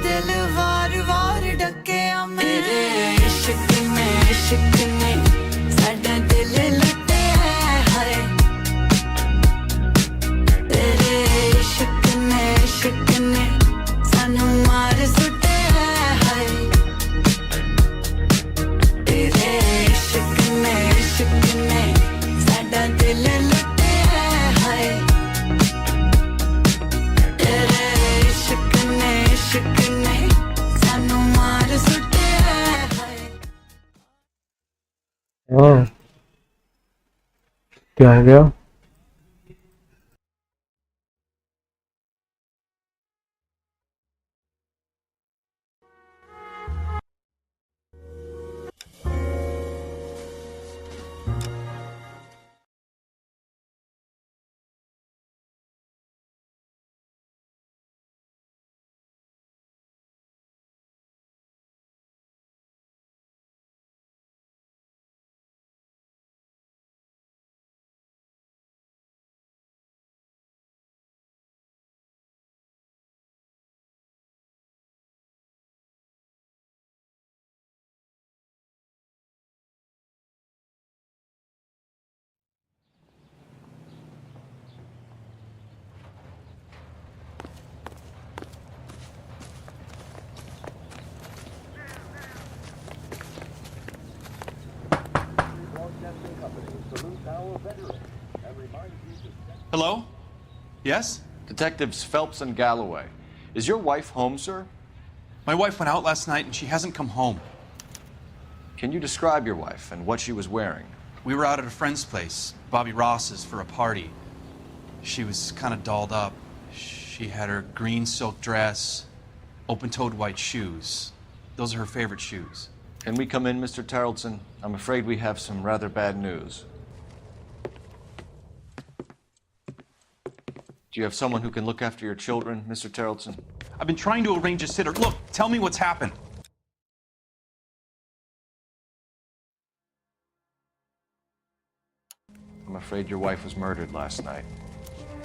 दिल वार वार डकिया मेरे इश्क ने साडा दिल लुटे हाय तेरे इश्क ने सानू मार सुटे हाय तेरे इश्क ने साडा दिल लुटे हाय तेरे इश्क ने सानू मार सुटे हाय हाँ क्या हो गया? Hello? Yes? Detectives Phelps and Galloway. Is your wife home, sir? My wife went out last night and she hasn't come home. Can you describe your wife and what she was wearing? We were out at a friend's place, Bobby Ross's, for a party. She was kind of dolled up. She had her green silk dress, open-toed white shoes. Those are her favorite shoes. Can we come in, Mr. Tarleton? I'm afraid we have some rather bad news. Do you have someone who can look after your children, Mr. Tarleton? I've been trying to arrange a sitter. Look, tell me what's happened. I'm afraid your wife was murdered last night.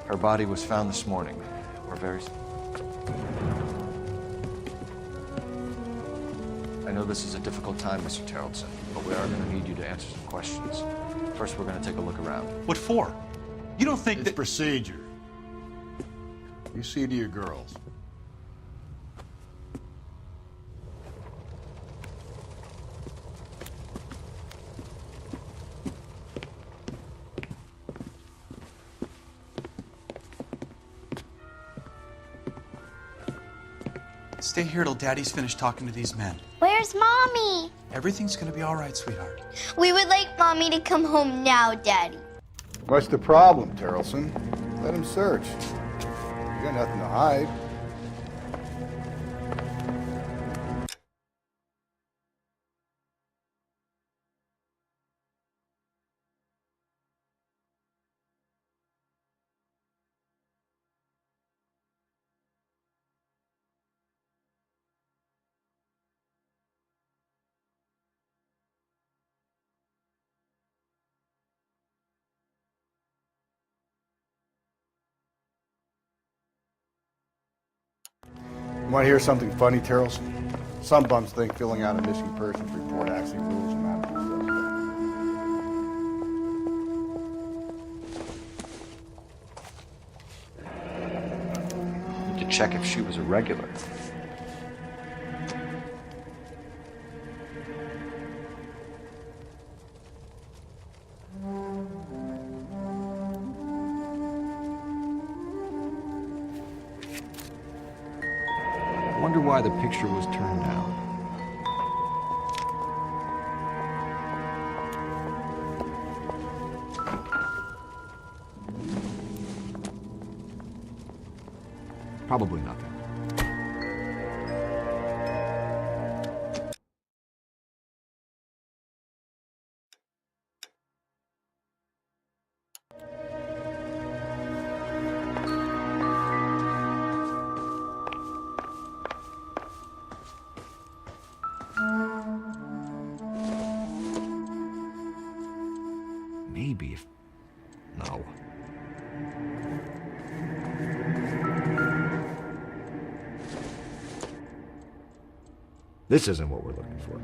Her body was found this morning. We're very... I know this is a difficult time, Mr. Tarleton, but we are going to need you to answer some questions. First, we're going to take a look around. What for? You don't think It's that... procedure. You see to your girls. Stay here till Daddy's finished talking to these men. Where's Mommy? Everything's gonna be all right, sweetheart. We would like Mommy to come home now, Daddy. What's the problem, Tarleton? Let him search. You got nothing to hide. You want to hear something funny, Tarleton? Some bums think filling out a missing persons report actually rules them out of the To check if she was a regular. I wonder why the picture was turned down. Probably nothing. Maybe if... No. This isn't what we're looking for.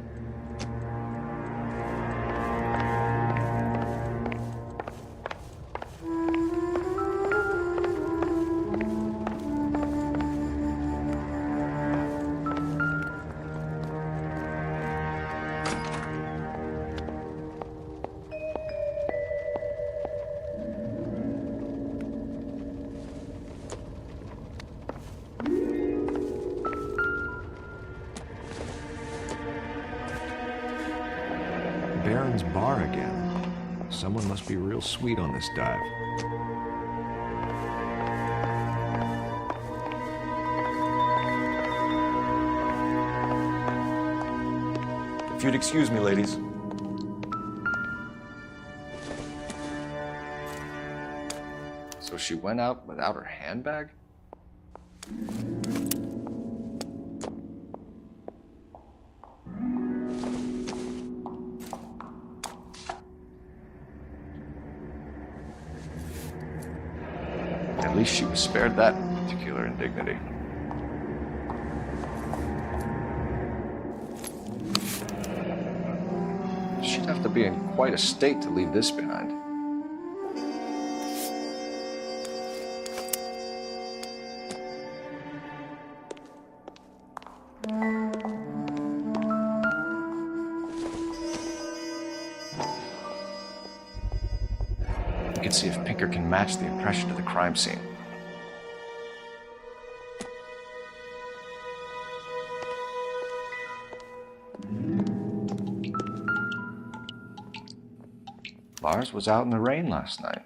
Baron's bar again. Someone must be real sweet on this dive. If you'd excuse me, ladies. So she went out without her handbag? At least she was spared that particular indignity. She'd have to be in quite a state to leave this behind. You can see if Pinker can match the impression of the crime scene. Lars was out in the rain last night.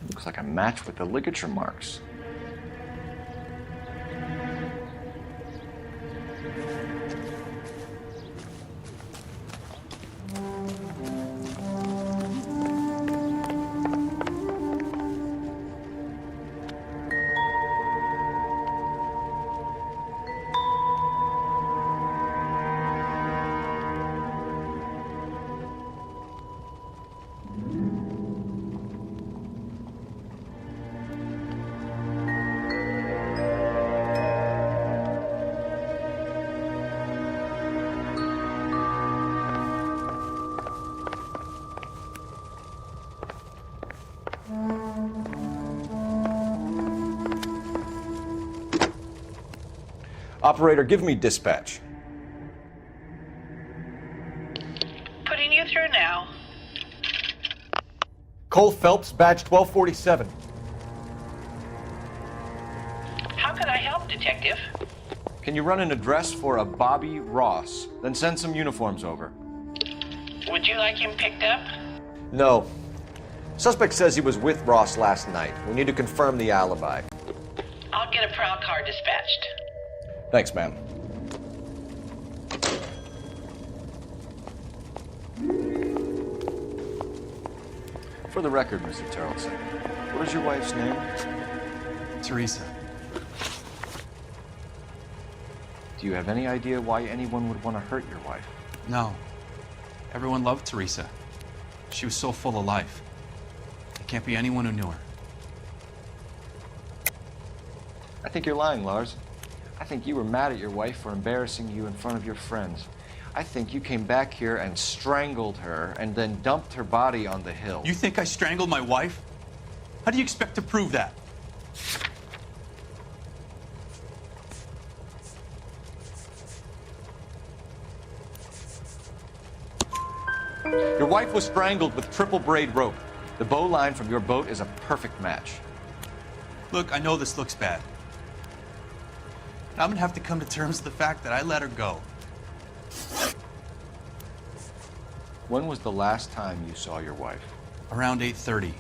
Looks like a match with the ligature marks. Operator, give me dispatch. Putting you through now. Cole Phelps, badge 1247. How can I help, Detective? Can you run an address for a Bobby Ross? Then send some uniforms over. Would you like him picked up? No. Suspect says he was with Ross last night. We need to confirm the alibi. I'll get a prowl car dispatched. Thanks, ma'am. For the record, Mr. Tarleton, what is your wife's name? Teresa. Do you have any idea why anyone would want to hurt your wife? No. Everyone loved Teresa. She was so full of life. There can't be anyone who knew her. I think you're lying, Lars. I think you were mad at your wife for embarrassing you in front of your friends. I think you came back here and strangled her and then dumped her body on the hill. You think I strangled my wife? How do you expect to prove that? Your wife was strangled with triple braid rope. The bow line from your boat is a perfect match. Look, I know this looks bad. I'm gonna have to come to terms with the fact that I let her go. When was the last time you saw your wife? Around 8:30,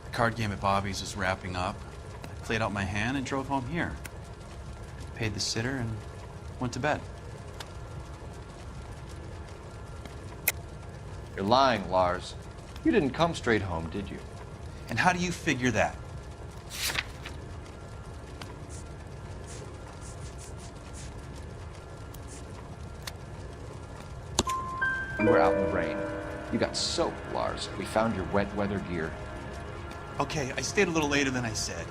the card game at Bobby's was wrapping up. I played out my hand and drove home here. Paid the sitter and went to bed. You're lying, Lars. You didn't come straight home, did you? And how do you figure that? You were out in the rain. You got soaked, Lars. We found your wet weather gear. Okay, I stayed a little later than I said.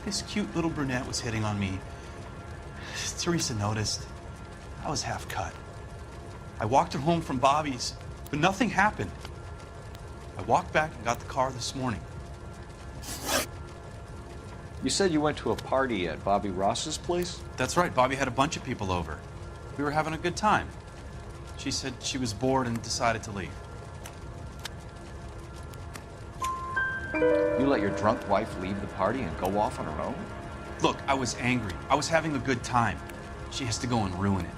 This cute little brunette was hitting on me. Teresa noticed. I was half cut. I walked her home from Bobby's, but nothing happened. I walked back and got the car this morning. You said you went to a party at Bobby Ross's place? That's right, Bobby had a bunch of people over. We were having a good time. She said she was bored and decided to leave. You let your drunk wife leave the party and go off on her own? Look, I was angry. I was having a good time. She has to go and ruin it.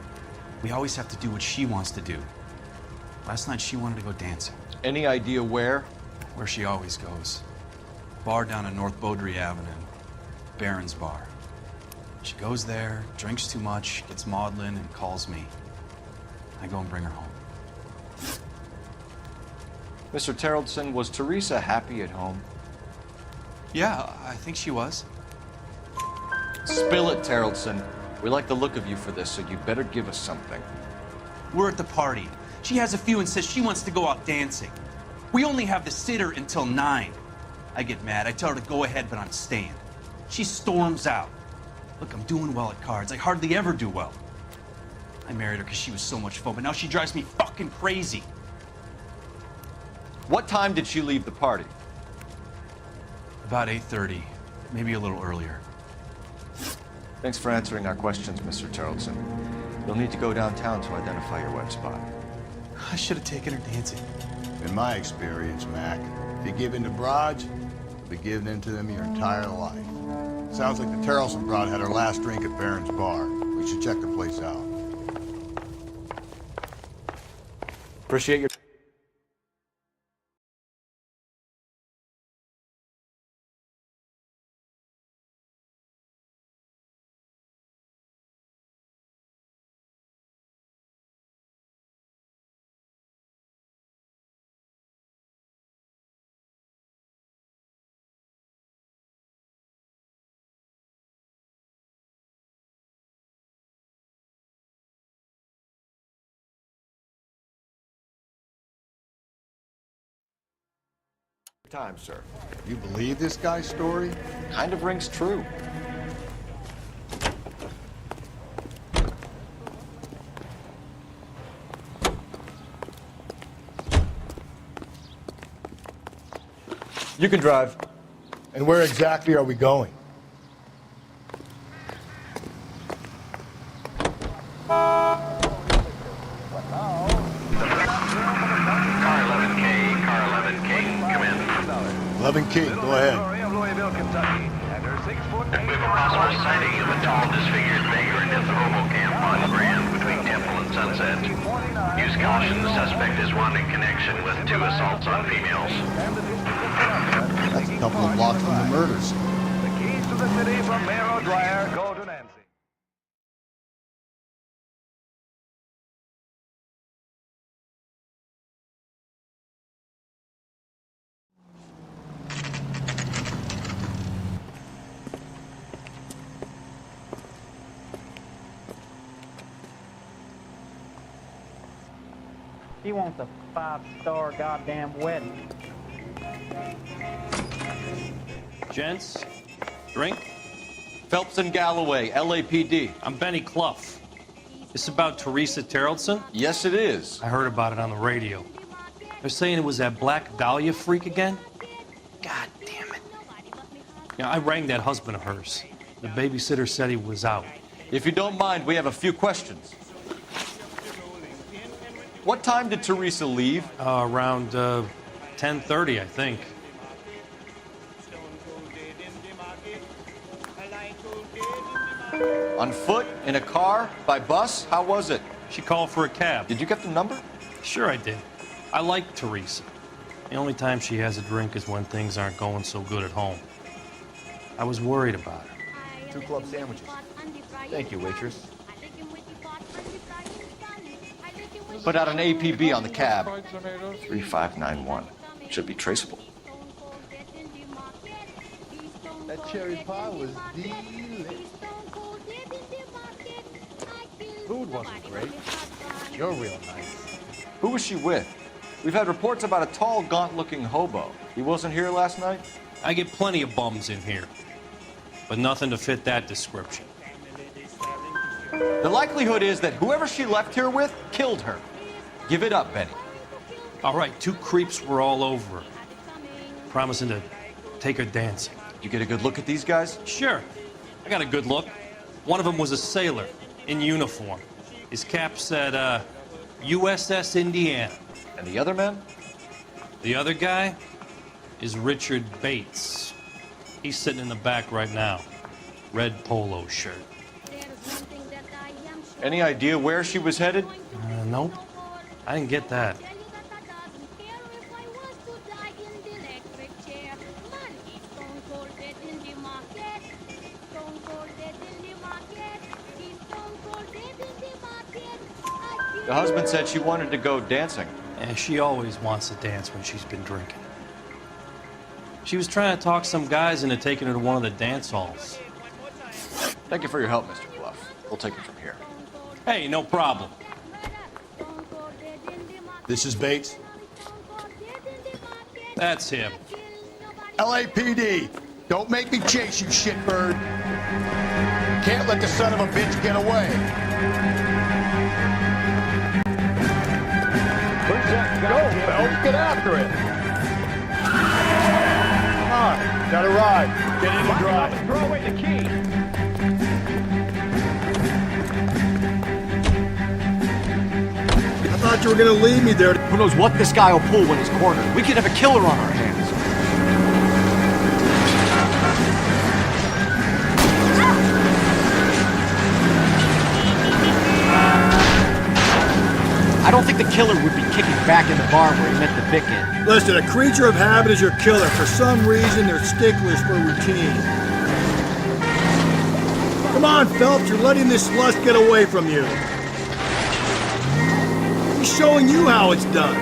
We always have to do what she wants to do. Last night she wanted to go dancing. Any idea where? Where she always goes. Bar down on North Beaudry Avenue. Barron's Bar. She goes there, drinks too much, gets maudlin, and calls me. I go and bring her home. Mr. Terrellson, was Teresa happy at home? Yeah, I think she was. Spill it, Terrellson. We like the look of you for this, so you better give us something. We're at the party. She has a few and says she wants to go out dancing. We only have the sitter until 9. I get mad. I tell her to go ahead, but I'm staying. She storms out. Look, I'm doing well at cards. I hardly ever do well. I married her because she was so much fun, but now she drives me fucking crazy. What time did she leave the party? About 8:30, maybe a little earlier. Thanks for answering our questions, Mr. Terrellson. You'll need to go downtown to identify your wet spot. I should have taken her dancing. In my experience, Mac, if you give in to broads, you'll be giving in to them your entire life. Sounds like the Terrellson broad had her last drink at Barron's Bar. We should check the place out. Appreciate your... time, sir. You believe this guy's story? Kind of rings true. You can drive. And where exactly are we going? King, go ahead. We have a possible sighting of a tall, disfigured vagrant at the RoboCamp on Grand between Temple and Sunset. Use caution, the suspect is wanted in connection with 2 assaults on females. That's a couple of blocks from the murders. The keys to the city from Mayor O'Dwyer go to Nancy. He wants a 5-star goddamn wedding. Gents, drink? Phelps and Galloway, LAPD. I'm Benny Clough. This about Teresa Terrellson? Yes, it is. I heard about it on the radio. They're saying it was that Black Dahlia freak again? God damn it. Yeah, I rang that husband of hers. The babysitter said he was out. If you don't mind, we have a few questions. What time did Teresa leave? Around 10:30, I think. On foot? In a car? By bus? How was it? She called for a cab. Did you get the number? Sure I did. I like Teresa. The only time she has a drink is when things aren't going so good at home. I was worried about her. 2 club sandwiches. Thank you, waitress. Put out an APB on the cab. 3591. Should be traceable. That cherry pie was delicious. Food wasn't great. You're real nice. Who was she with? We've had reports about a tall, gaunt-looking hobo. He wasn't here last night? I get plenty of bums in here, but nothing to fit that description. The likelihood is that whoever she left here with killed her. Give it up, Benny. All right, 2 creeps were all over her, promising to take her dancing. You get a good look at these guys? Sure, I got a good look. One of them was a sailor in uniform. His cap said, USS Indiana. And the other man? The other guy is Richard Bates. He's sitting in the back right now. Red polo shirt. Any idea where she was headed? Nope. I didn't get that. The husband said she wanted to go dancing. Yeah, she always wants to dance when she's been drinking. She was trying to talk some guys into taking her to one of the dance halls. Thank you for your help, Mr. Bluff. We'll take it from here. Hey, no problem. This is Bates. That's him. LAPD, don't make me chase you, shitbird. Can't let the son of a bitch get away. Where's that Go, Phelps, get after it. Come on, got a ride. Get in and drive. Throw away the key. I thought you were gonna leave me there. Who knows what this guy will pull when he's cornered? We could have a killer on our hands. I don't think the killer would be kicking back in the bar where he met the Vic in. Listen, a creature of habit is your killer. For some reason, they're sticklers for routine. Come on, Phelps, you're letting this lust get away from you. He's showing you how it's done.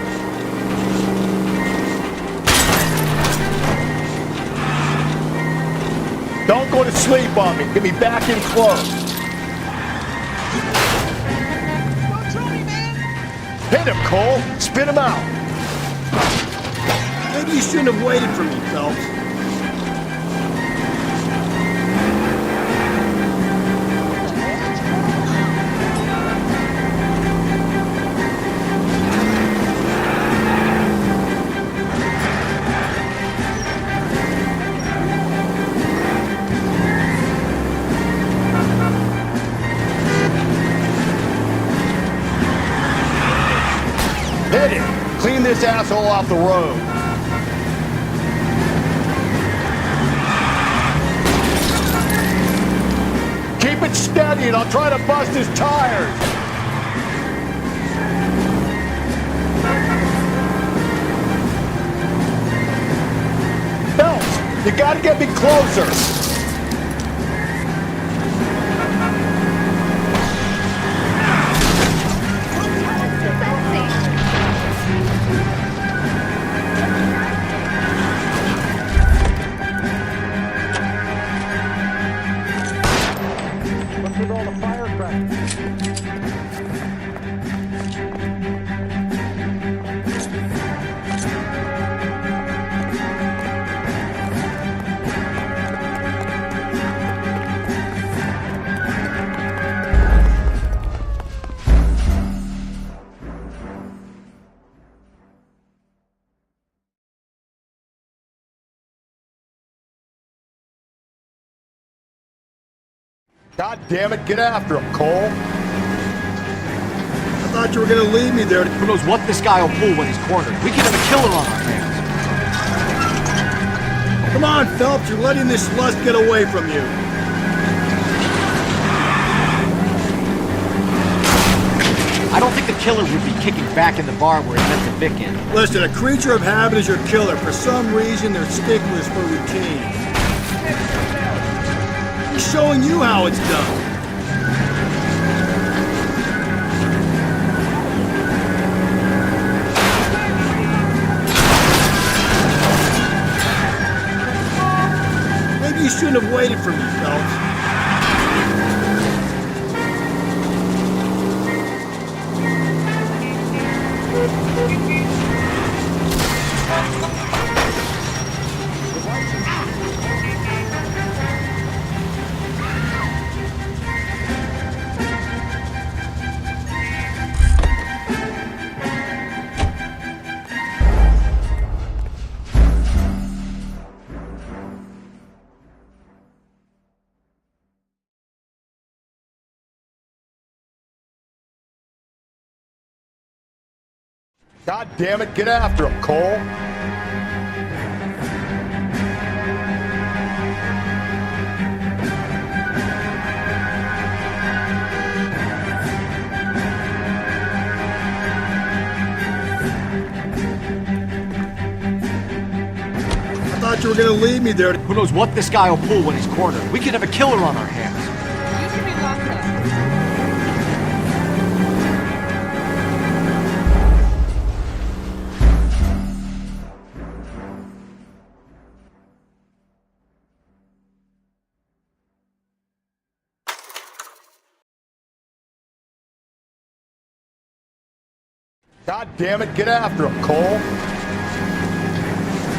Don't go to sleep on me. Get me back in close. Hit him, Cole. Spit him out. Maybe you shouldn't have waited for me, Phelps. Hit it! Clean this asshole off the road. Keep it steady and I'll try to bust his tires. Phelps, you gotta get me closer. With all the firecrackers. God damn it, get after him, Cole. I thought you were gonna leave me there. Who knows what this guy will pull when he's cornered? We could have a killer on our hands. Come on, Phelps, you're letting this lust get away from you. I don't think the killer would be kicking back in the bar where he meant to bick in. Listen, a creature of habit is your killer. For some reason, they're sticklers for routine. He's showing you how it's done. Maybe you shouldn't have waited for me, Phelps. God damn it, get after him, Cole. I thought you were gonna leave me there. Who knows what this guy will pull when he's cornered? We could have a killer on our hands. You should be locked up. God damn it, get after him, Cole.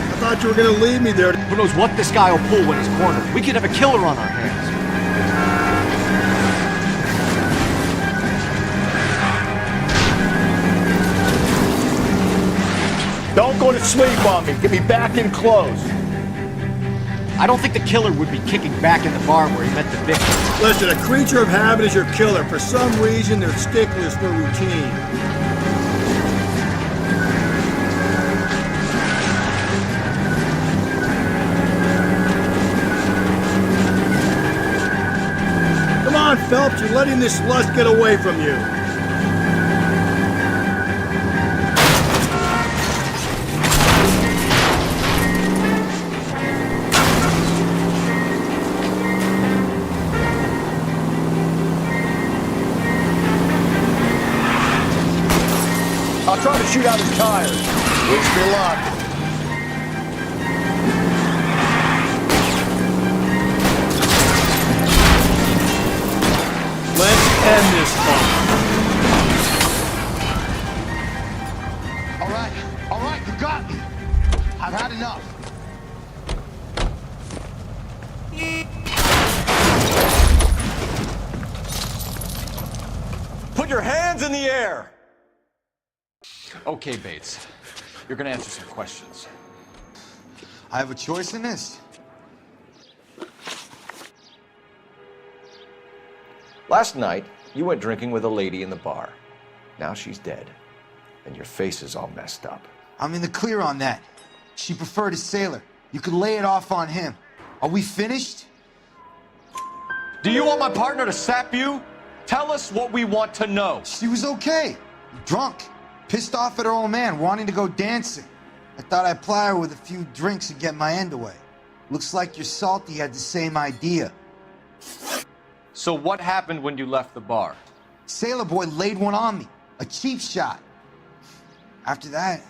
I thought you were gonna leave me there. Who knows what this guy will pull when he's cornered? We could have a killer on our hands. Don't go to sleep on me. Get me back in close. I don't think the killer would be kicking back in the bar where he meant to bick in. Listen, a creature of habit is your killer. For some reason, they're sticklers for routine. Come on, Phelps, you're letting this lust get away from you. I'll try to shoot out his tires. Wish me luck. Let's end this fun. All right, you got me. I've had enough. Put your hands in the air! Okay, Bates. You're gonna answer some questions. I have a choice in this. Last night, you went drinking with a lady in the bar. Now she's dead. And your face is all messed up. I'm in the clear on that. She preferred a sailor. You could lay it off on him. Are we finished? Do you want my partner to sap you? Tell us what we want to know. She was okay. Drunk. Pissed off at her old man, wanting to go dancing. I thought I'd ply her with a few drinks and get my end away. Looks like your salty had the same idea. So what happened when you left the bar? Sailor boy laid one on me. A cheap shot. After that,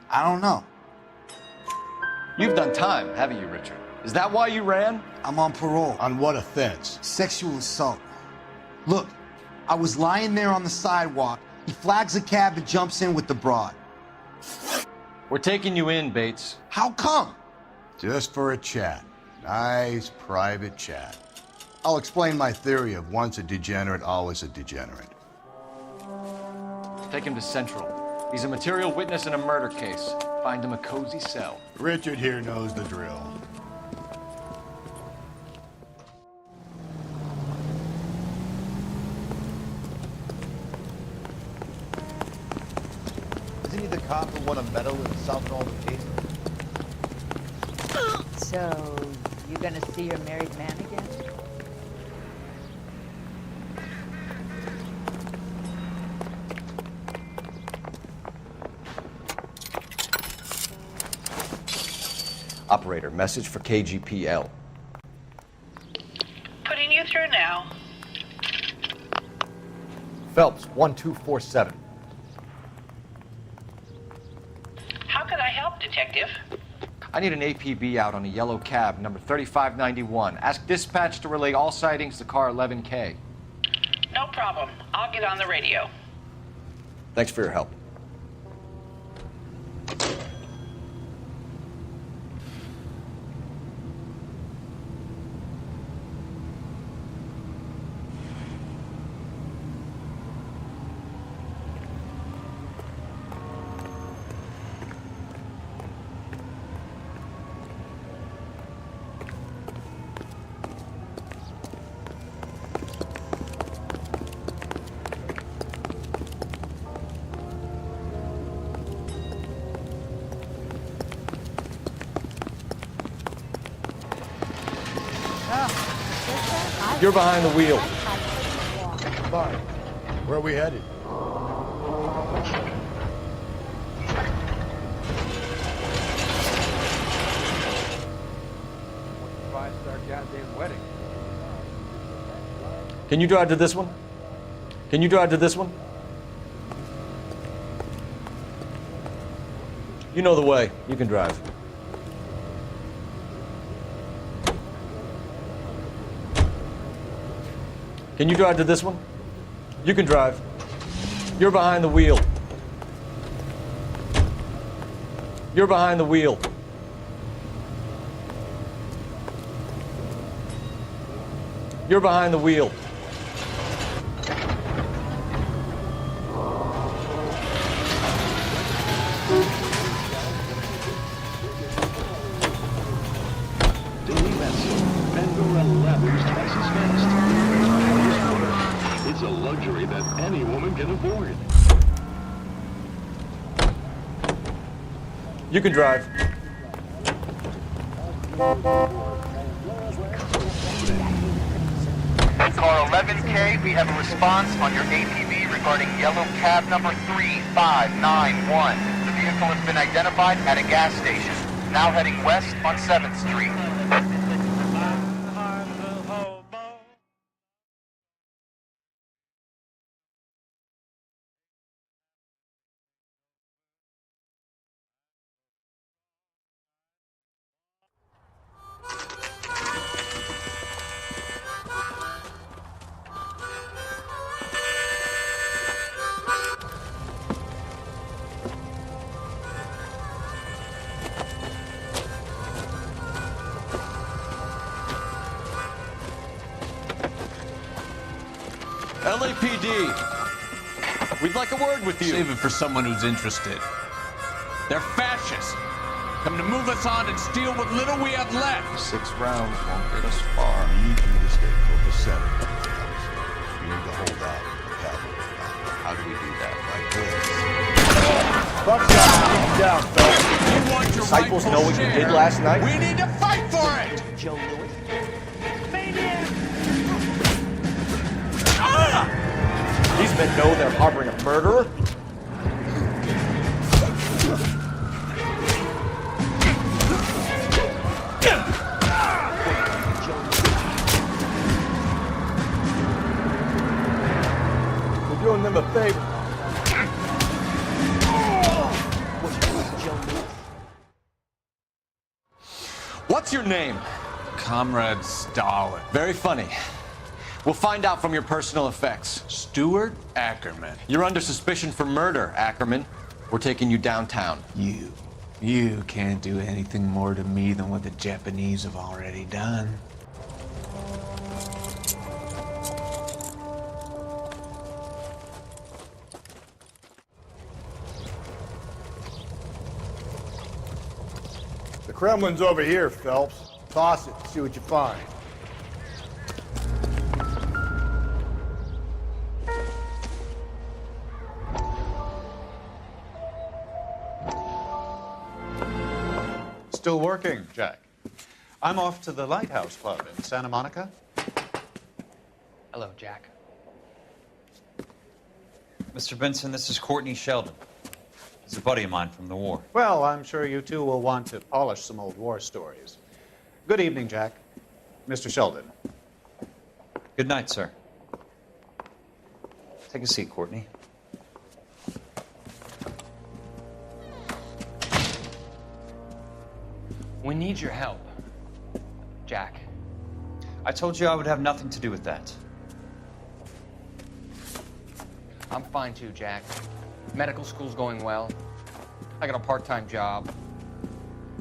I don't know. You've done time, haven't you, Richard? Is that why you ran? I'm on parole. On what offense? Sexual assault. Look, I was lying there on the sidewalk. He flags a cab and jumps in with the broad. We're taking you in, Bates. How come? Just for a chat. Nice private chat. I'll explain my theory of once a degenerate, always a degenerate. Take him to Central. He's a material witness in a murder case. Find him a cozy cell. Richard here knows the drill. Isn't he the cop who won a medal in solving all the cases? So, you gonna see your married man again? Operator, message for KGPL. Putting you through now. Phelps, 1247. How can I help, Detective? I need an APB out on a yellow cab, number 3591. Ask dispatch to relay all sightings to car 11K. No problem. I'll get on the radio. Thanks for your help. You're behind the wheel. Fine. Where are we headed? Five-star goddamn wedding. Can you drive to this one? Can you drive to this one? You know the way. You can drive. Can you drive to this one? You can drive. You're behind the wheel. You're behind the wheel. You're behind the wheel. It's a luxury that any woman can afford. You can drive. Car 11K, we have a response on your APB regarding yellow cab number 3591. The vehicle has been identified at a gas station, now heading west on 7th Street. LAPD, we'd like a word with you. Save it for someone who's interested. They're fascists. Come to move us on and steal what little we have left. 6 rounds won't get us far. I need you to stay copacetic. You need to hold out. How do we do that? Like this. Fuck that. Keep down, Phelps. You want your Disciples rightful know what you share. did last night? We need to fight for it. Joe Lewis? These men know they're harboring a murderer? We're doing them a favor. What's your name? Comrade Stalin. Very funny. We'll find out from your personal effects. Stuart Ackerman. You're under suspicion for murder, Ackerman. We're taking you downtown. You can't do anything more to me than what the Japanese have already done. The Kremlin's over here, Phelps. Toss it, see what you find. Still working, Jack. I'm off to the Lighthouse Club in Santa Monica. Hello, Jack. Mr. Benson, this is Courtney Sheldon. He's a buddy of mine from the war. Well, I'm sure you two will want to polish some old war stories. Good evening, Jack. Mr. Sheldon. Good night, sir. Take a seat, Courtney. We need your help, Jack. I told you I would have nothing to do with that. I'm fine too, Jack. Medical school's going well. I got a part-time job.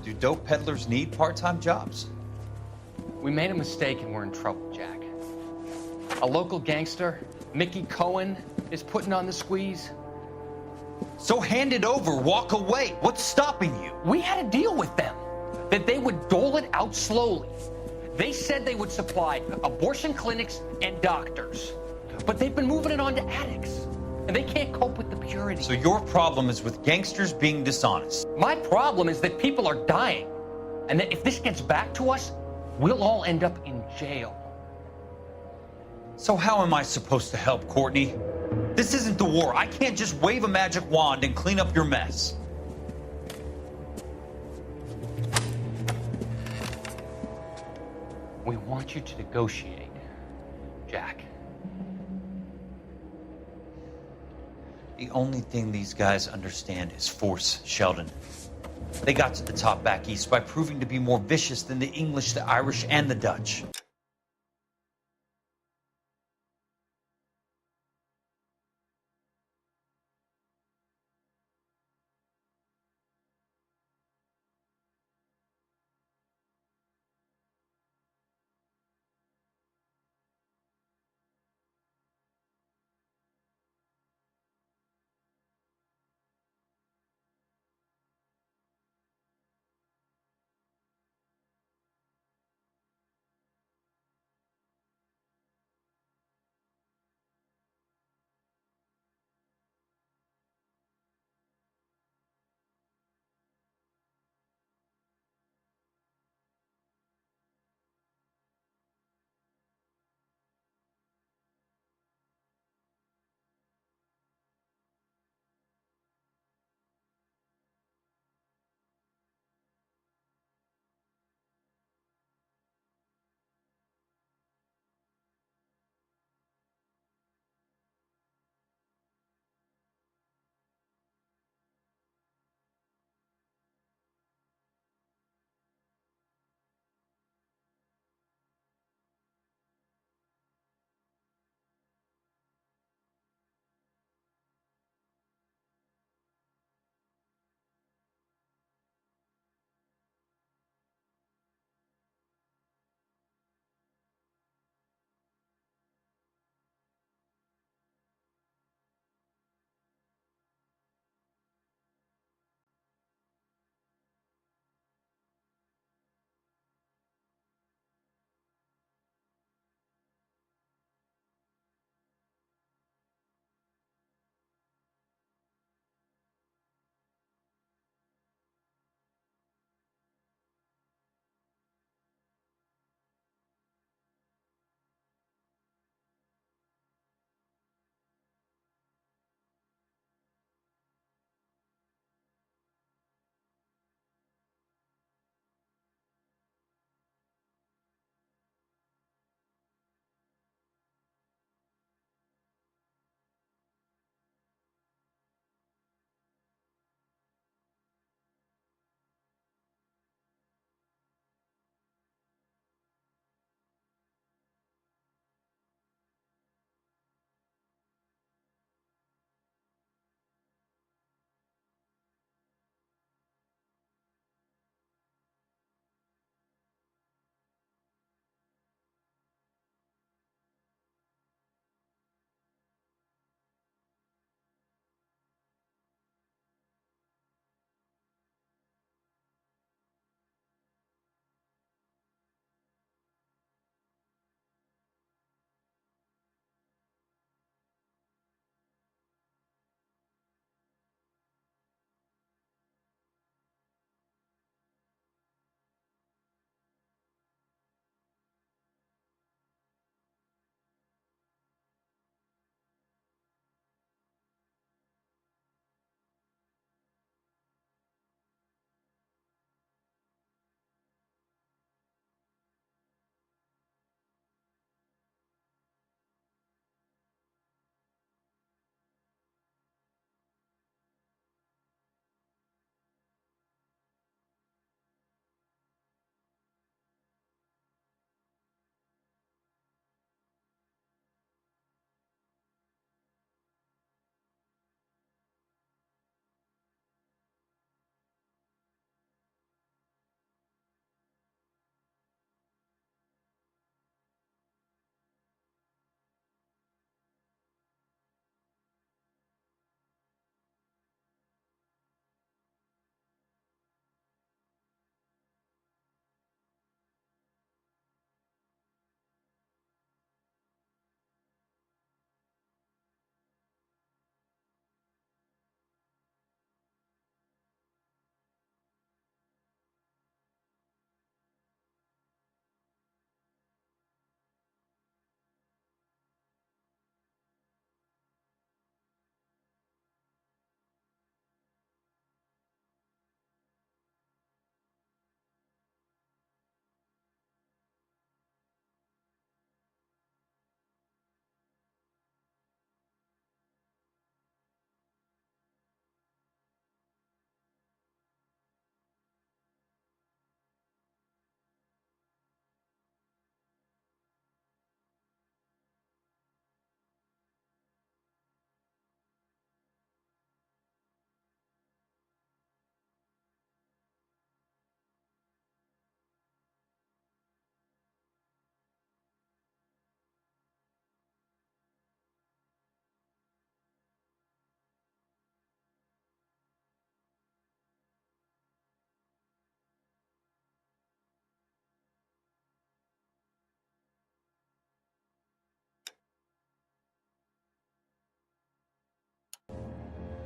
Do dope peddlers need part-time jobs? We made a mistake and we're in trouble, Jack. A local gangster, Mickey Cohen, is putting on the squeeze. So hand it over, walk away. What's stopping you? We had a deal with them that they would dole it out slowly. They said they would supply abortion clinics and doctors, but they've been moving it on to addicts, and they can't cope with the purity. So your problem is with gangsters being dishonest. My problem is that people are dying, and that if this gets back to us, we'll all end up in jail. So how am I supposed to help, Courtney? This isn't the war. I can't just wave a magic wand and clean up your mess. We want you to negotiate, Jack. The only thing these guys understand is force, Sheldon. They got to the top back east by proving to be more vicious than the English, the Irish, and the Dutch.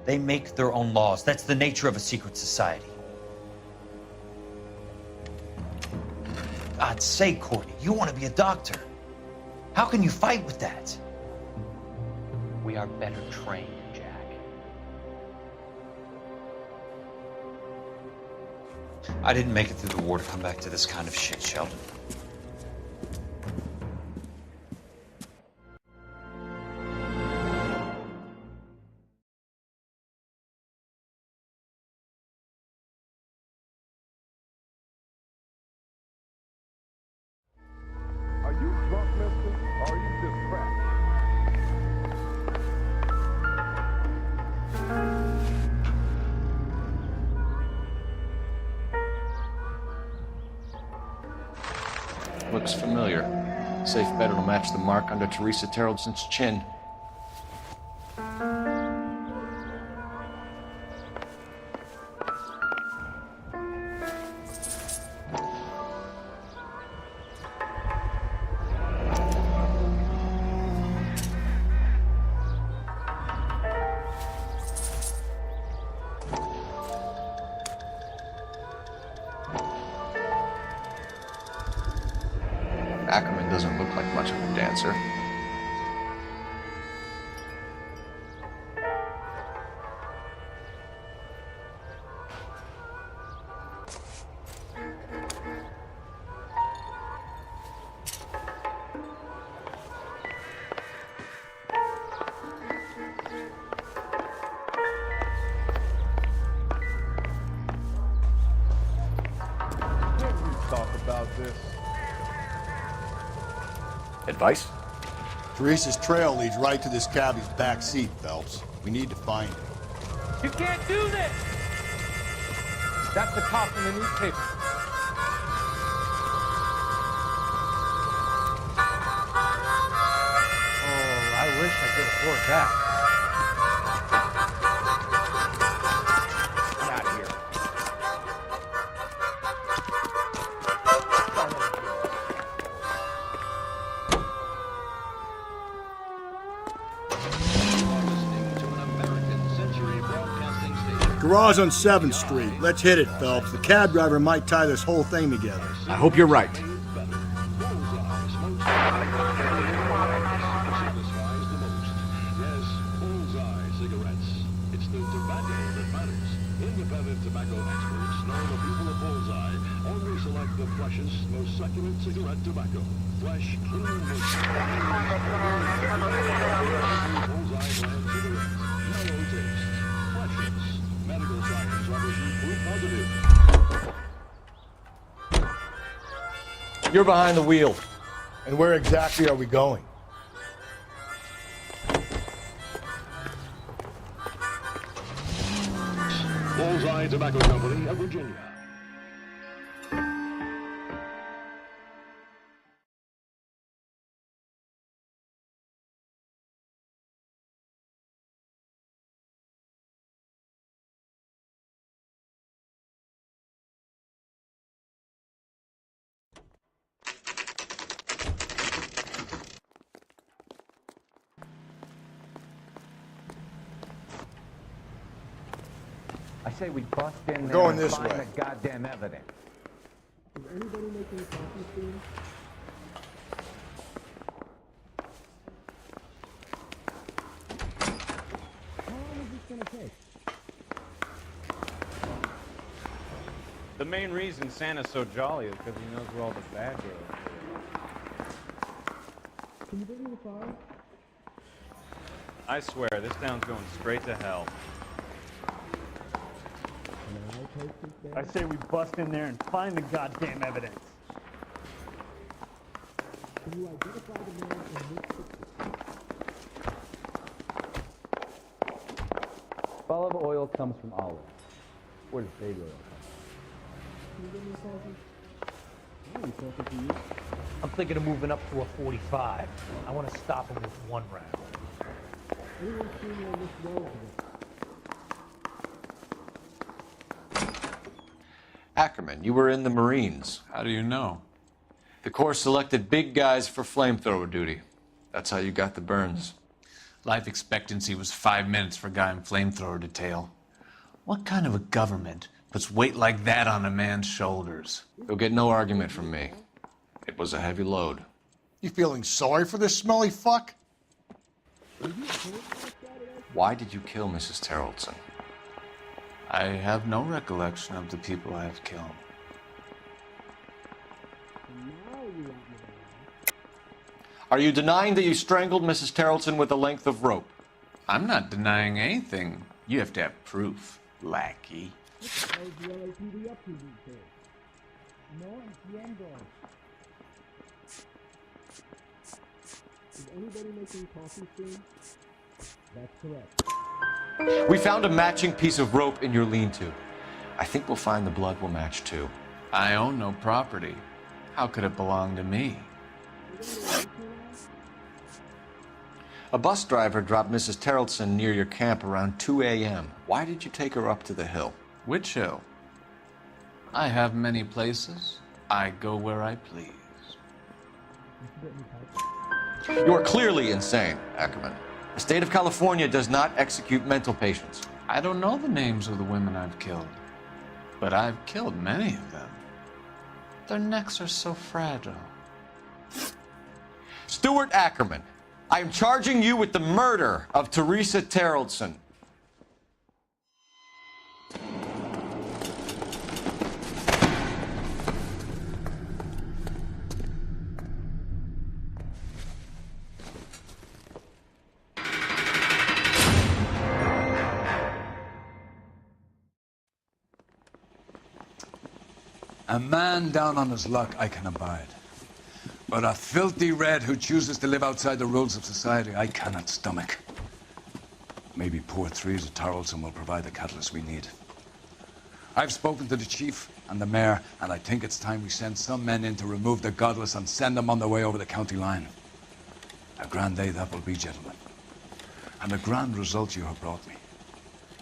They make their own laws. That's the nature of a secret society. God's sake, Courtney, you want to be a doctor. How can you fight with that? We are better trained, Jack. I didn't make it through the war to come back to this kind of shit, Sheldon. Are you drunk, mister? Or are you just cracked? Looks familiar. Safe bet it'll match the mark under Teresa Terrelson's chin. Ackerman doesn't look like much of a dancer. Didn't we talk about this? Advice? Teresa's trail leads right to this cabbie's back seat, Phelps. We need to find it. You can't do this! That's the cop in the newspaper. Oh, I wish I could afford that. Get out of here. Garage on 7th Street. Let's hit it, Phelps. The cab driver might tie this whole thing together. I hope you're right. It's the tobacco that matters. Independent tobacco experts know the people of Bullseye only select the freshest, most succulent cigarette tobacco. Fresh, clean, Bullseye brand cigarettes. Mellow taste. Freshness. Medical science offers you proof positive. You're behind the wheel. And where exactly are we going? Bullseye Tobacco Company of Virginia. I say we bust in there Going and this find way. the goddamn evidence. Is anybody making a coffee soon? How long is this gonna take? The main reason Santa's so jolly is because he knows where all the bad girls are. Can you bring me the car? I swear, this town's going straight to hell. I say we bust in there and find the goddamn evidence. Can you identify the man in this picture? Olive oil comes from olive. Where does baby oil Can you give me something? I ain't talking to you. I'm thinking of moving up to a 45. I want to stop him with one round. Anyone seen you on this road today? Ackerman, you were in the Marines. How do you know? The Corps selected big guys for flamethrower duty. That's how you got the burns. Life expectancy was 5 minutes for a guy in flamethrower detail. What kind of a government puts weight like that on a man's shoulders? You'll get no argument from me. It was a heavy load. You feeling sorry for this smelly fuck? Why did you kill Mrs. Terrelson? I have no recollection of the people I have killed. Are you denying that you strangled Mrs. Terrelson with a length of rope? I'm not denying anything. You have to have proof, lackey. Is anybody making coffee soon? That's correct. We found a matching piece of rope in your lean-to. I think we'll find the blood will match too. I own no property. How could it belong to me? A bus driver dropped Mrs. Terrelson near your camp around 2 a.m. Why did you take her up to the hill? Which hill? I have many places. I go where I please. You are clearly insane, Ackerman. The state of California does not execute mental patients. I don't know the names of the women I've killed, but I've killed many of them. Their necks are so fragile. Stuart Ackerman, I am charging you with the murder of Teresa Terrelson. A man down on his luck I can abide. But a filthy red who chooses to live outside the rules of society, I cannot stomach. Maybe poor Teresa Terrelson will provide the catalyst we need. I've spoken to the chief and the mayor, and I think it's time we send some men in to remove the godless and send them on their way over the county line. A grand day that will be, gentlemen. And a grand result you have brought me.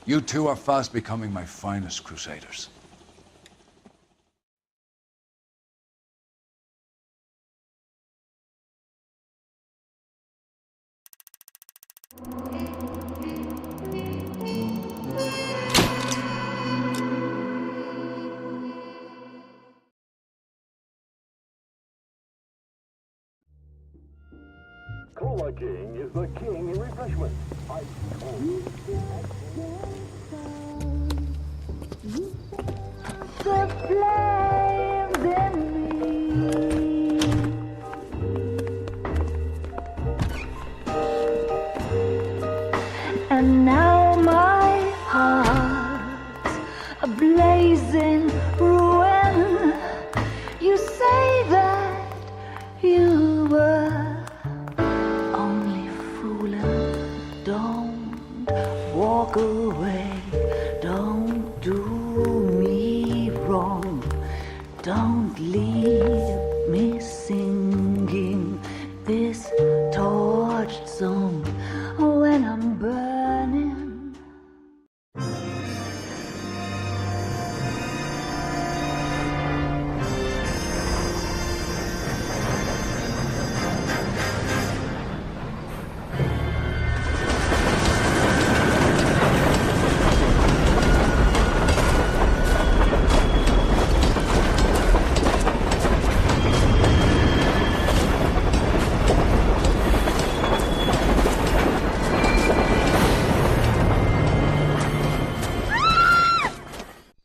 You two are fast becoming my finest crusaders. Cola King is the king in refreshment. The flames in me. And now my heart's a blazing ruin. You say that you were only fooling. Don't walk away. Don't do me wrong. Don't leave me singing this torched song when I'm burning.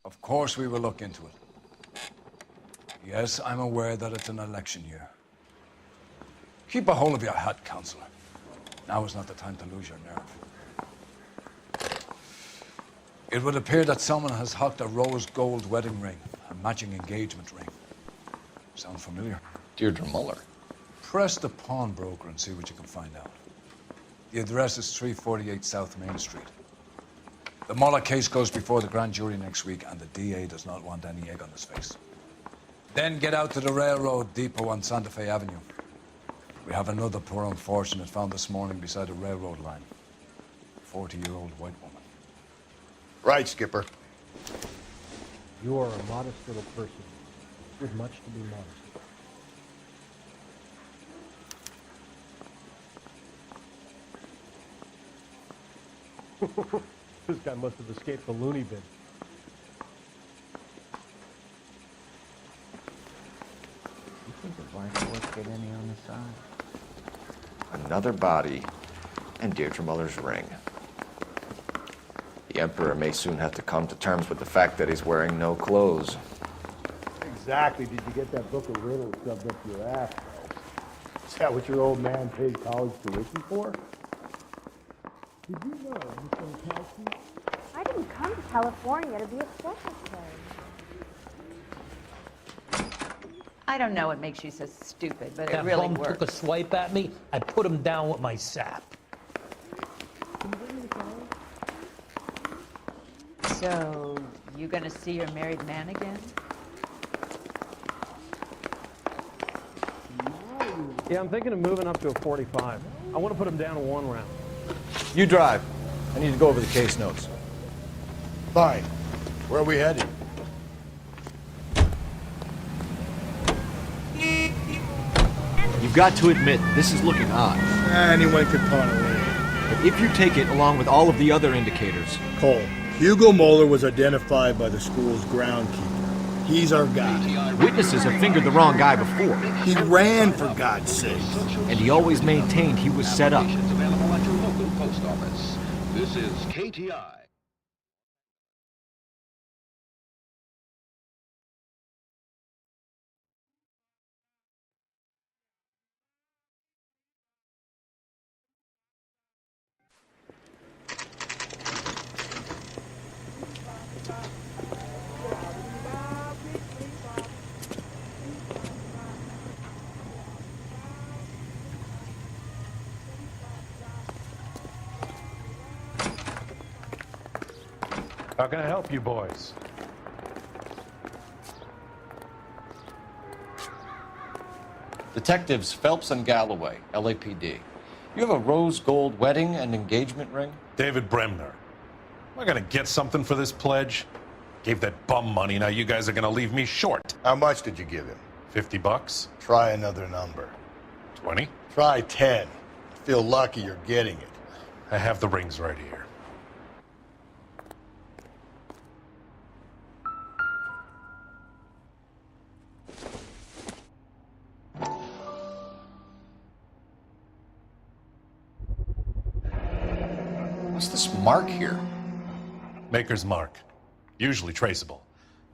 Of course we will look into it. Yes, I'm aware that it's an election year. Keep a hold of your hat, Counselor. Now is not the time to lose your nerve. It would appear that someone has hocked a rose gold wedding ring, a matching engagement ring. Sound familiar? Deirdre Muller. Press the pawnbroker and see what you can find out. The address is 348 South Main Street. The Muller case goes before the grand jury next week, and the DA does not want any egg on his face. Then get out to the railroad depot on Santa Fe Avenue. We have another poor unfortunate found this morning beside a railroad line. 40-year-old white woman. Right, Skipper. You are a modest little person with much to be modest. This guy must have escaped the loony bin. You think the Black Force get any on the side? Another body and Deirdre Muller's ring. The Emperor may soon have to come to terms with the fact that he's wearing no clothes. Exactly. Did you get that book of riddles shoved up your ass? Is that what your old man paid college tuition for? Did you know, Mr. Kowski? I didn't come to California to be a secretary. I don't know what makes you so stupid, but That it really bum works. took a swipe at me. I put him down with my sap. So, you gonna see your married man again? Yeah, I'm thinking of moving up to a 45. I want to put him down in 1 round. You drive. I need to go over the case notes. Fine. Where are we headed? You've got to admit, this is looking odd. Anyone could pawn a ring. But if you take it along with all of the other indicators... Cole, Hugo Moeller was identified by the school's groundkeeper. He's our guy. Witnesses have fingered the wrong guy before. He ran, for God's sake. And he always maintained he was set up. Available at your local post office. This is KTI. How can I help you boys? Detectives Phelps and Galloway, LAPD. You have a rose gold wedding and engagement ring? David Bremner. Am I gonna get something for this pledge? Gave that bum money, now you guys are gonna leave me short. How much did you give him? $50? Try another number. 20? Try 10. Feel lucky you're getting it. I have the rings right here. What's this mark here? Maker's mark. Usually traceable.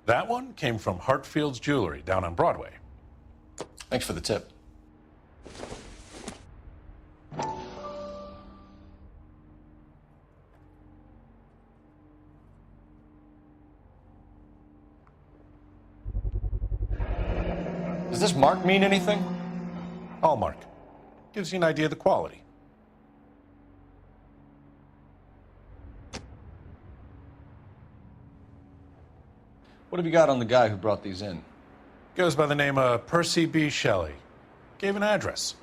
That one came from Hartfield's Jewelry down on Broadway. Thanks for the tip. Does this mark mean anything? Hallmark. Gives you an idea of the quality. What have you got on the guy who brought these in? Goes by the name of Percy B. Shelley. Gave an address.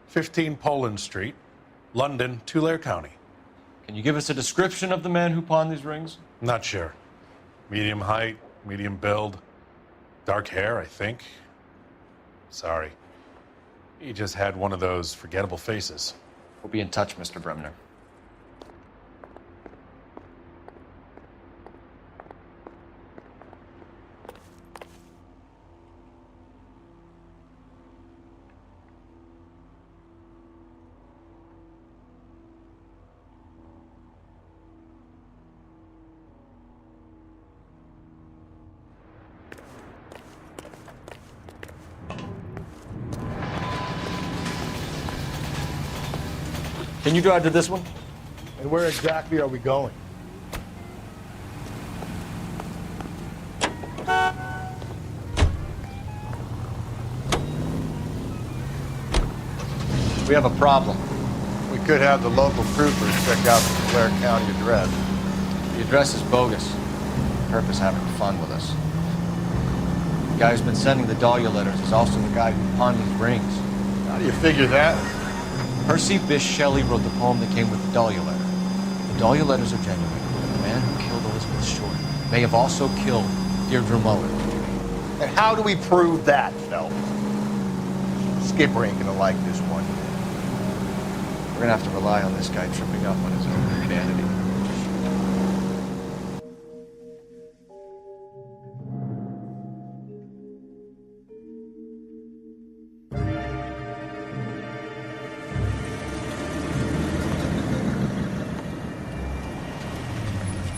15 Poland Street, London, Tulare County. Can you give us a description of the man who pawned these rings? Not sure. Medium height, medium build. Dark hair, I think. Sorry. He just had one of those forgettable faces. We'll be in touch, Mr. Bremner. Can you drive to this one? And where exactly are we going? We have a problem. We could have the local troopers check out the Tulare County address. The address is bogus. Purpose having fun with us. The guy who's been sending the Dahlia letters is also the guy who pawned these rings. How do you figure that? Percy Bysshe Shelley wrote the poem that came with the Dahlia letter. The Dahlia letters are genuine, and the man who killed Elizabeth Short may have also killed Deirdre Muller. And how do we prove that, Phelps? Skipper ain't gonna like this one. We're gonna have to rely on this guy tripping up on his own humanity.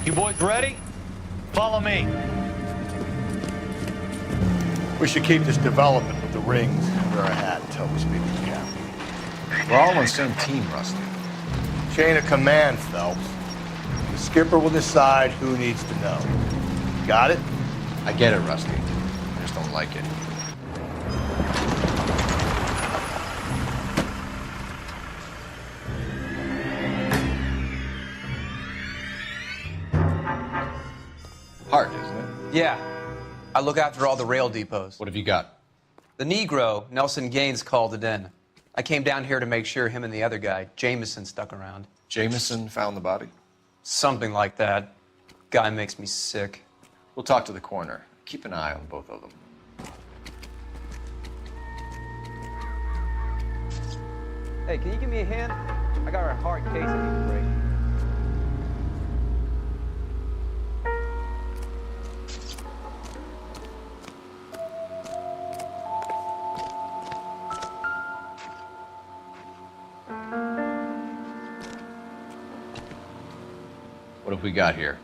You boys ready? Follow me. We should keep this development with the rings under our hat until we speak to the captain. We're all on the same team, Rusty. Chain of command, Phelps. The skipper will decide who needs to know. Got it? I get it, Rusty. I just don't like it. Hard, isn't it? Yeah. I look after all the rail depots. What have you got? The Negro, Nelson Gaines, called it in. I came down here to make sure him and the other guy, Jameson, stuck around. Jameson found the body? Something like that. Guy makes me sick. We'll talk to the coroner. Keep an eye on both of them. Hey, can you give me a hand? I got a hard case I need to break. What have we got here?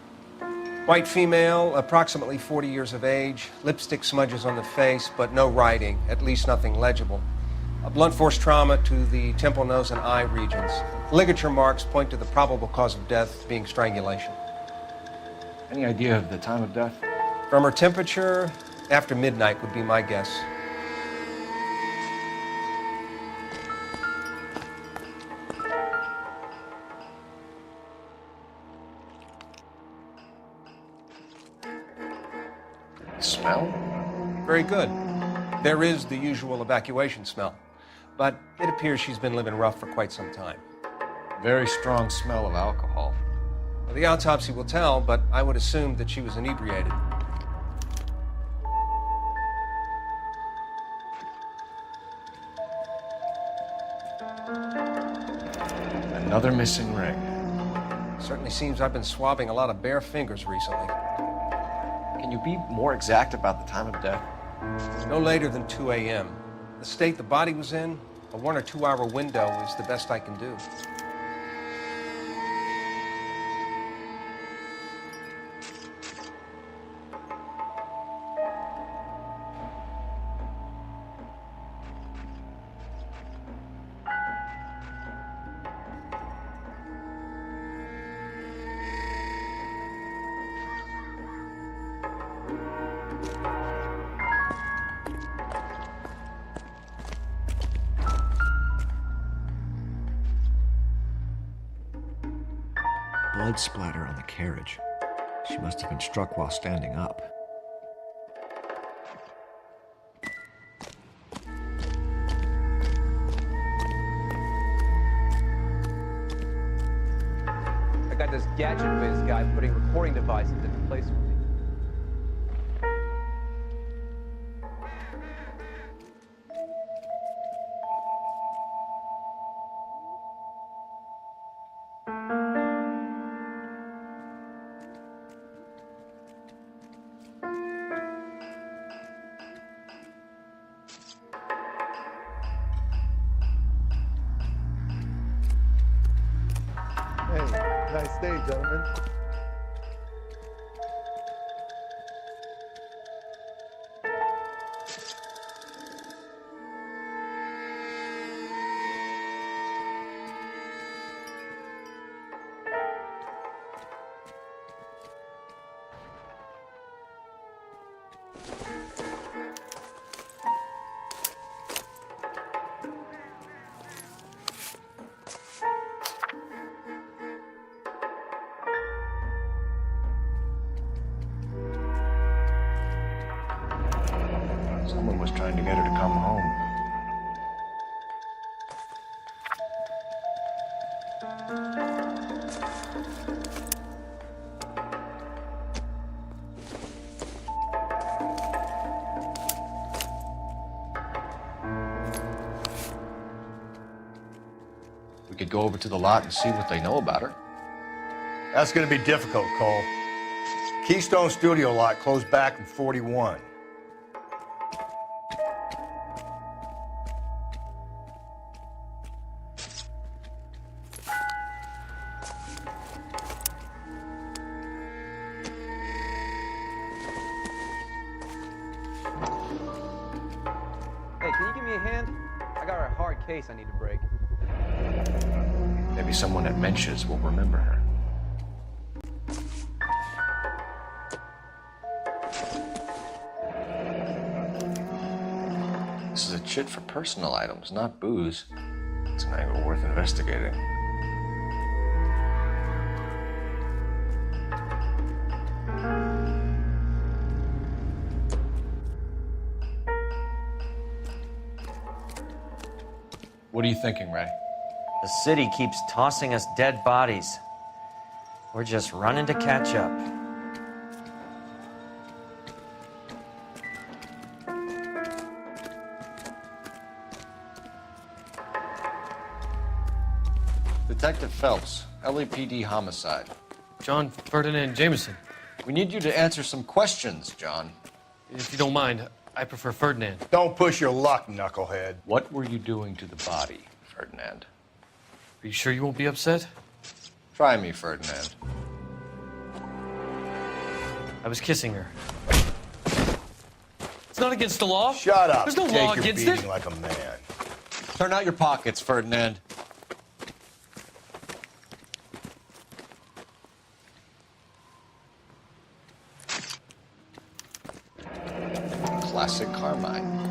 White female, approximately 40 years of age, lipstick smudges on the face, but no writing, at least nothing legible. A blunt force trauma to the temple, nose, and eye regions. Ligature marks point to the probable cause of death being strangulation. Any idea of the time of death? From her temperature, after midnight would be my guess. Smell? Very good. There is the usual evacuation smell, but it appears she's been living rough for quite some time. Very strong smell of alcohol. Well, the autopsy will tell, but I would assume that she was inebriated. Another missing ring. Certainly seems I've been swabbing a lot of bare fingers recently. Can you be more exact about the time of death? No later than 2 a.m. The state the body was in, a 1 or 2 hour window is the best I can do. Blood splatter on the carriage. She must have been struck while standing up. I got this gadget whiz guy putting recording devices into place for me. Hey, nice day, gentlemen. Someone was trying to get her to come home. We could go over to the lot and see what they know about her. That's going to be difficult, Cole. Keystone Studio lot closed back in 41. Hey, can you give me a hand? I got a hard case I need to break. Maybe someone at Mensch's will remember her. This is a chit for personal items, not booze. It's an angle worth investigating. What are you thinking, Ray? The city keeps tossing us dead bodies. We're just running to catch up. Detective Phelps, LAPD homicide. John Ferdinand Jameson. We need you to answer some questions, John. If you don't mind, I prefer Ferdinand. Don't push your luck, knucklehead. What were you doing to the body, Ferdinand? Are you sure you won't be upset? Try me, Ferdinand. I was kissing her. It's not against the law. Shut up. There's no Take law your against beating it. like a man. Turn out your pockets, Ferdinand. Classic Carmine.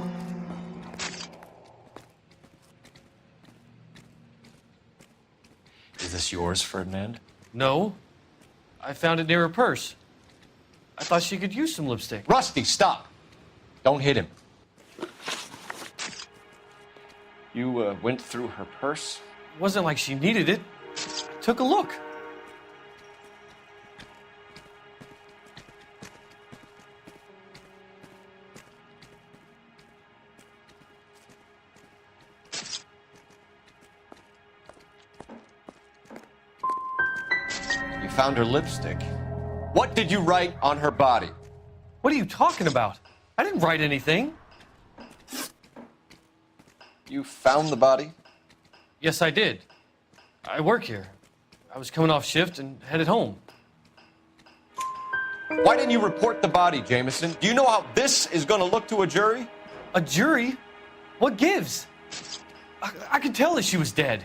Is this yours, Ferdinand? No. I found it near her purse. I thought she could use some lipstick. Rusty, stop. Don't hit him. You went through her purse? It wasn't like she needed it. I took a look. You found her lipstick. What did you write on her body? What are you talking about? I didn't write anything. You found the body? Yes, I did. I work here. I was coming off shift and headed home. Why didn't you report the body, Jameson? Do you know how this is going to look to a jury? A jury? What gives? I could tell that she was dead.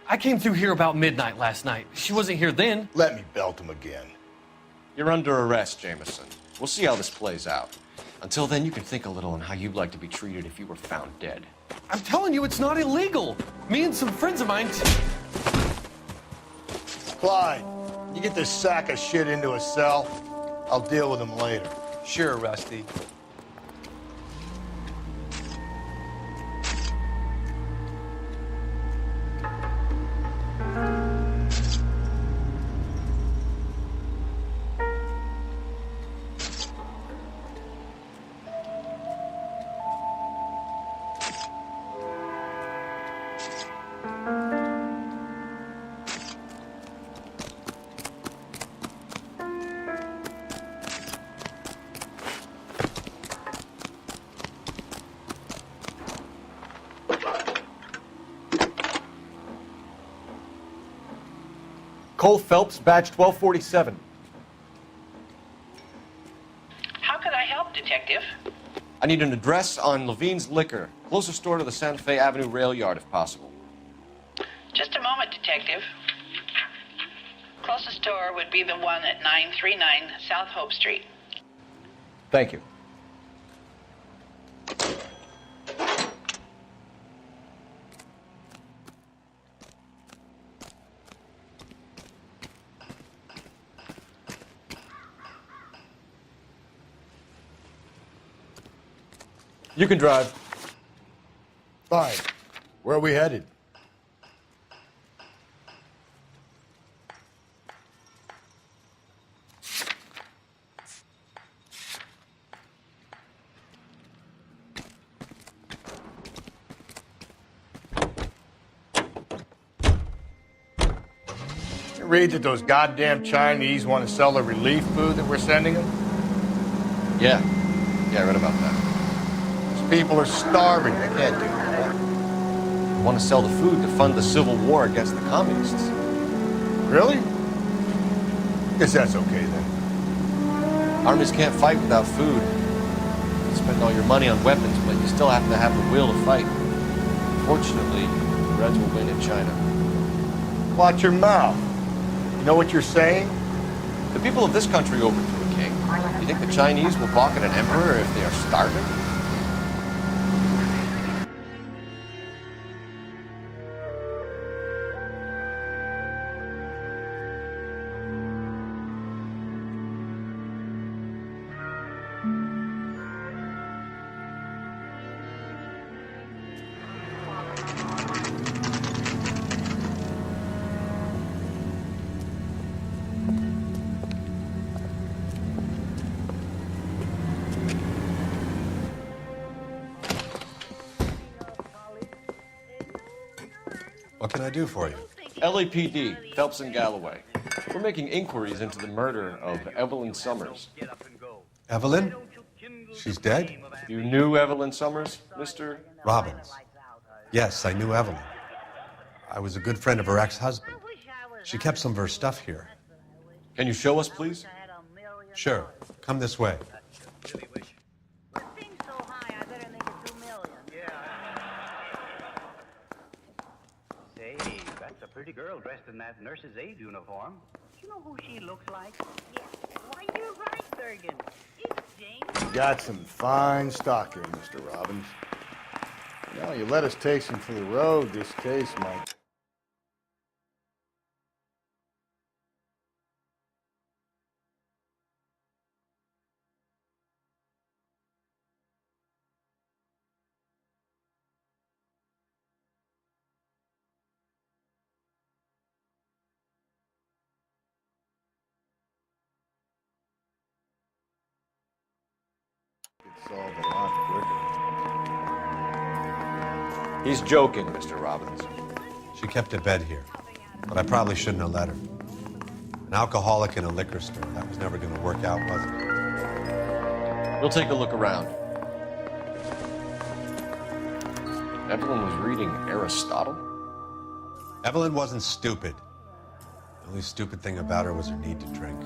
I came through here about midnight last night. She wasn't here then. Let me belt him again. You're under arrest, Jameson. We'll see how this plays out. Until then, you can think a little on how you'd like to be treated if you were found dead. I'm telling you, it's not illegal. Me and some friends of mine... Clyde, you get this sack of shit into a cell. I'll deal with him later. Sure, Rusty. Cole Phelps, badge 1247. How could I help, Detective? I need an address on Levine's Liquor. Closest store to the Santa Fe Avenue rail yard, if possible. Just a moment, Detective. Closest store would be the one at 939 South Hope Street. Thank you. You can drive. Fine. Where are we headed? You read that those goddamn Chinese want to sell the relief food that we're sending them? Yeah, I read about that. People are starving. They can't do that. They want to sell the food to fund the civil war against the communists. Really? Guess that's okay then. Armies can't fight without food. You spend all your money on weapons, but you still have to have the will to fight. Fortunately, the Reds will win in China. Watch your mouth. You know what you're saying? The people of this country overthrew a king. Do you think the Chinese will balk at an emperor if they are starving? What can I do for you? LAPD, Phelps and Galloway. We're making inquiries into the murder of Evelyn Summers. Evelyn? She's dead? You knew Evelyn Summers, Mr. Robbins. Yes, I knew Evelyn. I was a good friend of her ex-husband. She kept some of her stuff here. Can you show us, please? Sure. Come this way. Pretty girl dressed in that nurse's aide uniform. Do you know who she looks like? Yeah. Why, you're right, Bergen. It's Jane. You got some fine stock here, Mr. Robbins. You know, you let us take some for the road, this case might... solve a lot quicker. He's joking, Mr. Robbins. She kept a bed here, but I probably shouldn't have let her. An alcoholic in a liquor store. That was never going to work out, was it? We'll take a look around. Evelyn was reading Aristotle? Evelyn wasn't stupid. The only stupid thing about her was her need to drink.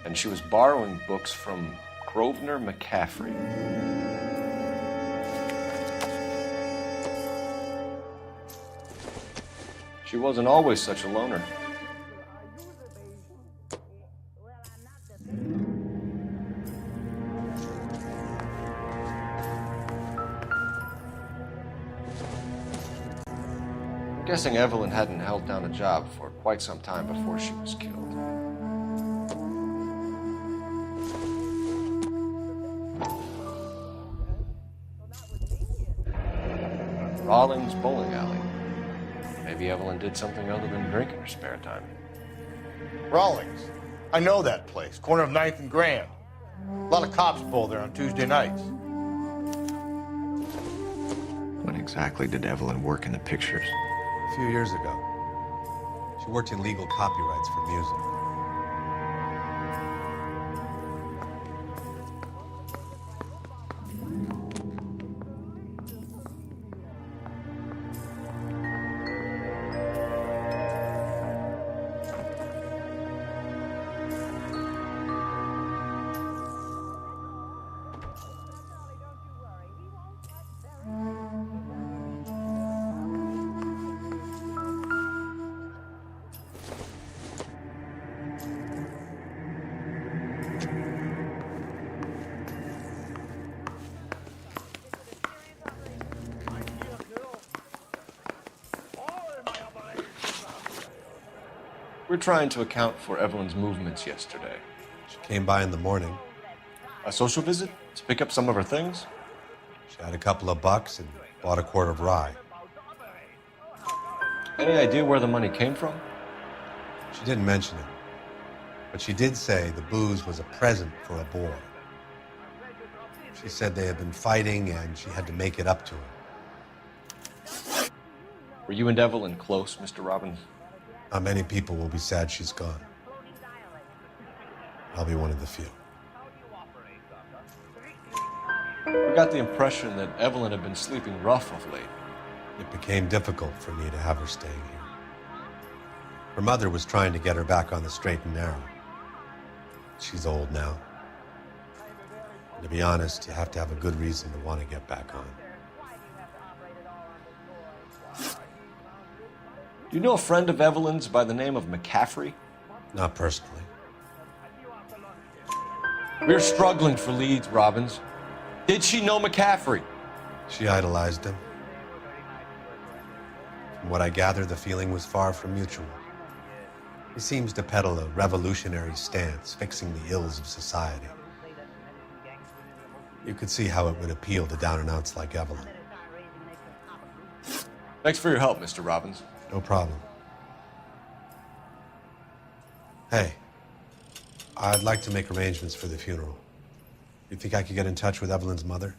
And she was borrowing books from Grosvenor McCaffrey. She wasn't always such a loner. I'm guessing Evelyn hadn't held down a job for quite some time before she was killed. Rawlings Bowling Alley. Maybe Evelyn did something other than drink in her spare time. Rawlings. I know that place. Corner of 9th and Grand. A lot of cops pull there on Tuesday nights. When exactly did Evelyn work in the pictures? A few years ago. She worked in legal copyrights for music. We're trying to account for Evelyn's movements yesterday. She came by in the morning. A social visit? To pick up some of her things? She had a couple of bucks and bought a quart of rye. Any idea where the money came from? She didn't mention it. But she did say the booze was a present for a boy. She said they had been fighting and she had to make it up to him. Were you and Evelyn close, Mr. Robbins? Not many people will be sad she's gone. I'll be one of the few. We got the impression that Evelyn had been sleeping rough of late. It became difficult for me to have her staying here. Her mother was trying to get her back on the straight and narrow. She's old now. And to be honest, you have to have a good reason to want to get back on. Do you know a friend of Evelyn's by the name of McCaffrey? Not personally. We're struggling for leads, Robbins. Did she know McCaffrey? She idolized him. From what I gather, the feeling was far from mutual. He seems to peddle a revolutionary stance, fixing the ills of society. You could see how it would appeal to down-and-outs like Evelyn. Thanks for your help, Mr. Robbins. No problem. Hey, I'd like to make arrangements for the funeral. You think I could get in touch with Evelyn's mother?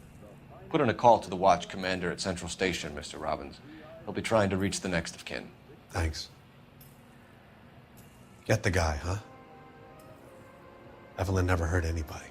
Put in a call to the watch commander at Central Station, Mr. Robbins. He'll be trying to reach the next of kin. Thanks. Get the guy, huh? Evelyn never hurt anybody.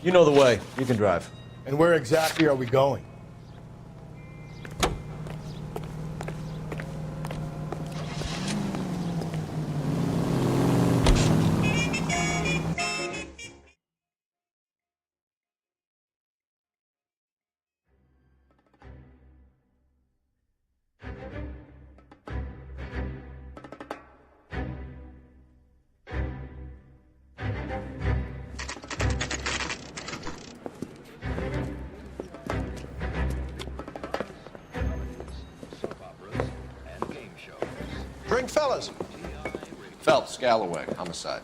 You know the way. You can drive. And where exactly are we going? Fellas. Phelps, Galloway, homicide.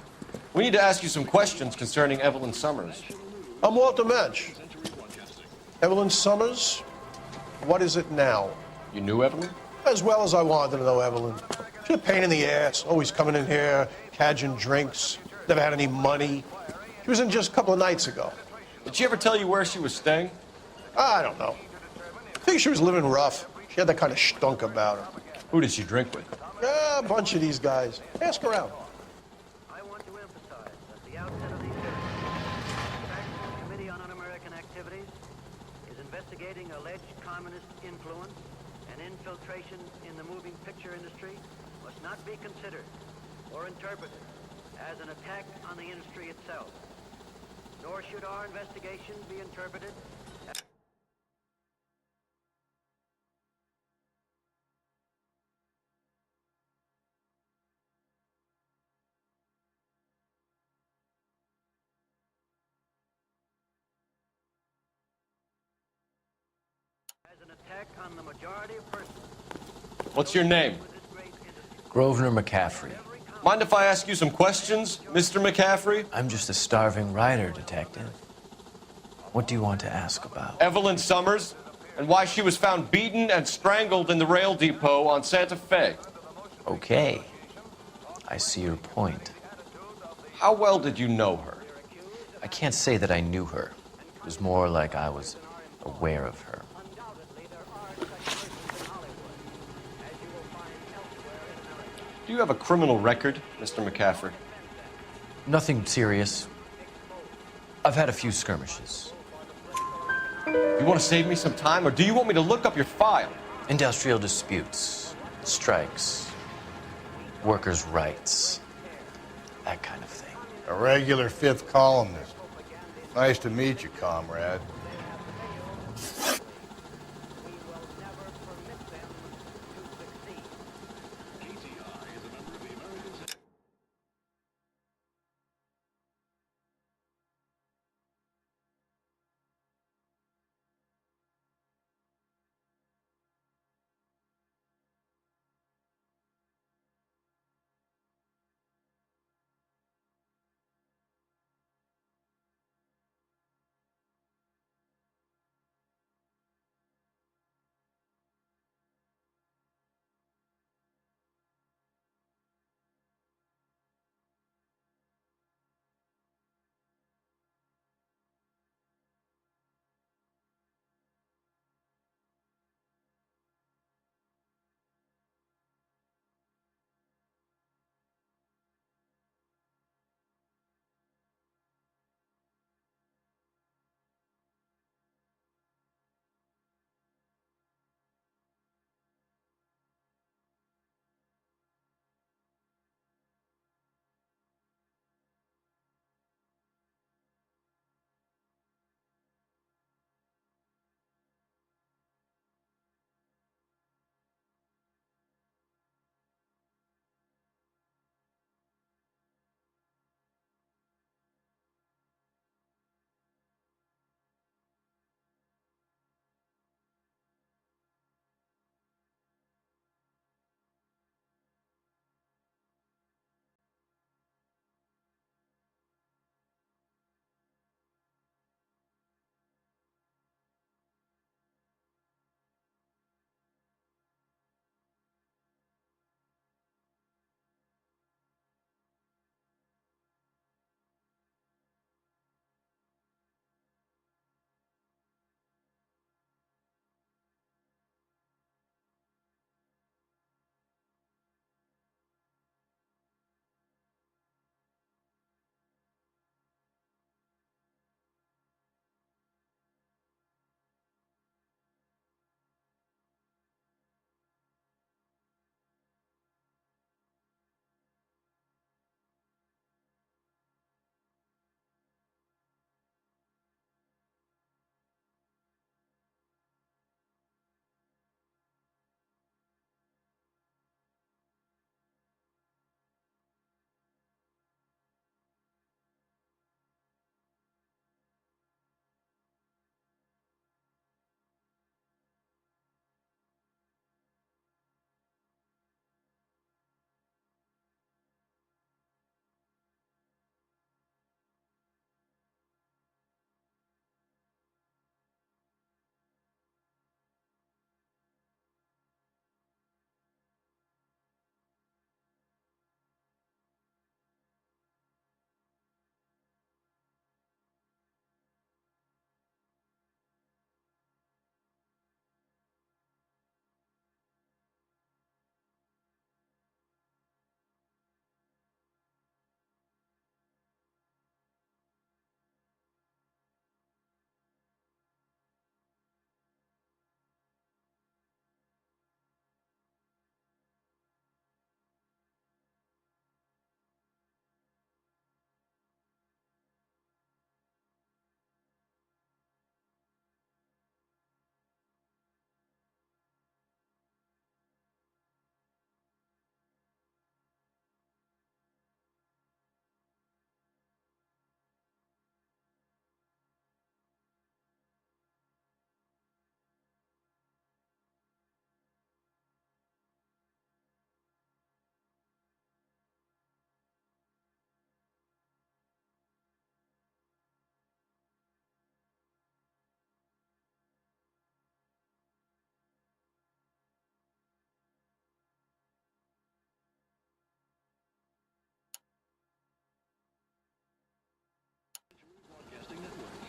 We need to ask you some questions concerning Evelyn Summers. I'm Walter Mensch. Evelyn Summers, what is it now? You knew Evelyn? As well as I wanted to know Evelyn. She's a pain in the ass, always coming in here, cadging drinks, never had any money. She was in just a couple of nights ago. Did she ever tell you where she was staying? I don't know. I think she was living rough. She had that kind of stunk about her. Who did she drink with? A bunch of these guys. Ask around. I want to emphasize at the outset of these hearings, the Committee on Un-American Activities is investigating alleged communist influence and infiltration in the moving picture industry must not be considered or interpreted as an attack on the industry itself. Nor should our investigation be interpreted as an attack on the majority of persons. What's your name? Grosvenor McCaffrey. Mind if I ask you some questions, Mr. McCaffrey? I'm just a starving writer, Detective. What do you want to ask about? Evelyn Summers, and why she was found beaten and strangled in the rail depot on Santa Fe. Okay. I see your point. How well did you know her? I can't say that I knew her. It was more like I was aware of her. Do you have a criminal record, Mr. McCaffrey? Nothing serious. I've had a few skirmishes. You want to save me some time, or do you want me to look up your file? Industrial disputes, strikes, workers' rights, that kind of thing. A regular fifth columnist. Nice to meet you, comrade.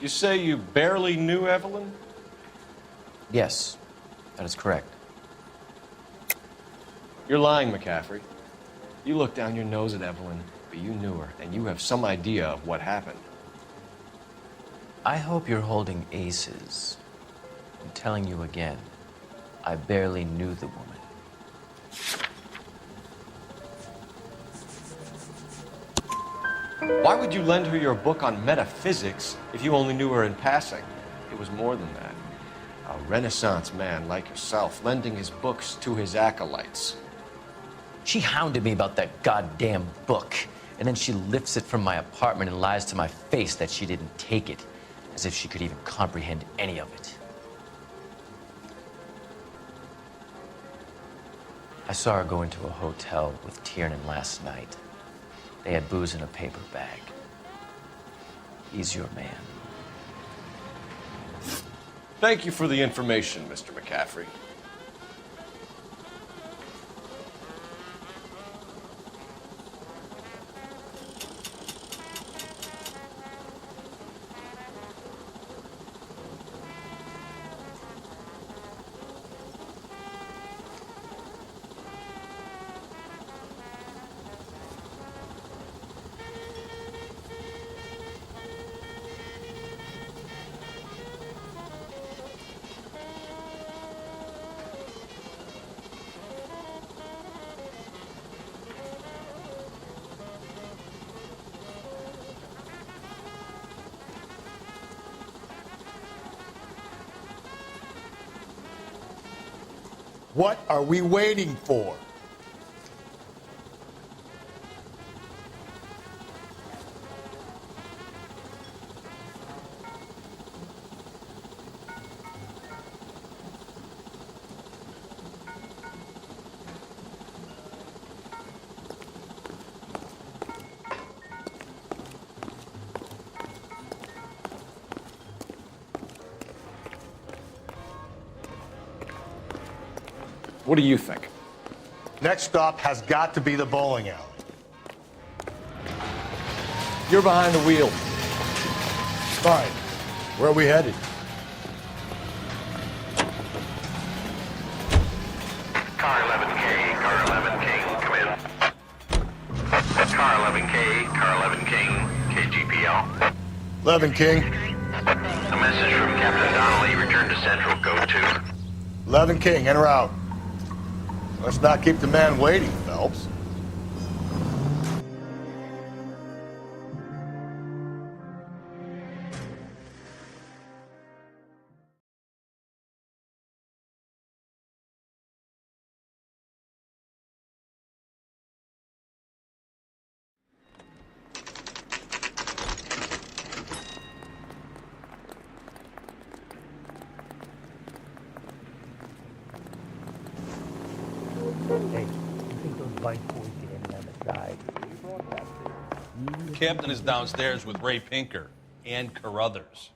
You say you barely knew Evelyn? Yes, that is correct. You're lying, McCaffrey. You looked down your nose at Evelyn, but you knew her, and you have some idea of what happened. I hope you're holding aces. I'm telling you again, I barely knew the woman. Why would you lend her your book on metaphysics if you only knew her in passing? It was more than that. A Renaissance man like yourself lending his books to his acolytes. She hounded me about that goddamn book, and then she lifts it from my apartment and lies to my face that she didn't take it, as if she could even comprehend any of it. I saw her go into a hotel with Tiernan last night. They had booze in a paper bag. He's your man. Thank you for the information, Mr. McCaffrey. What are we waiting for? What do you think? Next stop has got to be the bowling alley. You're behind the wheel. Fine. Where are we headed? Car 11K, Car 11 King, come in. Car 11K, Car 11 King, KGPL. 11 King. A message from Captain Donnelly, return to Central, go to. 11 King, en route. Let's not keep the man waiting, Phelps. Hey, you think those bike boys get any on the side? Captain is downstairs with Ray Pinker and Carruthers.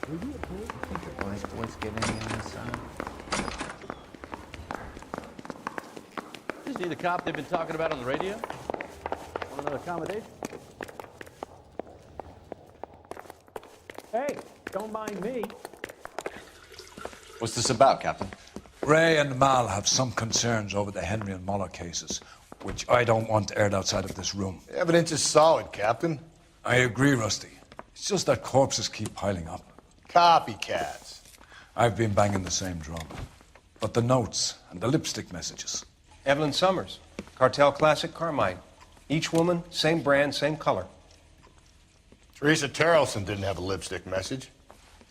Boys get any on the side? Is he the cop they've been talking about on the radio? Want another accommodation? Hey, don't mind me. What's this about, Captain? Ray and Mal have some concerns over the Henry and Muller cases, which I don't want aired outside of this room. The evidence is solid, Captain. I agree, Rusty. It's just that corpses keep piling up. Copycats. I've been banging the same drum. But the notes and the lipstick messages. Evelyn Summers, Cartel Classic Carmine. Each woman, same brand, same color. Teresa Terrelson didn't have a lipstick message.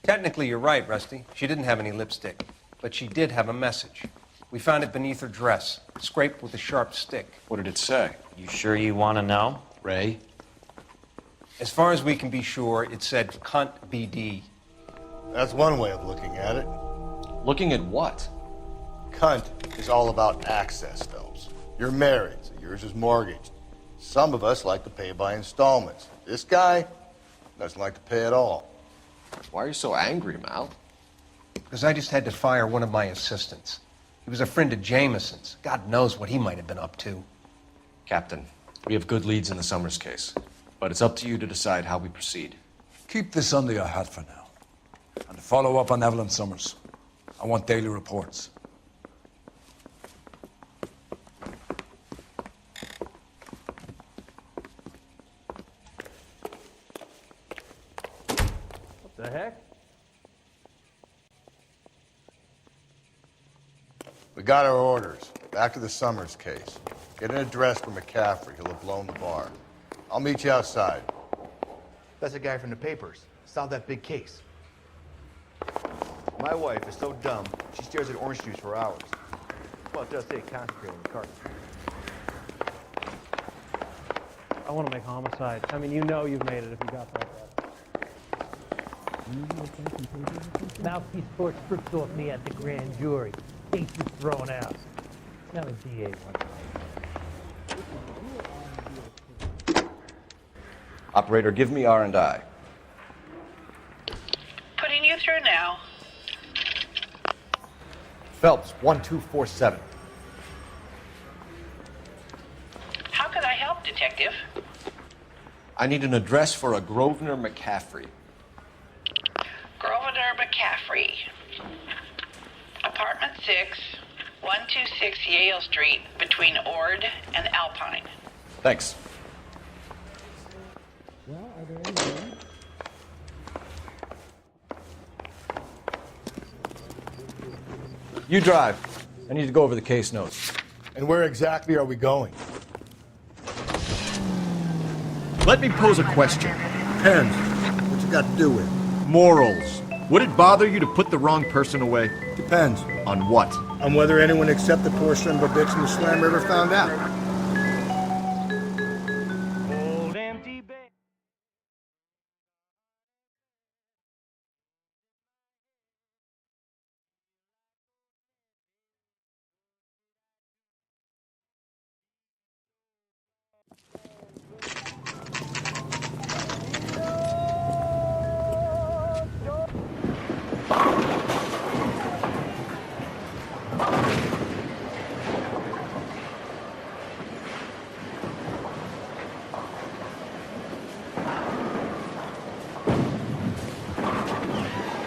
Technically, you're right, Rusty. She didn't have any lipstick. But she did have a message. We found it beneath her dress, scraped with a sharp stick. What did it say? You sure you want to know? Ray? As far as we can be sure, it said cunt BD. That's one way of looking at it. Looking at what? Cunt is all about access, Phelps. You're married, so yours is mortgaged. Some of us like to pay by installments. This guy doesn't like to pay at all. Why are you so angry, Mal? Because I just had to fire one of my assistants. He was a friend of Jameson's. God knows what he might have been up to. Captain, we have good leads in the Summers case. But it's up to you to decide how we proceed. Keep this under your hat for now. And follow up on Evelyn Summers. I want daily reports. What the heck? We got our orders. Back to the Summers case. Get an address for McCaffrey. He'll have blown the bar. I'll meet you outside. That's the guy from the papers. Solved that big case. My wife is so dumb, she stares at orange juice for hours. Well, it does say concentrate on the carton. I want to make homicide. I mean, you know you've made it if you got that. Mouthpiece tore strips off me at the grand jury. Case was thrown out. Now the DA wants. Operator, give me R&I. Putting you through now. Phelps, 1247. How could I help, Detective? I need an address for a Grosvenor McCaffrey. Grosvenor McCaffrey. Apartment 6, 126 Yale Street, between Ord and Alpine. Thanks. You drive. I need to go over the case notes. And where exactly are we going? Let me pose a question. Depends. What you got to do with? Morals. Would it bother you to put the wrong person away? Depends. On what? On whether anyone except the poor son of a bitch in the Slam River found out.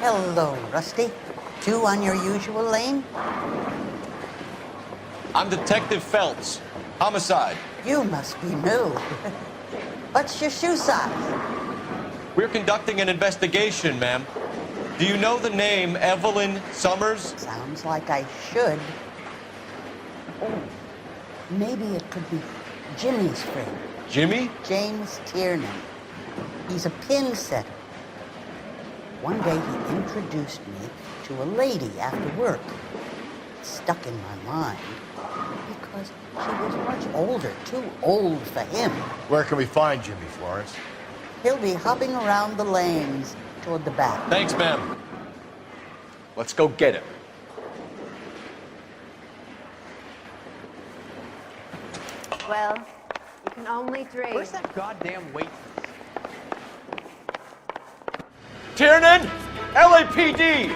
Hello, Rusty. Two on your usual lane? I'm Detective Phelps. Homicide. You must be new. What's your shoe size? We're conducting an investigation, ma'am. Do you know the name Evelyn Summers? Sounds like I should. Oh, maybe it could be Jimmy's friend. Jimmy? James Tiernan. He's a pin setter. One day he introduced me to a lady after work. It stuck in my mind because she was much older, too old for him. Where can we find Jimmy, Florence? He'll be hopping around the lanes toward the back. Thanks, ma'am. Let's go get him. Well, you can only dream. Where's that goddamn waitress? Tiernan! LAPD!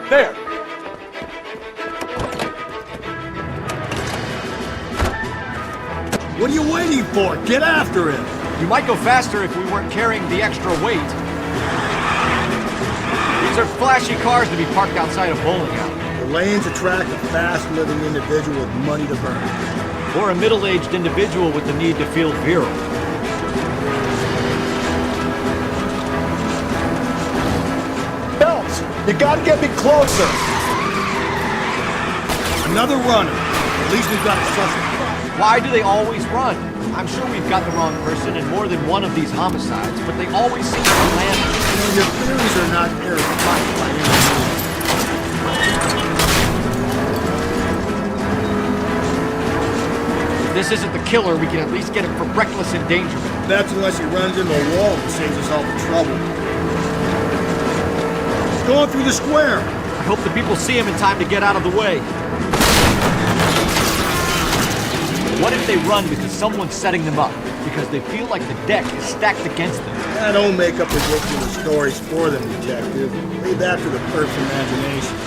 There! What are you waiting for? Get after him! You might go faster if we weren't carrying the extra weight. These are flashy cars to be parked outside a bowling alley. The lanes attract a fast-living individual with money to burn. Or a middle-aged individual with the need to feel virile. Phelps, you gotta get me closer! Another runner. At least we've got a suspect. Why do they always run? I'm sure we've got the wrong person in more than one of these homicides, but they always seem to land. Your theories are not airtight by any means. If this isn't the killer, we can at least get him for reckless endangerment. That's unless he runs into a wall and saves us all the trouble. He's going through the square. I hope the people see him in time to get out of the way. What if they run because someone's setting them up? Because they feel like the deck is stacked against them? Yeah, don't make up ridiculous stories for them, detective. Leave that to the clerk's imagination.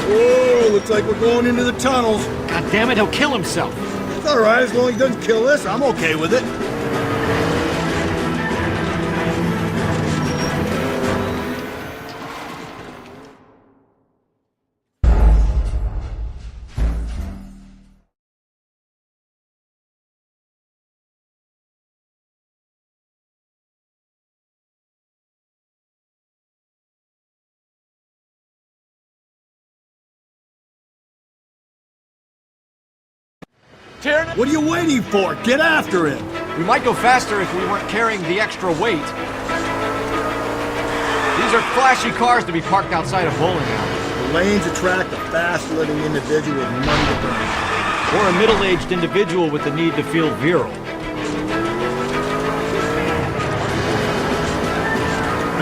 Whoa, looks like we're going into the tunnels. God damn it, he'll kill himself. It's all right, as long as he doesn't kill us, I'm okay with it. What are you waiting for? Get after him! We might go faster if we weren't carrying the extra weight. These are flashy cars to be parked outside a bowling alley. The lanes attract a fast-living individual with money to burn. Or a middle-aged individual with the need to feel virile.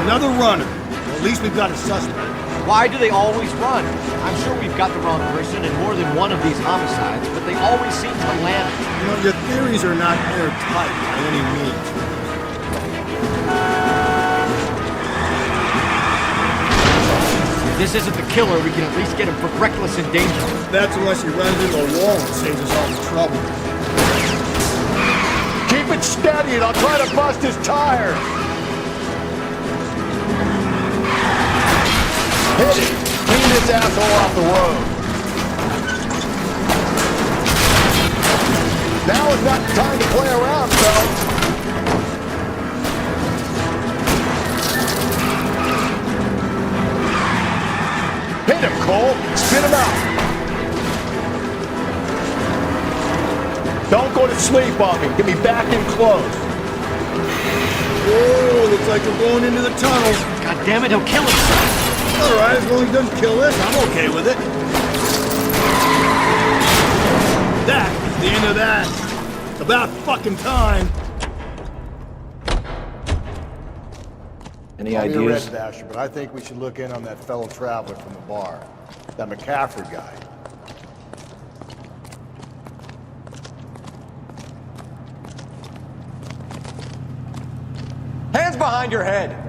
Another runner. Well, at least we've got a suspect. Why do they always run? I'm sure we've got the wrong person in more than one of these homicides, but they always seem to land. You know, your theories are not airtight by any means. If this isn't the killer, we can at least get him for reckless endangerment. That's unless he runs into a wall and saves us all the trouble. Keep it steady and I'll try to bust his tire. Hit it! Clean this asshole off the road. Now is not the time to play around, fellas. Hit him, Cole. Spit him out. Don't go to sleep on me. Get me back in close. Whoa, looks like we're going into the tunnels. God damn it, he'll kill himself. All right, as long as he doesn't kill us, I'm okay with it. That is the end of that. It's about fucking time. Any I'll be a ideas? red dasher, but I think we should look in on that fellow traveler from the bar. That McCaffrey guy. Hands behind your head.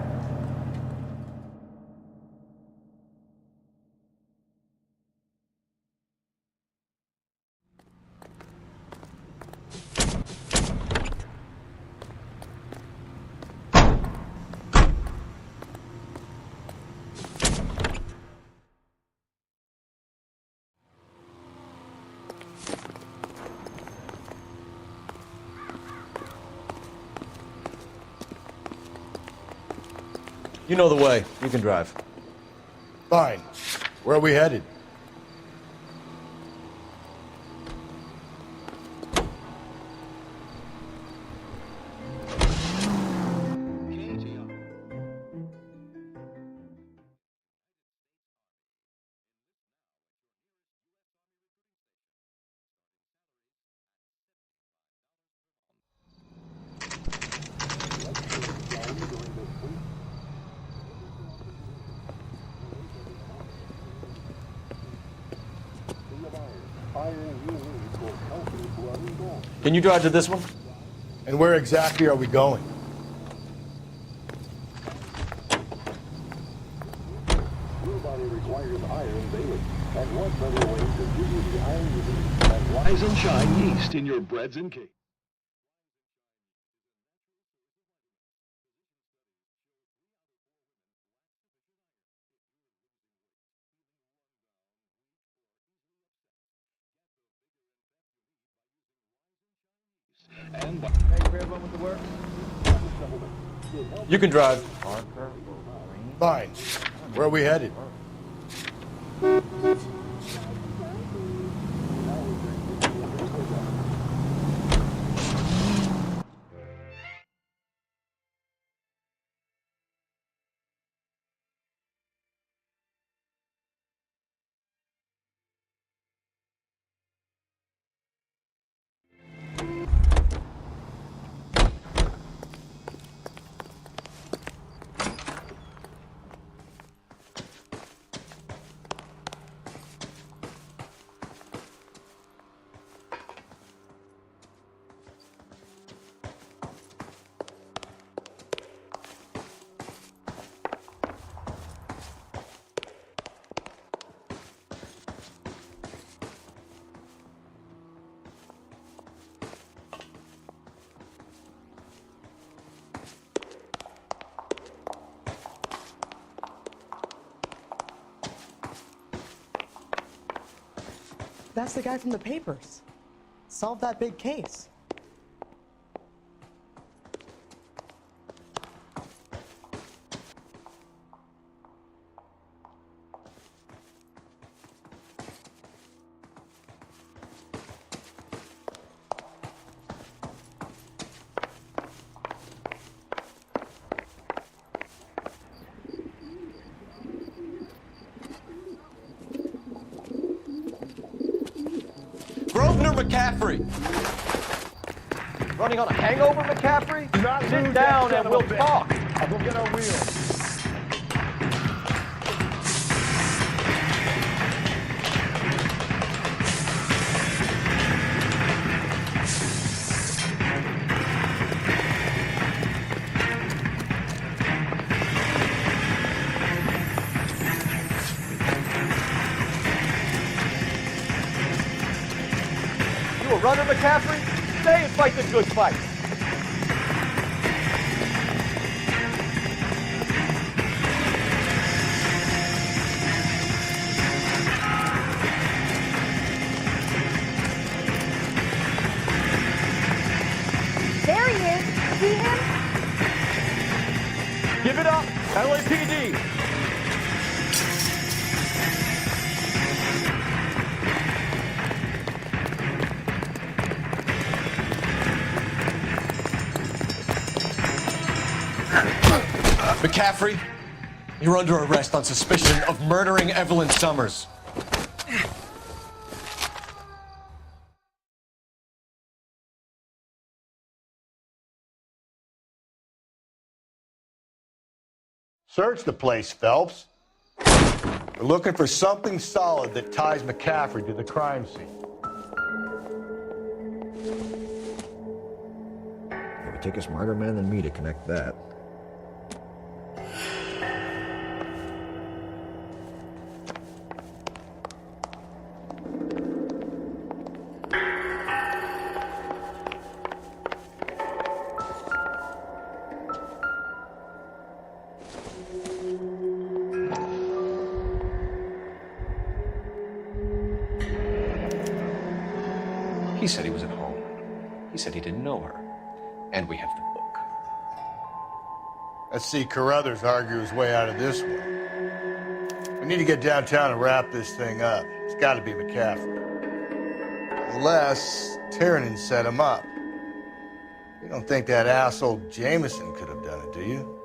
You know the way. You can drive. Fine. Where are we headed? Can you drive to this one? And where exactly are we going? Rise and shine east in your breads and cakes. You can drive. Fine. Where are we headed? That's the guy from the papers. Solved that big case. McCaffrey! Running on a hangover, McCaffrey? Sit down and we'll talk. We'll get our wheels. Runner, McCaffrey, stay and fight the good fight. There he is. See him? Give it up, LAPD. McCaffrey, you're under arrest on suspicion of murdering Evelyn Summers. Search the place, Phelps. We're looking for something solid that ties McCaffrey to the crime scene. It would take a smarter man than me to connect that. He said he was at home. He said he didn't know her. And we have the book. Let's see Carruthers argue his way out of this one. We need to get downtown and wrap this thing up. It's got to be McCaffrey. Unless Tiernan set him up. You don't think that asshole Jameson could have done it, do you?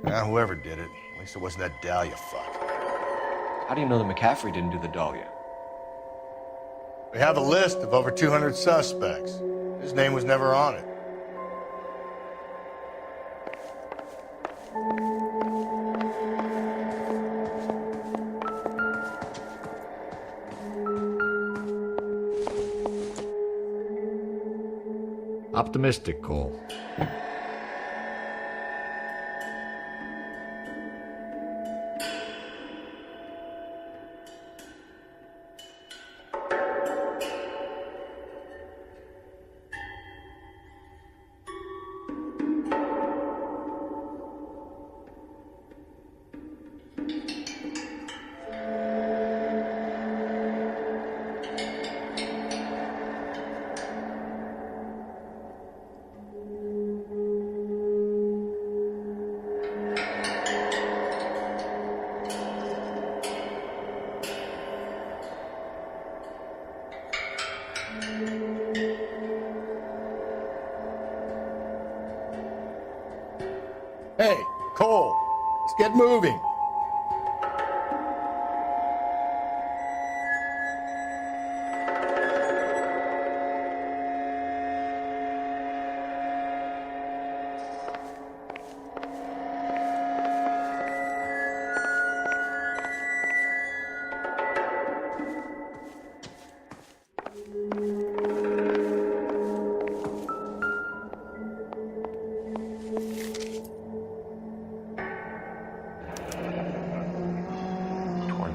Well, whoever did it. At least it wasn't that Dahlia fuck. How do you know that McCaffrey didn't do the Dahlia? We have a list of over 200 suspects. His name was never on it. Optimistic, Cole. Hey, Cole, let's get moving.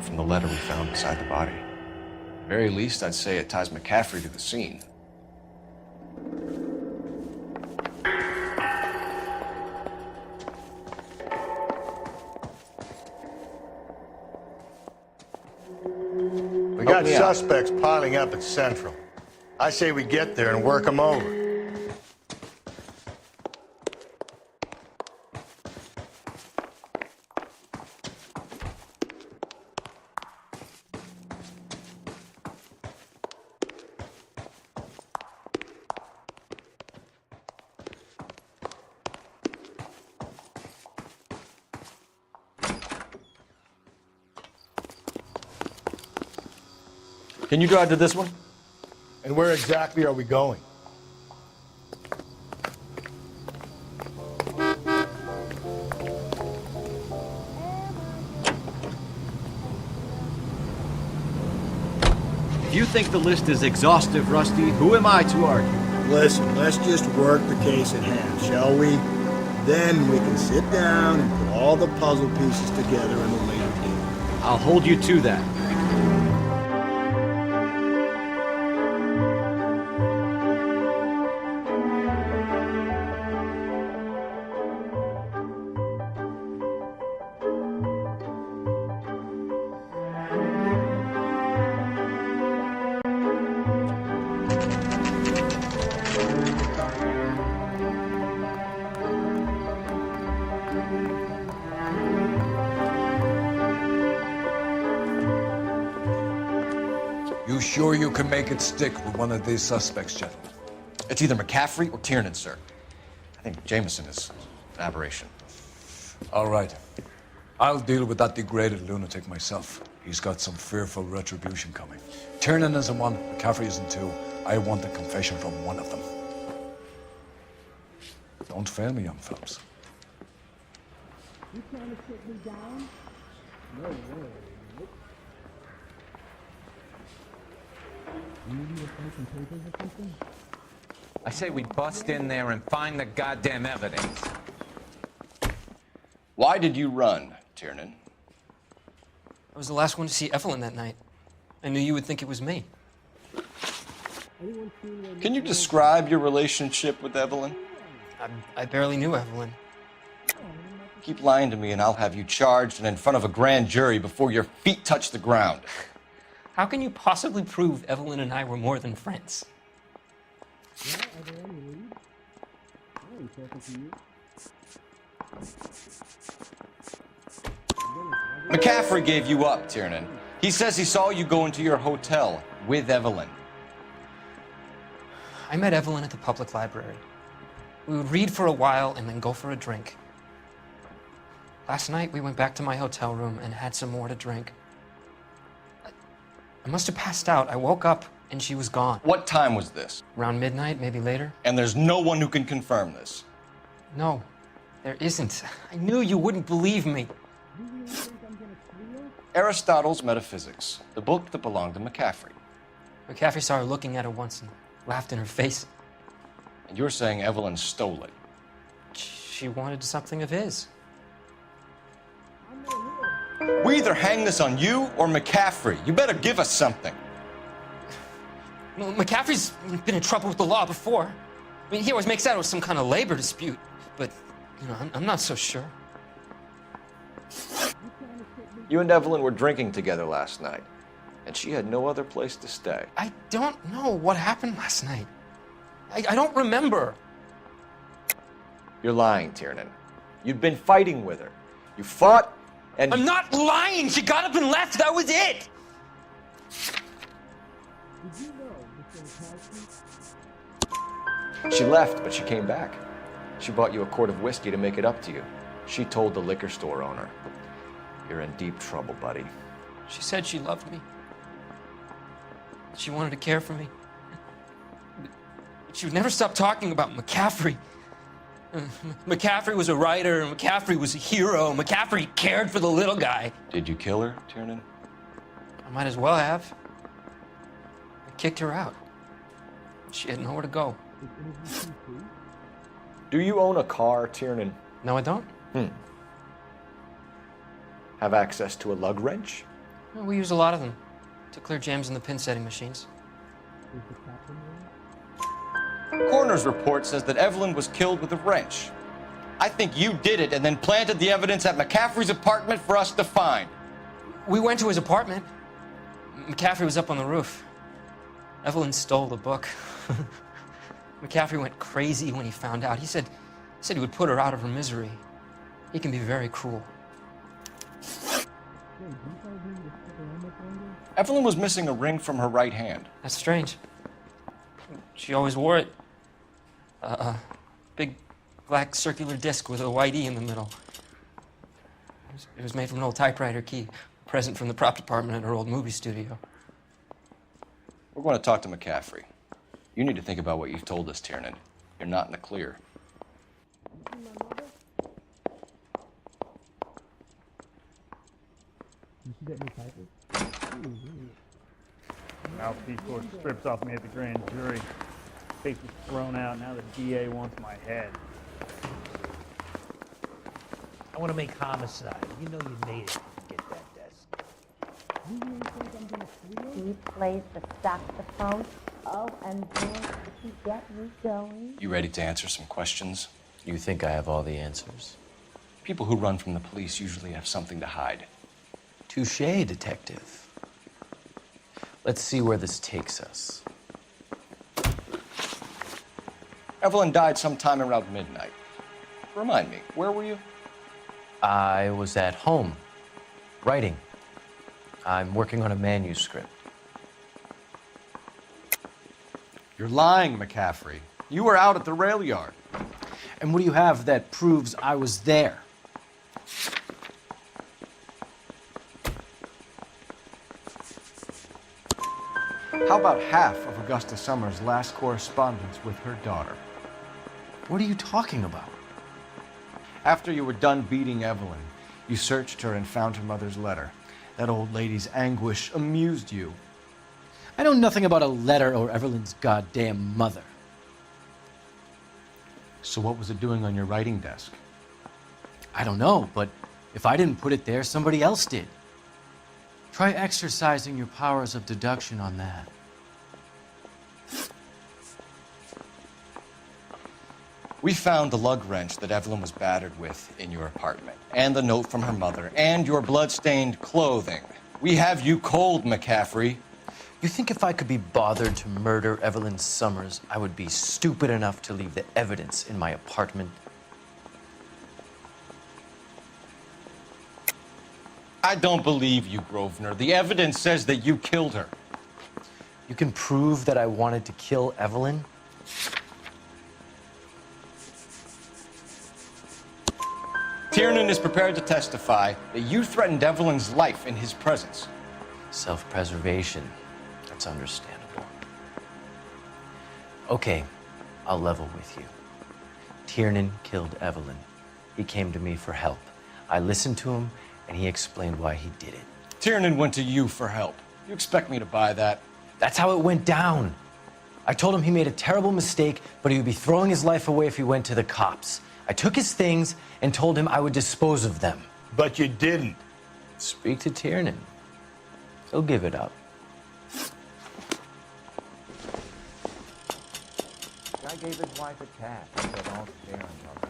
From the letter we found beside the body. At the very least, I'd say it ties McCaffrey to the scene. We got me out. suspects piling up at Central. I say we get there and work them over. Can you drive to this one? And where exactly are we going? If you think the list is exhaustive, Rusty, who am I to argue? Listen, let's just work the case at hand, shall we? Then we can sit down and put all the puzzle pieces together in a later date. I'll hold you to that. You sure you can make it stick with one of these suspects, gentlemen? It's either McCaffrey or Tiernan, sir. I think Jameson is an aberration. All right. I'll deal with that degraded lunatic myself. He's got some fearful retribution coming. Tiernan isn't one, McCaffrey isn't two. I want a confession from one of them. Don't fail me, young fellows. You trying to sit me down? No way. I say we bust in there and find the goddamn evidence. Why did you run, Tiernan? I was the last one to see Evelyn that night. I knew you would think it was me. Can you describe your relationship with Evelyn? I barely knew Evelyn. Keep lying to me and I'll have you charged and in front of a grand jury before your feet touch the ground. How can you possibly prove Evelyn and I were more than friends? McCaffrey gave you up, Tiernan. He says he saw you go into your hotel with Evelyn. I met Evelyn at the public library. We would read for a while and then go for a drink. Last night, we went back to my hotel room and had some more to drink. I must have passed out. I woke up and she was gone. What time was this? Around midnight, maybe later. And there's no one who can confirm this? No, there isn't. I knew you wouldn't believe me. Aristotle's Metaphysics, the book that belonged to McCaffrey. McCaffrey saw her looking at it once and laughed in her face. And you're saying Evelyn stole it? She wanted something of his. We either hang this on you or McCaffrey. You better give us something. Well, McCaffrey's been in trouble with the law before. I mean, he always makes out it was some kind of labor dispute. But, you know, I'm not so sure. You and Evelyn were drinking together last night, and she had no other place to stay. I don't know what happened last night. I don't remember. You're lying, Tiernan. You'd been fighting with her. You fought, and... I'm not lying! She got up and left! That was it! She left, but she came back. She bought you a quart of whiskey to make it up to you. She told the liquor store owner. You're in deep trouble, buddy. She said she loved me. She wanted to care for me. But she would never stop talking about McCaffrey. McCaffrey was a writer, and McCaffrey was a hero. McCaffrey cared for the little guy. Did you kill her, Tiernan? I might as well have. I kicked her out. She had nowhere to go. Do you own a car, Tiernan? No, I don't. Have access to a lug wrench? Well, we use a lot of them to clear jams in the pin setting machines. Coroner's report says that Evelyn was killed with a wrench. I think you did it and then planted the evidence at McCaffrey's apartment for us to find. We went to his apartment. McCaffrey was up on the roof. Evelyn stole the book. McCaffrey went crazy when he found out. He said he would put her out of her misery. He can be very cruel. Evelyn was missing a ring from her right hand. That's strange. She always wore it. Big black circular disc with a white E in the middle. It was made from an old typewriter key, a present from the prop department at her old movie studio. We're going to talk to McCaffrey. You need to think about what you've told us, Tiernan. You're not in the clear. Mouthpiece sort of strips off me at the grand jury. Face is thrown out. Now the DA wants my head. I want to make homicide. You know you made it to get that desk. He plays the saxophone. Oh, and boy, did he get me going. You ready to answer some questions? You think I have all the answers? People who run from the police usually have something to hide. Touché, detective. Let's see where this takes us. Evelyn died sometime around midnight. Remind me, where were you? I was at home, writing. I'm working on a manuscript. You're lying, McCaffrey. You were out at the rail yard. And what do you have that proves I was there? How about half of Augusta Summers' last correspondence with her daughter? What are you talking about? After you were done beating Evelyn, you searched her and found her mother's letter. That old lady's anguish amused you. I know nothing about a letter or Evelyn's goddamn mother. So what was it doing on your writing desk? I don't know, but if I didn't put it there, somebody else did. Try exercising your powers of deduction on that. We found the lug wrench that Evelyn was battered with in your apartment, and the note from her mother, and your blood-stained clothing. We have you cold, McCaffrey. You think if I could be bothered to murder Evelyn Summers, I would be stupid enough to leave the evidence in my apartment? I don't believe you, Grosvenor. The evidence says that you killed her. You can prove that I wanted to kill Evelyn? Tiernan is prepared to testify that you threatened Evelyn's life in his presence. Self-preservation. That's understandable. Okay, I'll level with you. Tiernan killed Evelyn. He came to me for help. I listened to him, and he explained why he did it. Tiernan went to you for help. You expect me to buy that? That's how it went down. I told him he made a terrible mistake, but he would be throwing his life away if he went to the cops. I took his things and told him I would dispose of them. But you didn't. Speak to Tiernan. He'll give it up. Guy gave his wife a cat. He said, "All stare and love her."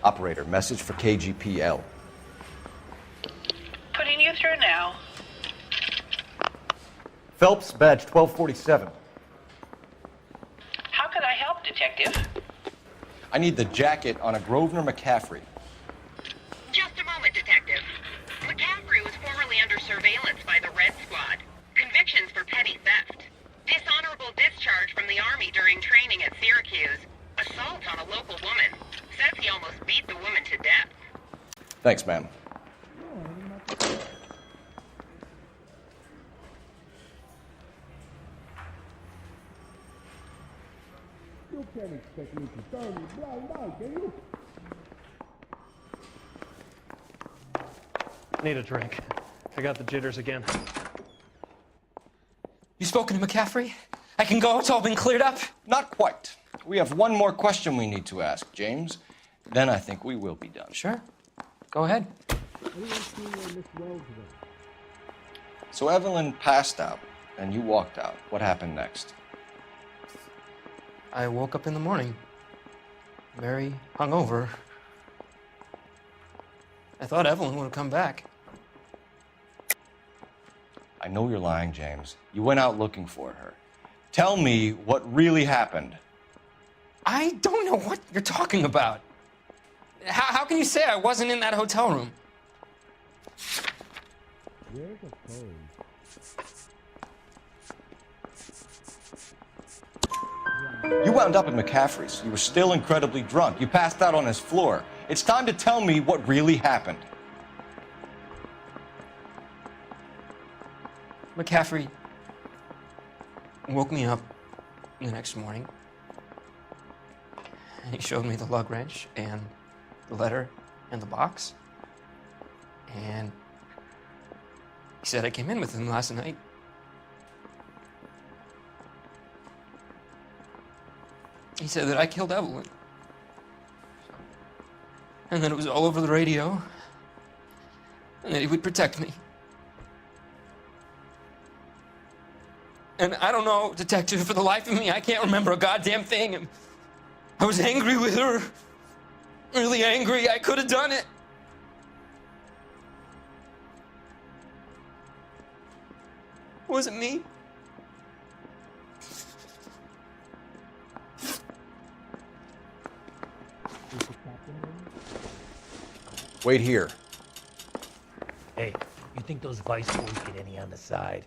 Operator, message for KGPL. Putting you through now. Phelps, badge 1247. How could I help, Detective? I need the jacket on a Grosvenor McCaffrey. Just a moment, Detective. McCaffrey was formerly under surveillance by the Red Squad. Convictions for petty theft. Dishonorable discharge from the Army during training at Syracuse. Assault on a local woman. Says he almost beat the woman to death. Thanks, ma'am. You can't expect me to turn you blind eye, can you? Need a drink. I got the jitters again. You spoken to McCaffrey? I can go? It's all been cleared up? Not quite. We have one more question we need to ask, James. Then I think we will be done. Sure. Go ahead. So Evelyn passed out, and you walked out. What happened next? I woke up in the morning, very hungover. I thought Evelyn would have come back. I know you're lying, James. You went out looking for her. Tell me what really happened. I don't know what you're talking about. How can you say I wasn't in that hotel room? Where's the phone? You wound up at McCaffrey's. You were still incredibly drunk. You passed out on his floor. It's time to tell me what really happened. McCaffrey woke me up the next morning, and he showed me the lug wrench and the letter and the box, and he said I came in with him last night. He said that I killed Evelyn, and that it was all over the radio, and that he would protect me. And I don't know, Detective, for the life of me, I can't remember a goddamn thing. And I was angry with her. Really angry. I could have done it. Was it me? Wait here. Hey, you think those Vice boys get any on the side?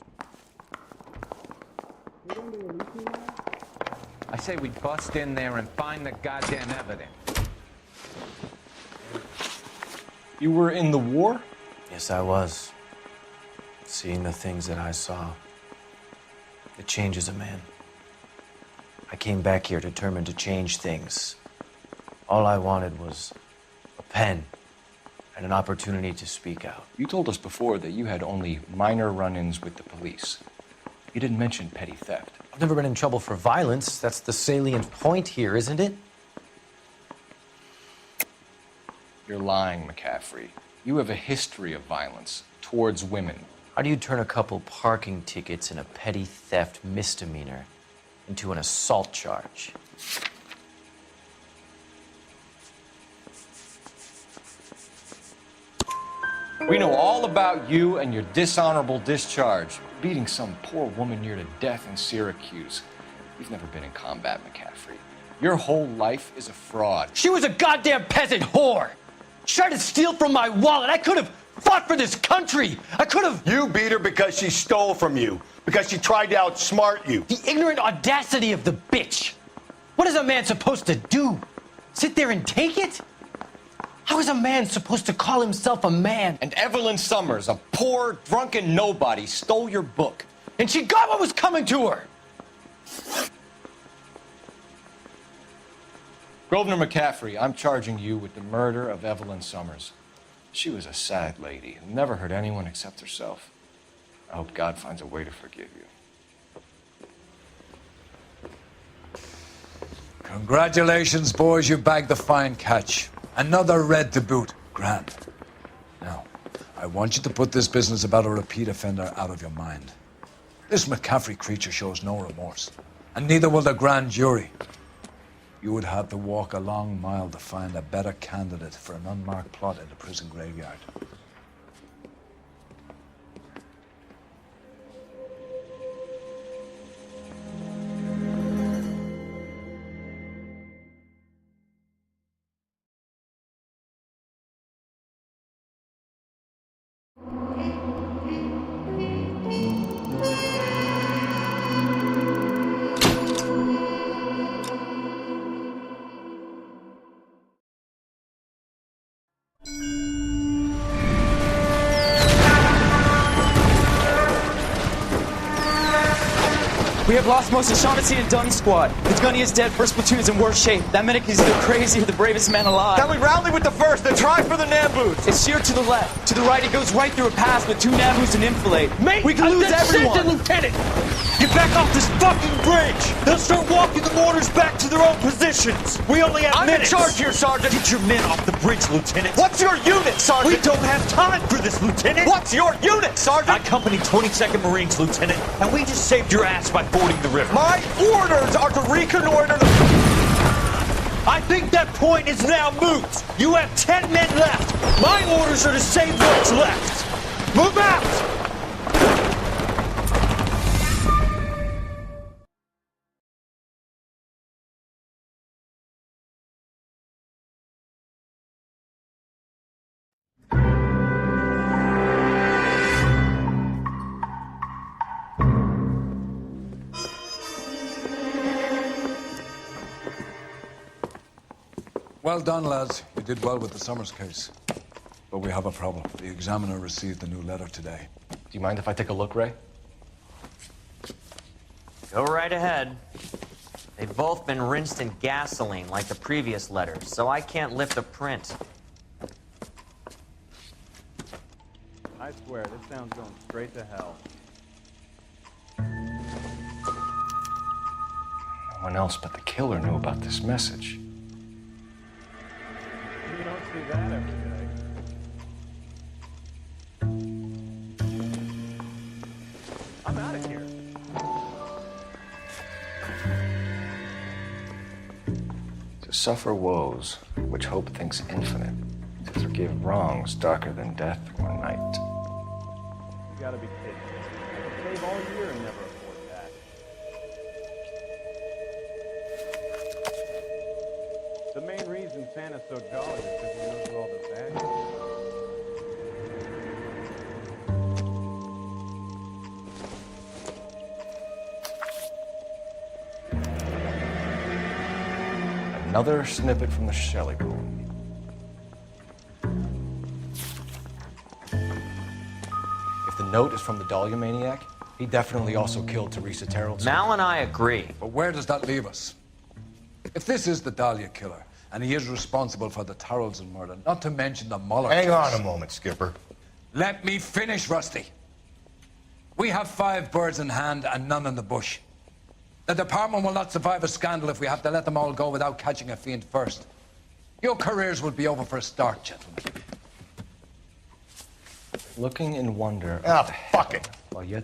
I say we bust in there and find the goddamn evidence. You were in the war? Yes, I was. Seeing the things that I saw, it changes a man. I came back here determined to change things. All I wanted was a pen and an opportunity to speak out. You told us before that you had only minor run-ins with the police. You didn't mention petty theft. I've never been in trouble for violence. That's the salient point here, isn't it? You're lying, McCaffrey. You have a history of violence towards women. How do you turn a couple parking tickets and a petty theft misdemeanor into an assault charge? We know all about you and your dishonorable discharge, beating some poor woman near to death in Syracuse. You've never been in combat, McCaffrey. Your whole life is a fraud. She was a goddamn peasant whore! She tried to steal from my wallet. I could have fought for this country. I could have... You beat her because she stole from you. Because she tried to outsmart you. The ignorant audacity of the bitch. What is a man supposed to do? Sit there and take it? How is a man supposed to call himself a man? And Evelyn Summers, a poor, drunken nobody, stole your book. And she got what was coming to her! Grosvenor McCaffrey, I'm charging you with the murder of Evelyn Summers. She was a sad lady who never hurt anyone except herself. I hope God finds a way to forgive you. Congratulations, boys, you bagged the fine catch. Another red to boot. Grand. Now, I want you to put this business about a repeat offender out of your mind. This McCaffrey creature shows no remorse, and neither will the grand jury. You would have to walk a long mile to find a better candidate for an unmarked plot in the prison graveyard. I've lost most of Shaughnessy and Dunn's squad. The gunny is dead, first platoon is in worse shape. That medic is either crazy or the bravest man alive. Then we rally with the first, then try for the Nambus. It's sheer to the left. To the right, it goes right through a pass with 2 Nambus and enfilade. Mate, we can lose everyone. Lieutenant! Get back off this fucking bridge! They'll start walking the mortars back to their own positions. We only have minutes. I'm in charge here, Sergeant. Get your men off the bridge, Lieutenant. What's your unit, Sergeant? We don't have time for this, Lieutenant. What's your unit, Sergeant? I company 22nd Marines, Lieutenant, and we just saved your ass by fording the river. My orders are to reconnoiter the... I think that point is now moot. You have 10 men left. My orders are to save what's left. Move out! Well done, lads. You did well with the Summers case. But we have a problem. The examiner received a new letter today. Do you mind if I take a look, Ray? Go right ahead. They've both been rinsed in gasoline like the previous letters, so I can't lift a print. I swear, this sounds going straight to hell. No one else but the killer knew about this message. You don't see that every day. I'm out of here. To suffer woes, which hope thinks infinite. To forgive wrongs darker than death or night. You gotta be kidding. I could save all year and never afford that. The main reason Santa's so jolly is because he knows where all the bad guys are. Another snippet from the Shelley poem. If the note is from the Dahlia maniac, he definitely also killed Teresa Terrell. Mal and I agree. But where does that leave us? If this is the Dahlia killer, and he is responsible for the Tarrelson murder, not to mention the Muller Hang case. on a moment, Skipper. Let me finish, Rusty. We have 5 birds in hand and none in the bush. The department will not survive a scandal if we have to let them all go without catching a fiend first. Your careers will be over for a start, gentlemen. Looking in wonder. Fuck it.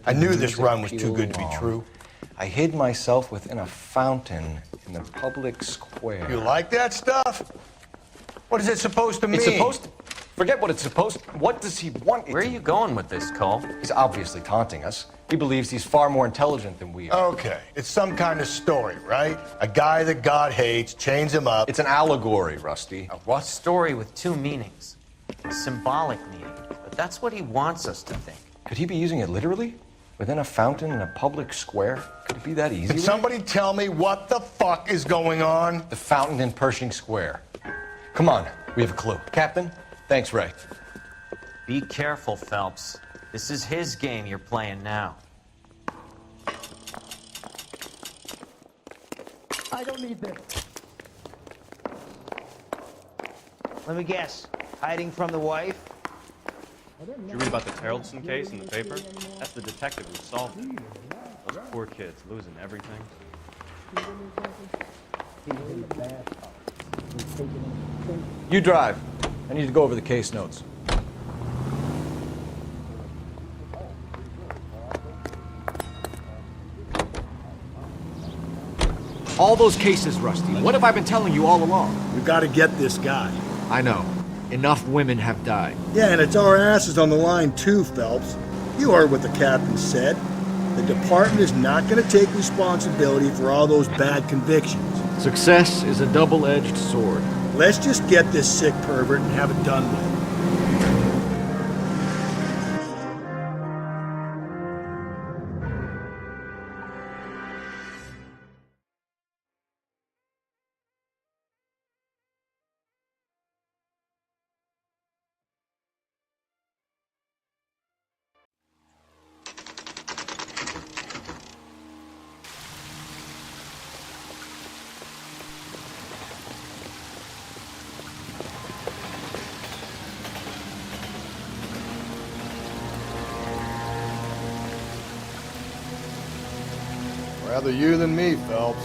I knew this run was too good to be true. I hid myself within a fountain in the public square. You like that stuff? What is it supposed to mean? It's supposed to... Forget what it's supposed to... What does he want it Where are you going with this, Cole? He's obviously taunting us. He believes he's far more intelligent than we are. Okay, it's some kind of story, right? A guy that God hates, chains him up. It's an allegory, Rusty. A what? Story with 2 meanings. A symbolic meaning. But that's what he wants us to think. Could he be using it literally? Within a fountain in a public square? Could it be that easy? Can somebody tell me what the fuck is going on? The fountain in Pershing Square. Come on, we have a clue. Captain, thanks, Ray. Be careful, Phelps. This is his game you're playing now. I don't need this. Let me guess. Hiding from the wife? Did you read about the Terrelson case in the paper? That's the detective who solved it. Those poor kids losing everything. You drive. I need to go over the case notes. All those cases, Rusty. What have I been telling you all along? We've got to get this guy. I know. Enough women have died. Yeah, and it's our asses on the line too, Phelps. You heard what the captain said. The department is not going to take responsibility for all those bad convictions. Success is a double-edged sword. Let's just get this sick pervert and have it done with. Rather you than me, Phelps.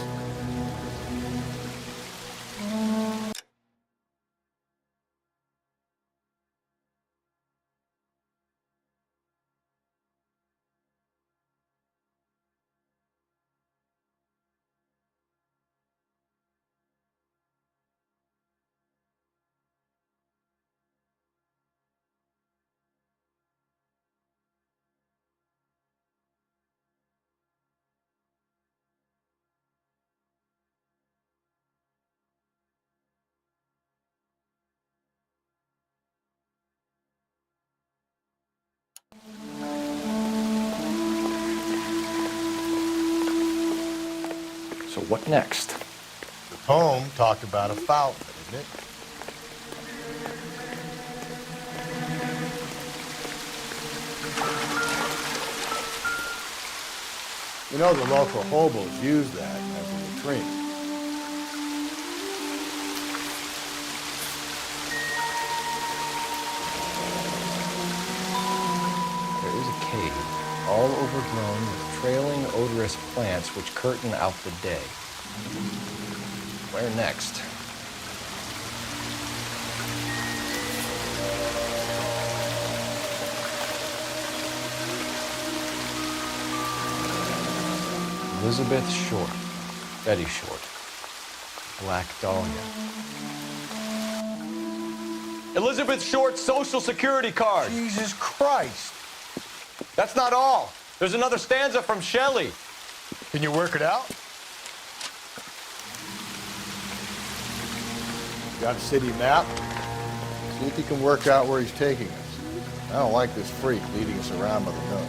So what next? The poem talked about a fountain, didn't it? You know, the local hobos use that as a latrine. There is a cave, all overgrown with trailing, odorous plants which curtain out the day. Where next? Elizabeth Short, Betty Short, Black Dahlia. Elizabeth Short's Social Security card. Jesus Christ. That's not all. There's another stanza from Shelley. Can you work it out? Got a city map? See if you can work out where he's taking us. I don't like this freak leading us around by the nose.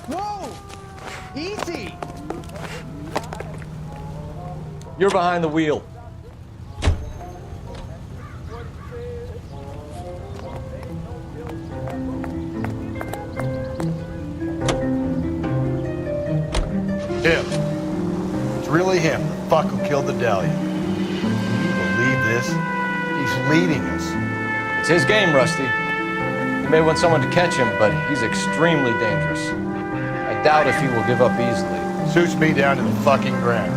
Whoa! Easy! You're behind the wheel. Him. It's really him, the fuck who killed the Dahlia. Can you believe this? He's leading us. It's his game, Rusty. He may want someone to catch him, but he's extremely dangerous. I doubt if he will give up easily. Suits me down to the fucking ground.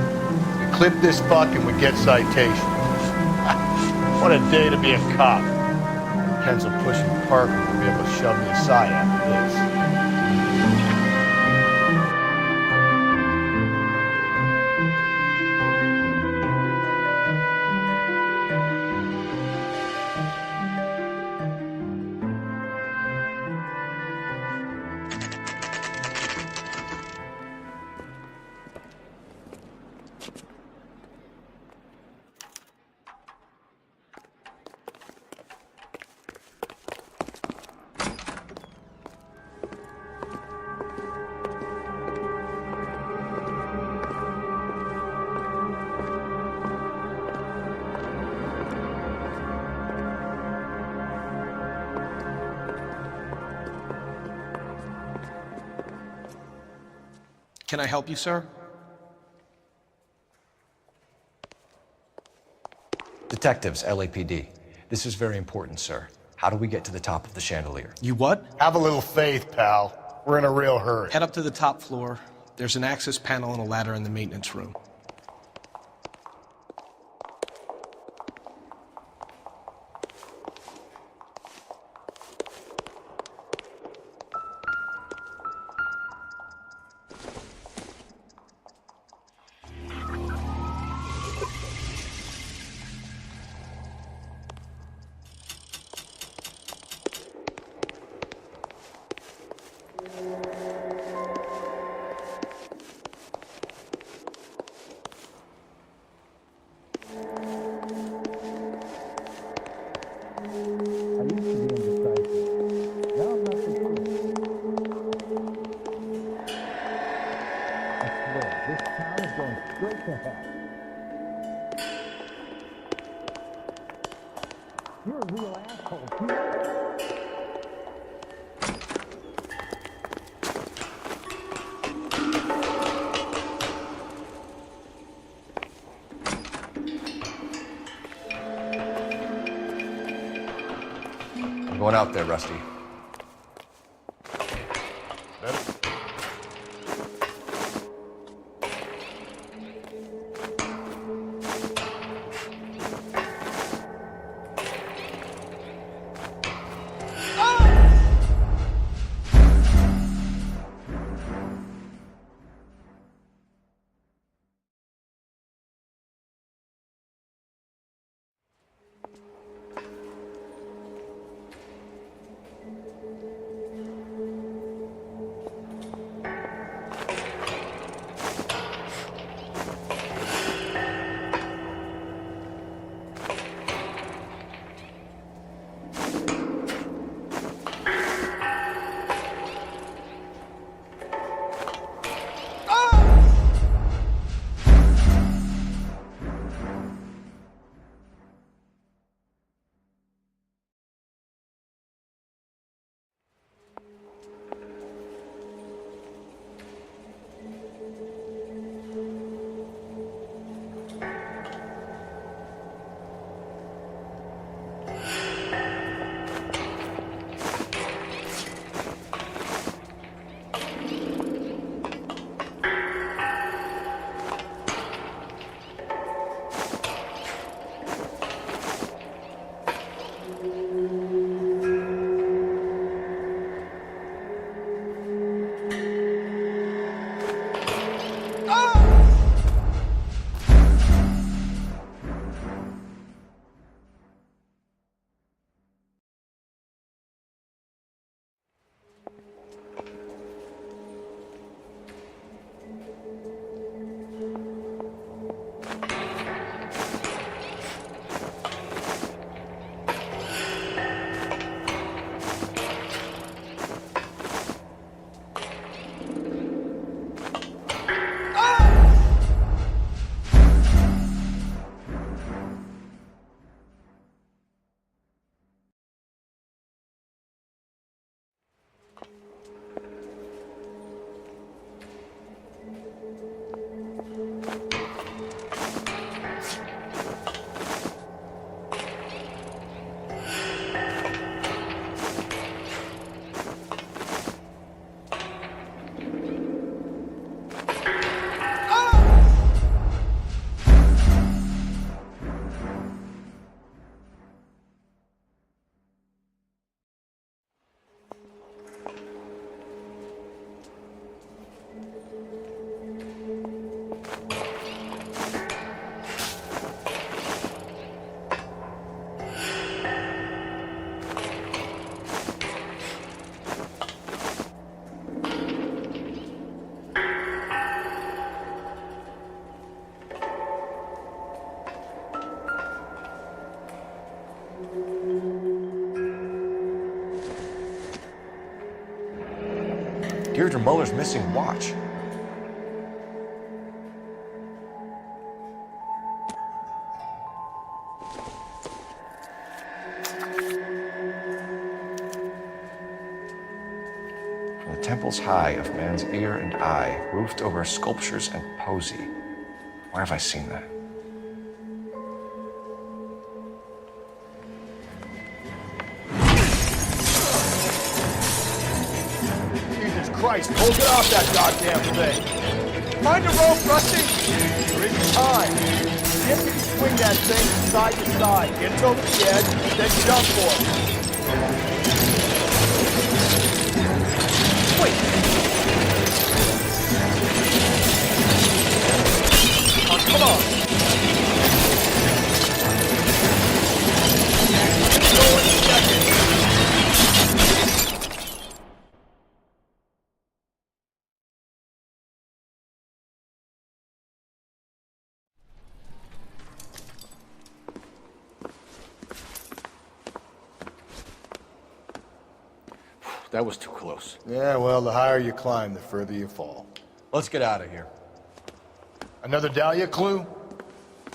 We clip this fuck and we get citation. What a day to be a cop. Pencil pushing Parker will be able to shove me aside after this. Can I help you, sir? Detectives, LAPD. This is very important, sir. How do we get to the top of the chandelier? You what? Have a little faith, pal. We're in a real hurry. Head up to the top floor. There's an access panel and a ladder in the maintenance room. You're a real asshole. I'm going out there, Rusty. Deirdre Muller's missing watch. From the temples high of man's ear and eye, roofed over sculptures and poesy. Where have I seen that? Jesus Christ, pull it off that goddamn thing. Find a rope, Rusty. There isn't time. See if you can swing that thing from side to side. Get it over the edge, then jump for it. Wait. Oh, come on. Go in a second. That was too close. Yeah, well, the higher you climb, the further you fall. Let's get out of here. Another Dahlia clue?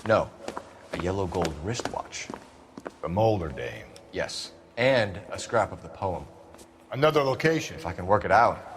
No. A yellow gold wristwatch. A Molder dame. Yes. And a scrap of the poem. Another location. If I can work it out.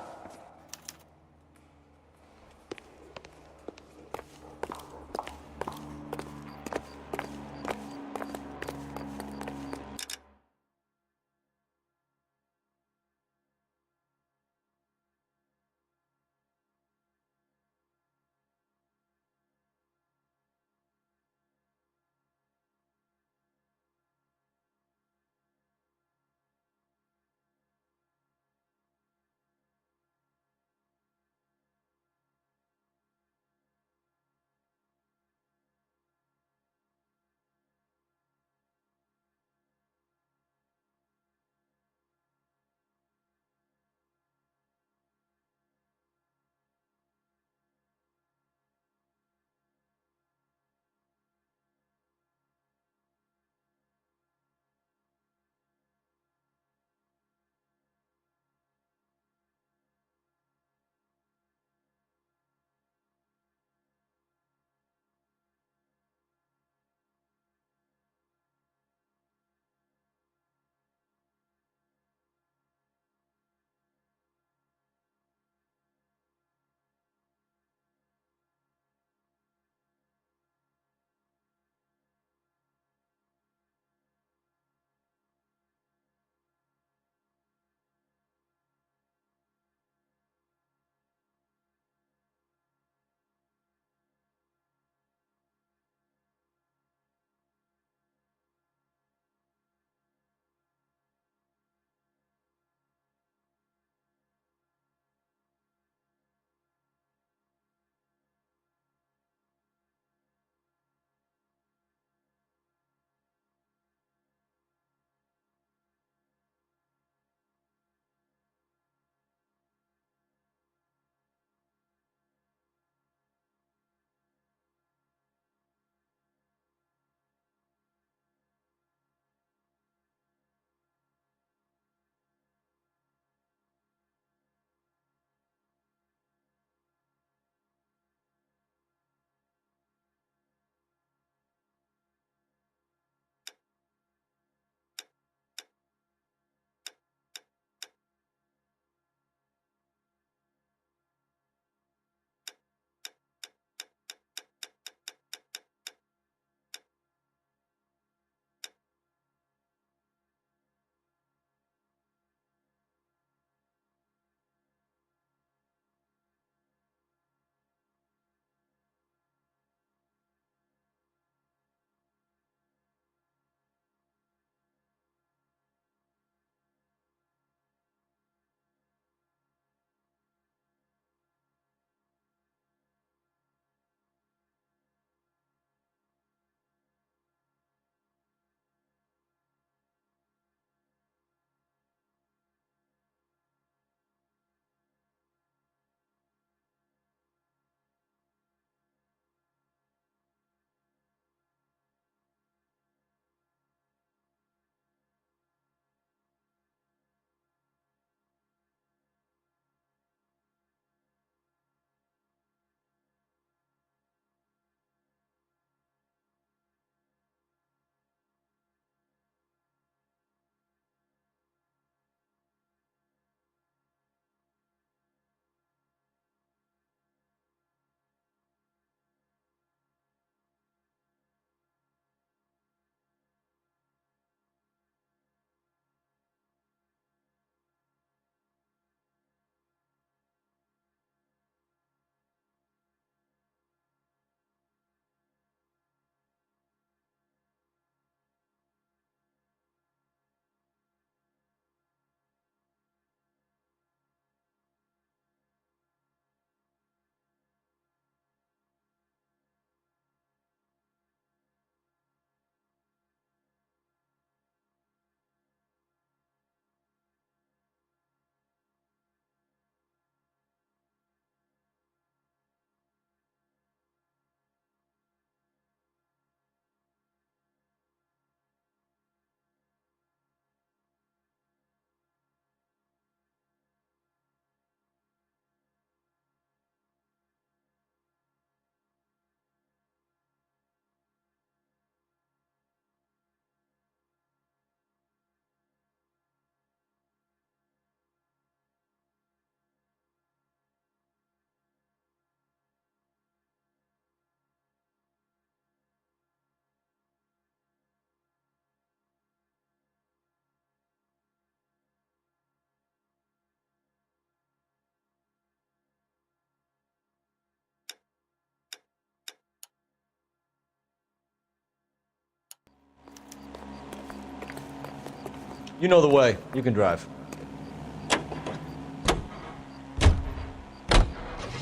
You know the way. You can drive.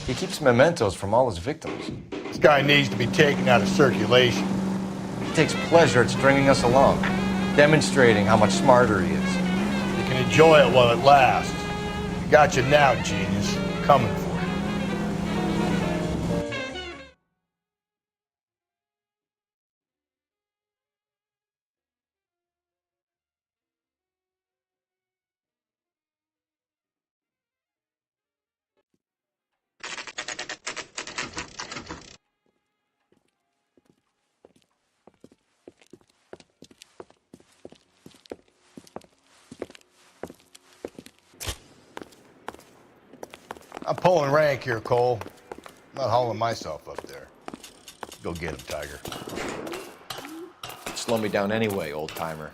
He keeps mementos from all his victims. This guy needs to be taken out of circulation. He takes pleasure at stringing us along, demonstrating how much smarter he is. You can enjoy it while it lasts. You got you now, genius. Coming for you. I'm pulling rank here, Cole. I'm not hauling myself up there. Go get him, Tiger. Slow me down anyway, old-timer.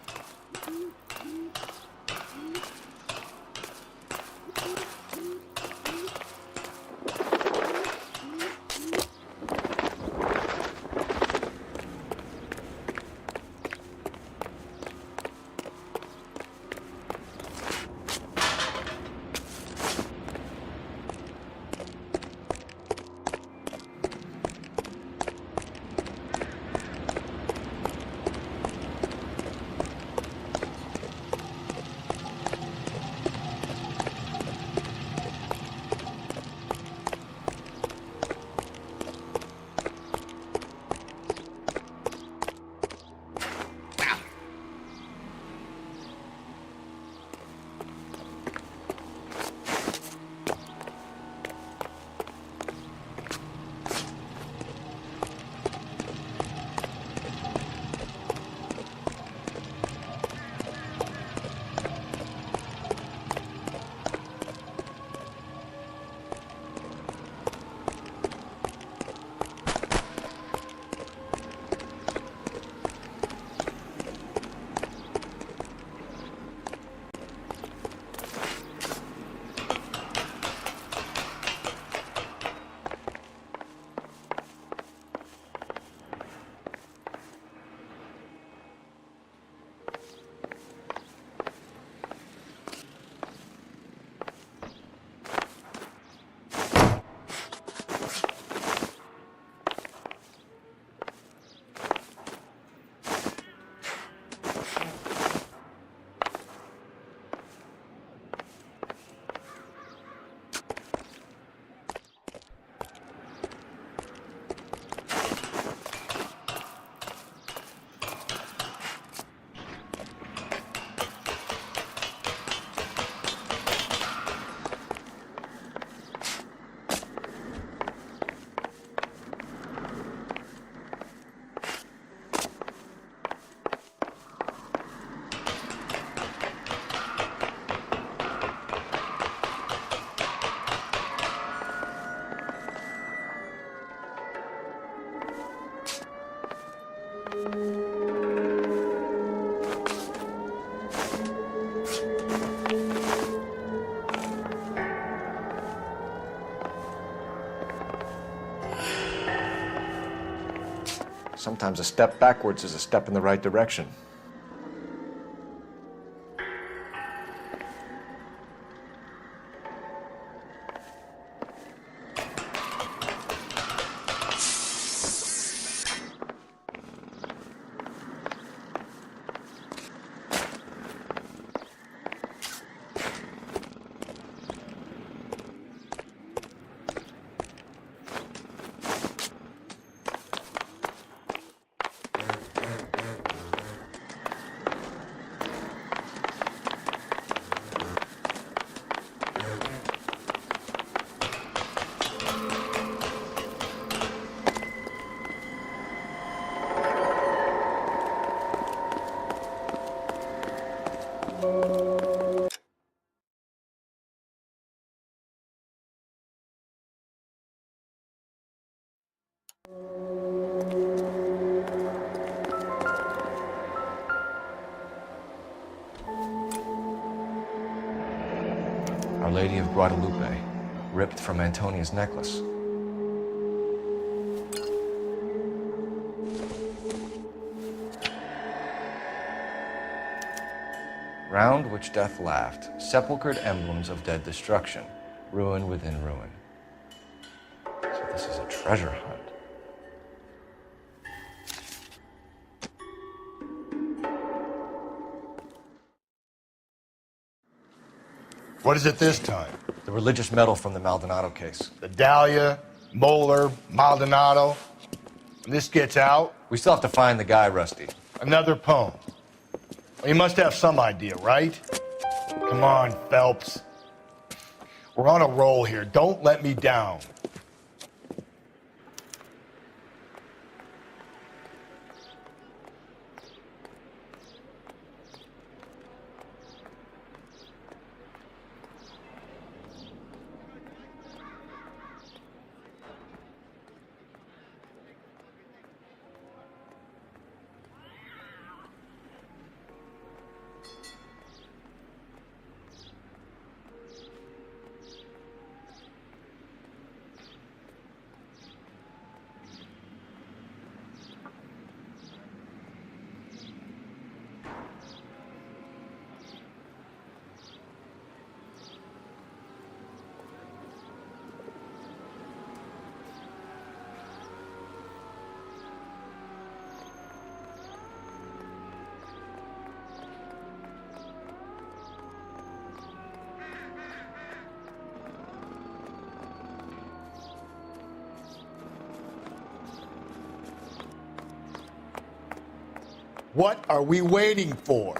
Sometimes a step backwards is a step in the right direction. Our Lady of Guadalupe, ripped from Antonia's necklace. Round which death laughed, sepulchred emblems of dead destruction, ruin within ruin. So this is a treasure hunt. What is it this time? The religious medal from the Maldonado case. The Dahlia, Moeller, Maldonado. When this gets out... We still have to find the guy, Rusty. Another poem. Well, you must have some idea, right? Come on, Phelps. We're on a roll here. Don't let me down. What are we waiting for?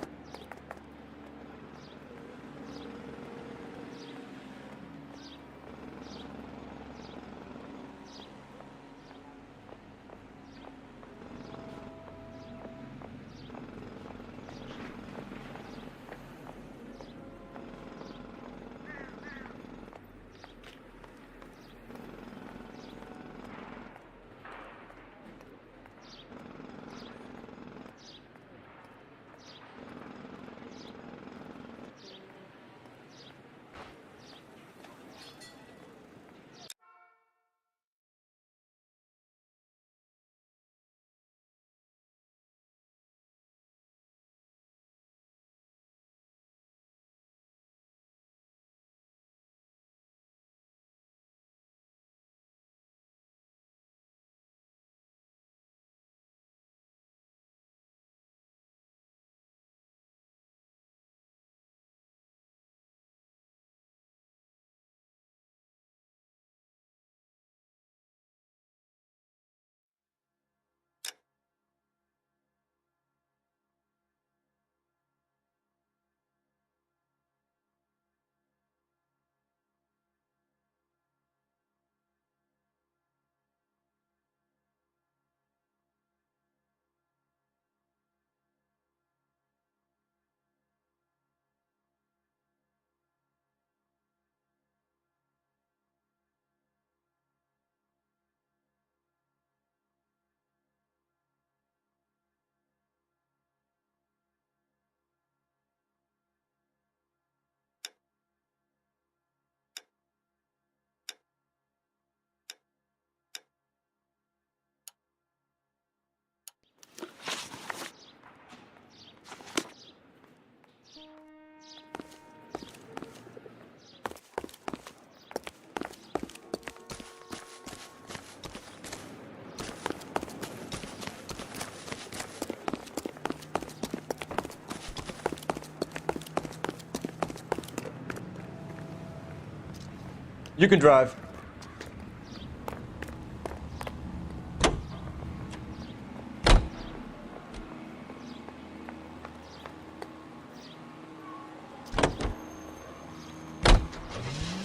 You can drive.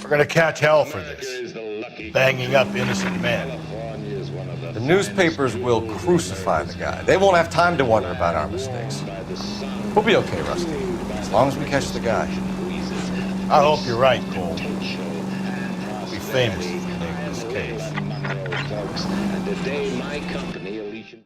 We're gonna catch hell for this. Banging up innocent men. The newspapers will crucify the guy. They won't have time to wonder about our mistakes. We'll be okay, Rusty, as long as we catch the guy. I hope you're right, Cole. We'll be famous if we make this case. And today my company, Alicia...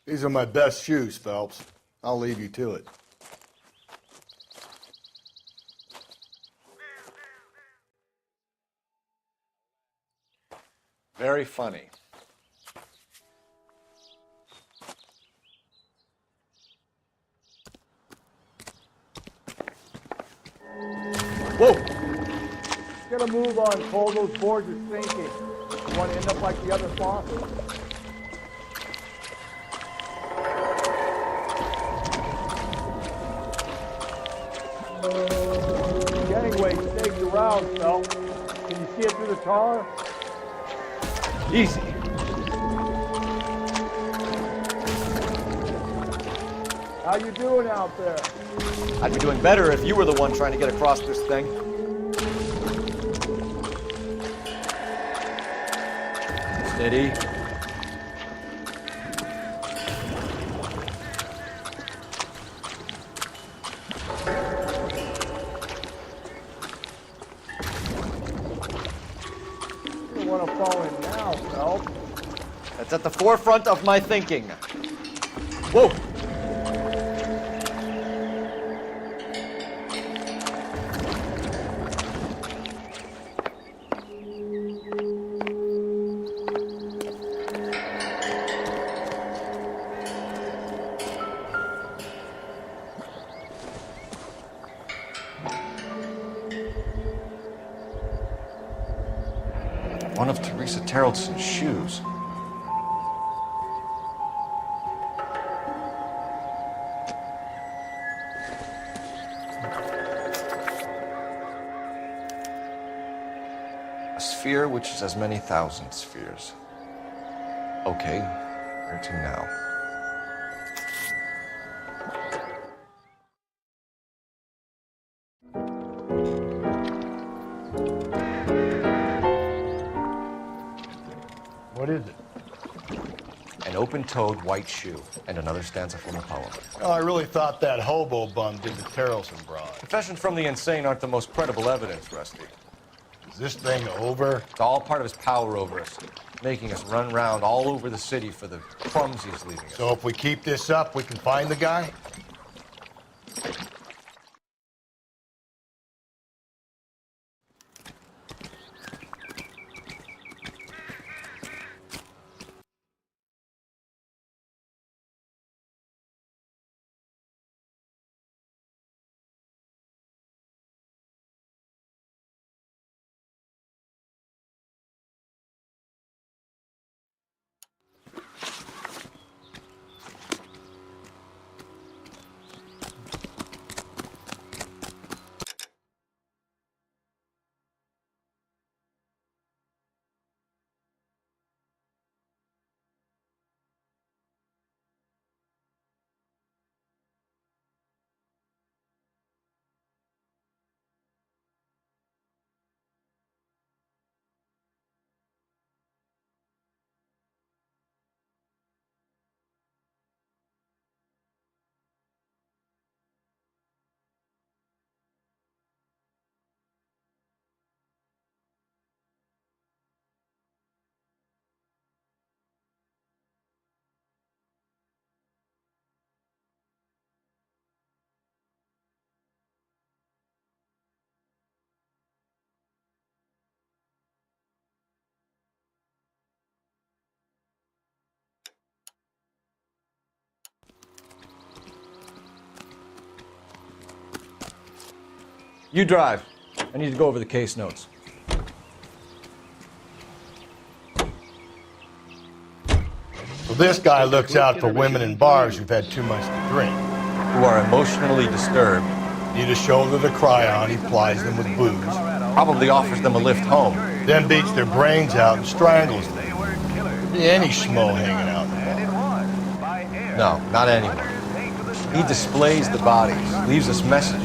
These are my best shoes, Phelps. I'll leave you to it. Very funny. Whoa! Get a move on, Cole. Those boards are sinking. You want to end up like the other fossils? Gangway staked around, Phelps. Can you see it through the tar? Easy. How you doing out there? I'd be doing better if you were the one trying to get across this thing. Steady. You don't want to fall in now, Phelps. That's at the forefront of my thinking. Whoa! One of Teresa Terreldson's shoes. A sphere which is as many thousand spheres. Okay, where to now? What is it? An open-toed white shoe, and another stanza from a poem. Oh, I really thought that hobo bum did the Terrelson broad. Confessions from the insane aren't the most credible evidence, Rusty. Is this thing over? It's all part of his power over us, making us run round all over the city for the crumbs he's leaving us. So if we keep this up, we can find the guy? You drive. I need to go over the case notes. So this guy looks out for women in bars who've had too much to drink. Who are emotionally disturbed. Need a shoulder to cry on, he plies them with booze. Probably offers them a lift home. Then beats their brains out and strangles them. Could be any schmo hanging out in the bar. No, not anyone. He displays the bodies, leaves us messages.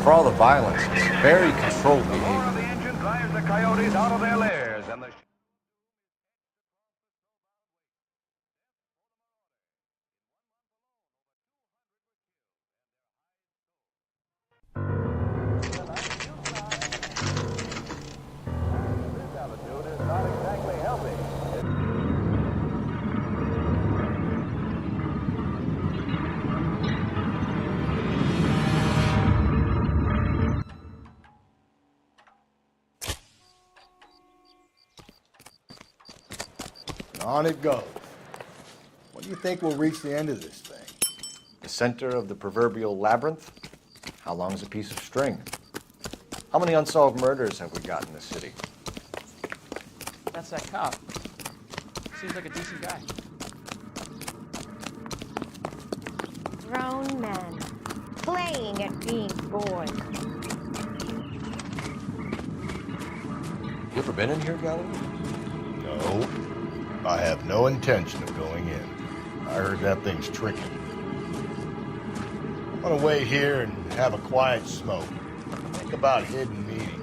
For all the violence, it's very controlled behavior. The engine drives the coyotes out of their lairs, and the And on it goes. When do you think we'll reach the end of this thing? The center of the proverbial labyrinth? How long is a piece of string? How many unsolved murders have we got in this city? That's that cop. Seems like a decent guy. Grown men playing at being boys. You ever been in here, Galloway? No. I have no intention of going in. I heard that thing's tricky. I'm gonna wait here and have a quiet smoke. Think about hidden meetings.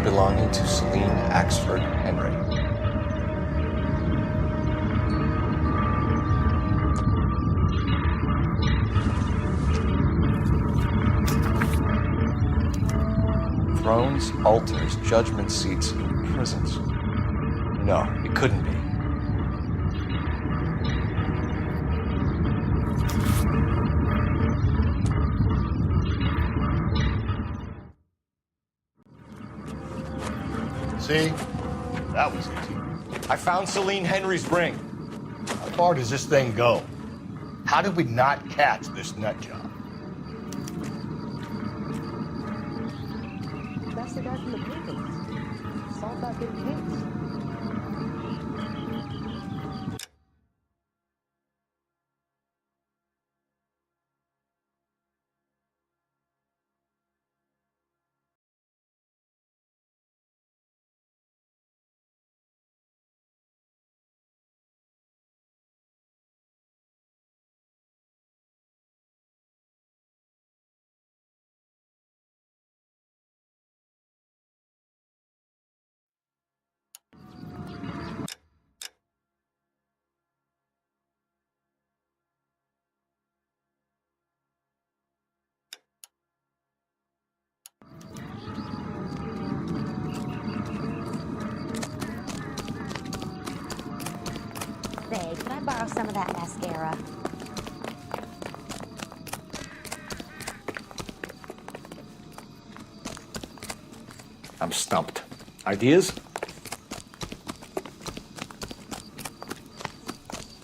Belonging to Celine Axford Henry. Thrones, altars, judgment seats, and prisons. No, it couldn't be. See? That was easy. I found Celine Henry's ring. How far does this thing go? How did we not catch this nut job? That's the guy from the papers. Solve that big case. Say, could I borrow some of that mascara? I'm stumped. Ideas?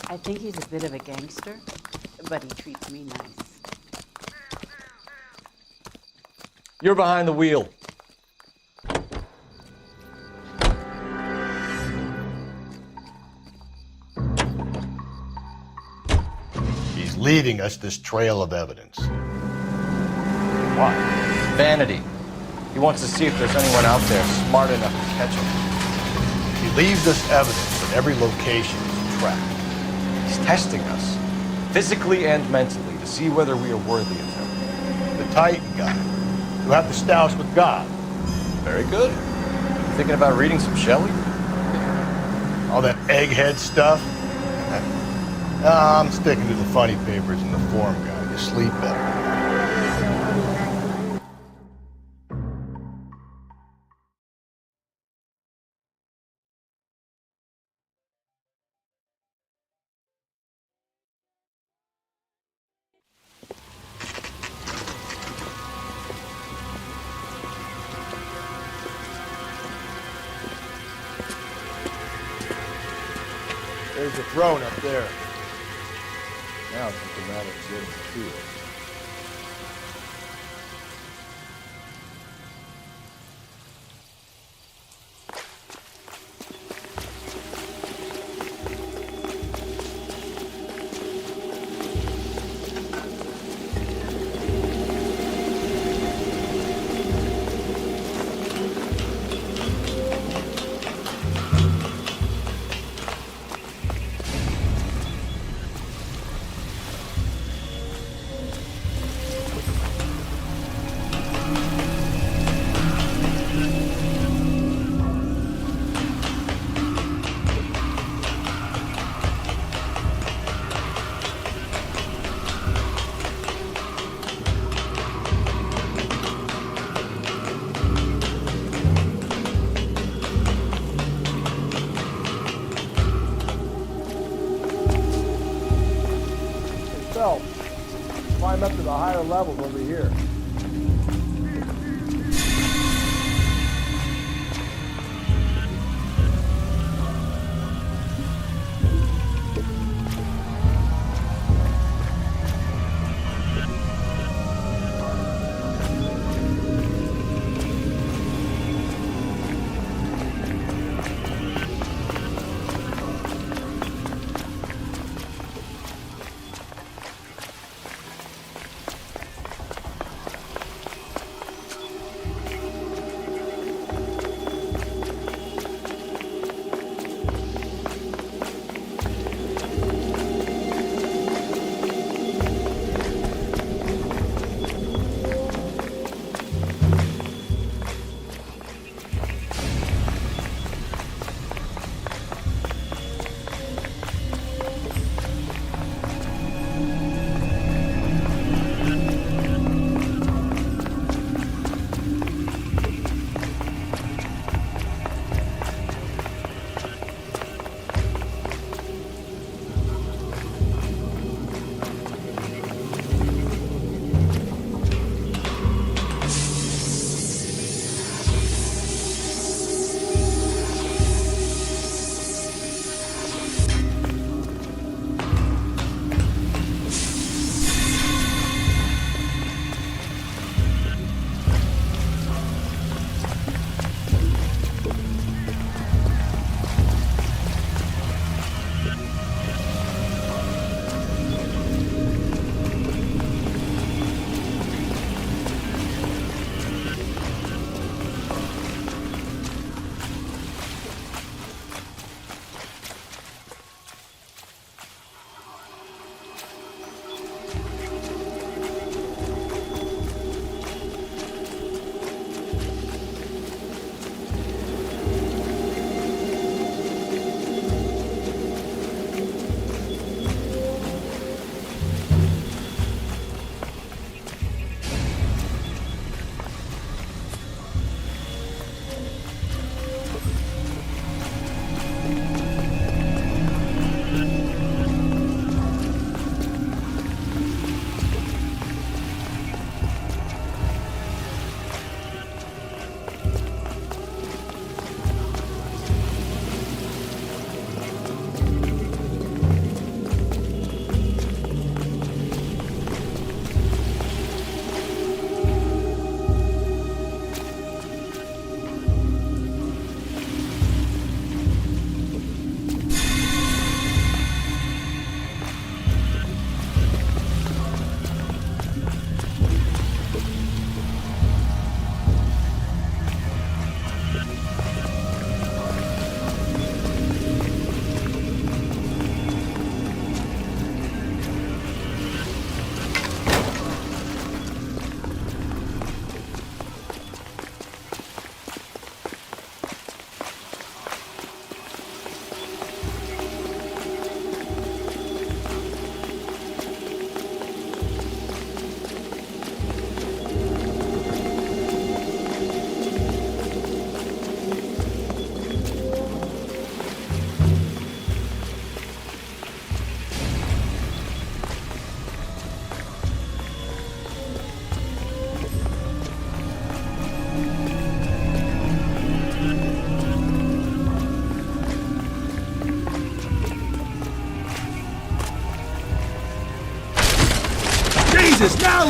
I think he's a bit of a gangster, but he treats me nice. You're behind the wheel. He's leaving us this trail of evidence. Why? Vanity. He wants to see if there's anyone out there smart enough to catch him. He leaves us evidence at every location he's tracked. He's testing us, physically and mentally, to see whether we are worthy of him. The Titan guy, who had the stoush with God. Very good. Thinking about reading some Shelley? All that egghead stuff? I'm sticking to the funny papers and the forum guide. You sleep better. There's a throne up there. Now it's just a matter of getting to it. Climb up to the higher levels over here.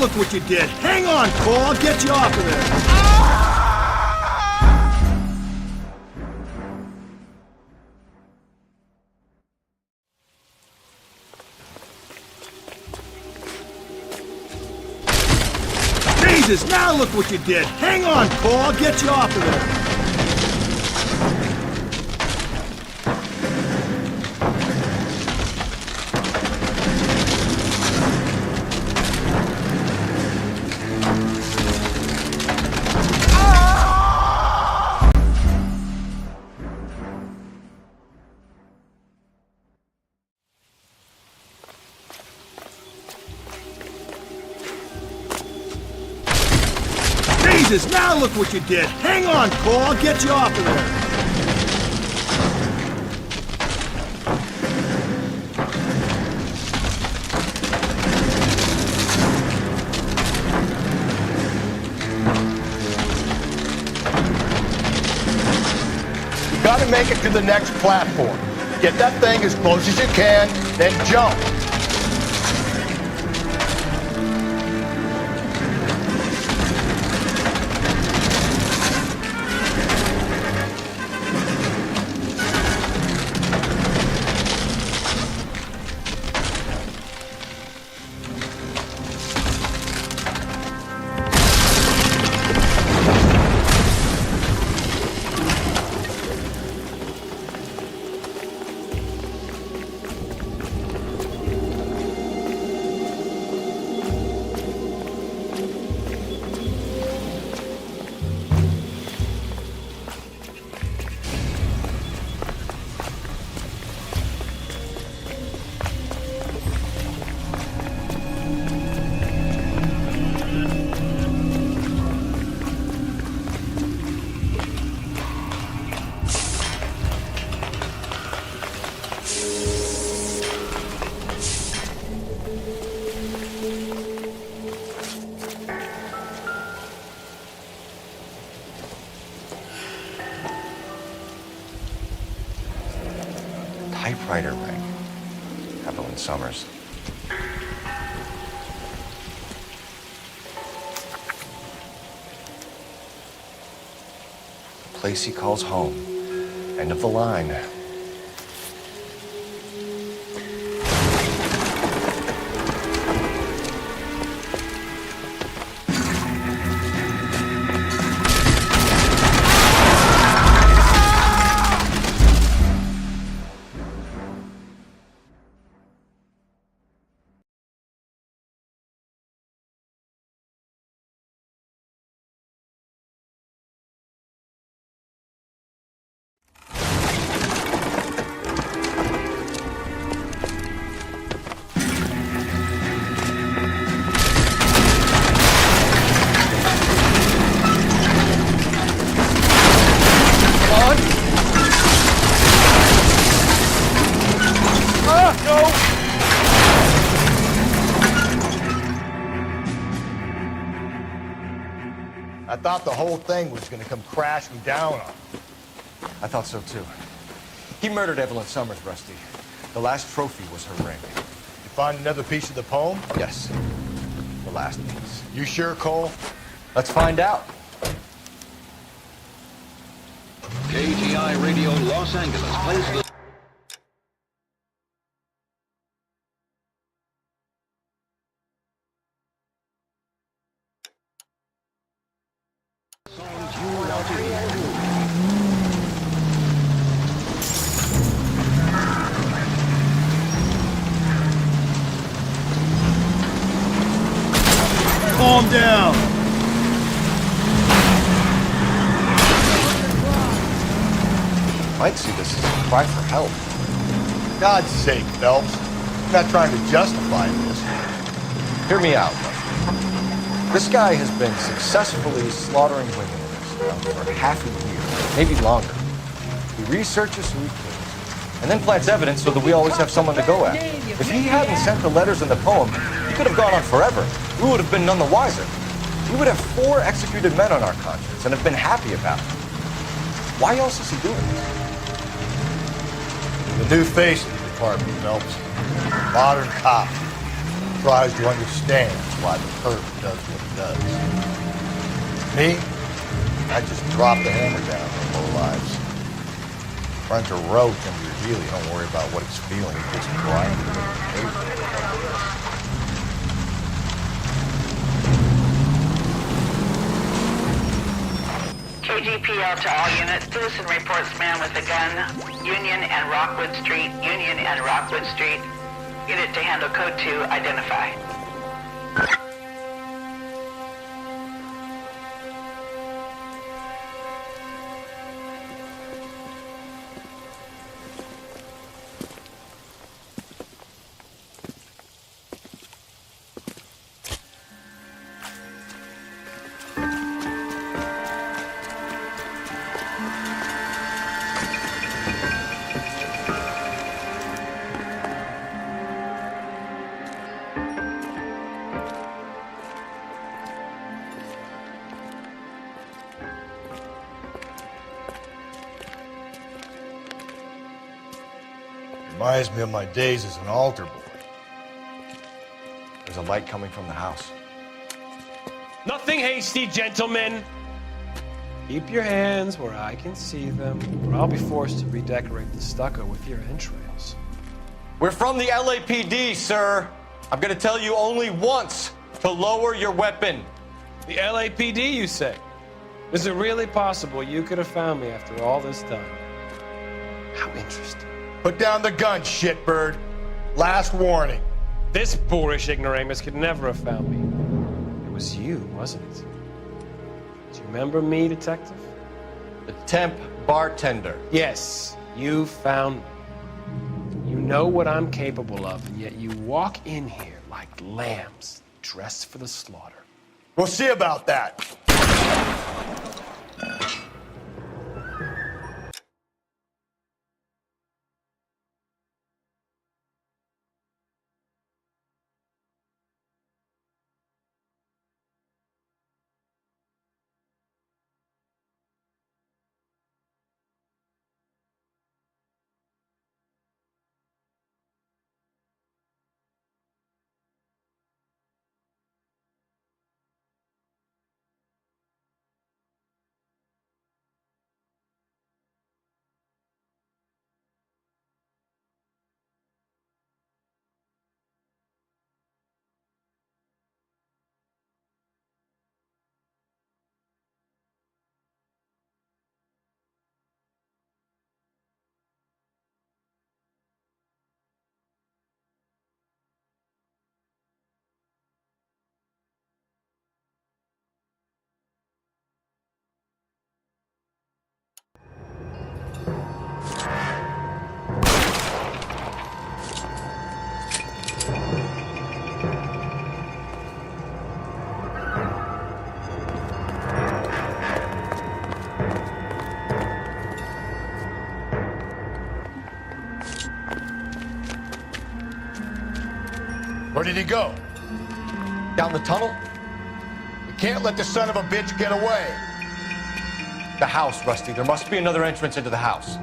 look what you did. Hang on, Cole. I'll get you off of there. Jesus, now look what you did. Hang on, Cole. I'll get you off of there. Jesus, now look what you did. Hang on, Cole. I'll get you off of there. You gotta make it to the next platform. Get that thing as close as you can, then jump. Typewriter ring. Evelyn Summers. The place he calls home. End of the line. I thought the whole thing was gonna come crashing down on him. I thought so too. He murdered Evelyn Summers, Rusty. The last trophy was her ring. You find another piece of the poem? Yes. The last piece. You sure, Cole? Let's find out. KGI Radio Los Angeles plays the... songs you want to hear. Calm down. Might see this as a cry for help. God's sake, Phelps. I'm not trying to justify this. Hear me out. This guy has been successfully slaughtering women in this town for half a year, maybe longer. He researches who he kills, and then plants evidence so that we always have someone to go after. If he hadn't sent the letters in the poem, he could have gone on forever. We would have been none the wiser. We would have 4 executed men on our conscience and have been happy about it. Why else is he doing this? The new face of the department, Phelps. Modern cop. surprised you understand why the perp does what it does. Me? I just drop the hammer down on low lives. Trying to roast into your heel, you don't worry about what it's feeling, it just grinds it into the table. KGPL to all units. Citizen reports man with a gun. Union and Rockwood Street. Union and Rockwood Street. Unit to handle code 2. Identify. Reminds me of my days as an altar boy. There's a light coming from the house. Nothing hasty, gentlemen. Keep your hands where I can see them, or I'll be forced to redecorate the stucco with your entrails. We're from the LAPD, sir. I'm gonna tell you only once to lower your weapon. The LAPD, you say? Is it really possible you could have found me after all this time? How interesting. Put down the gun, shitbird. Last warning. This boorish ignoramus could never have found me. It was you, wasn't it? Do you remember me, detective? The temp bartender. Yes, you found me. You know what I'm capable of, and yet you walk in here like lambs dressed for the slaughter. We'll see about that. Where did he go? Down the tunnel? You can't let the son of a bitch get away. The house, Rusty. There must be another entrance into the house.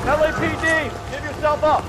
LAPD, give yourself up.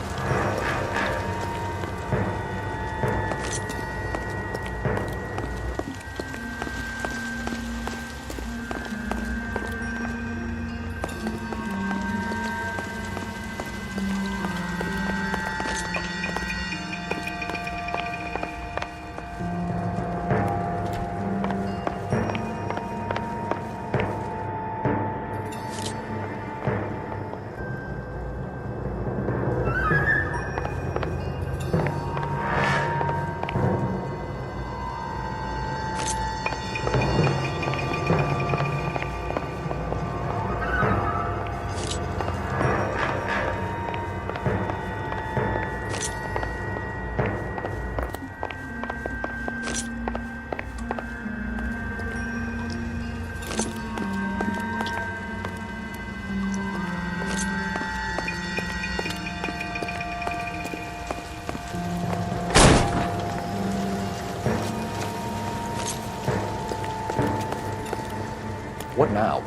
What now?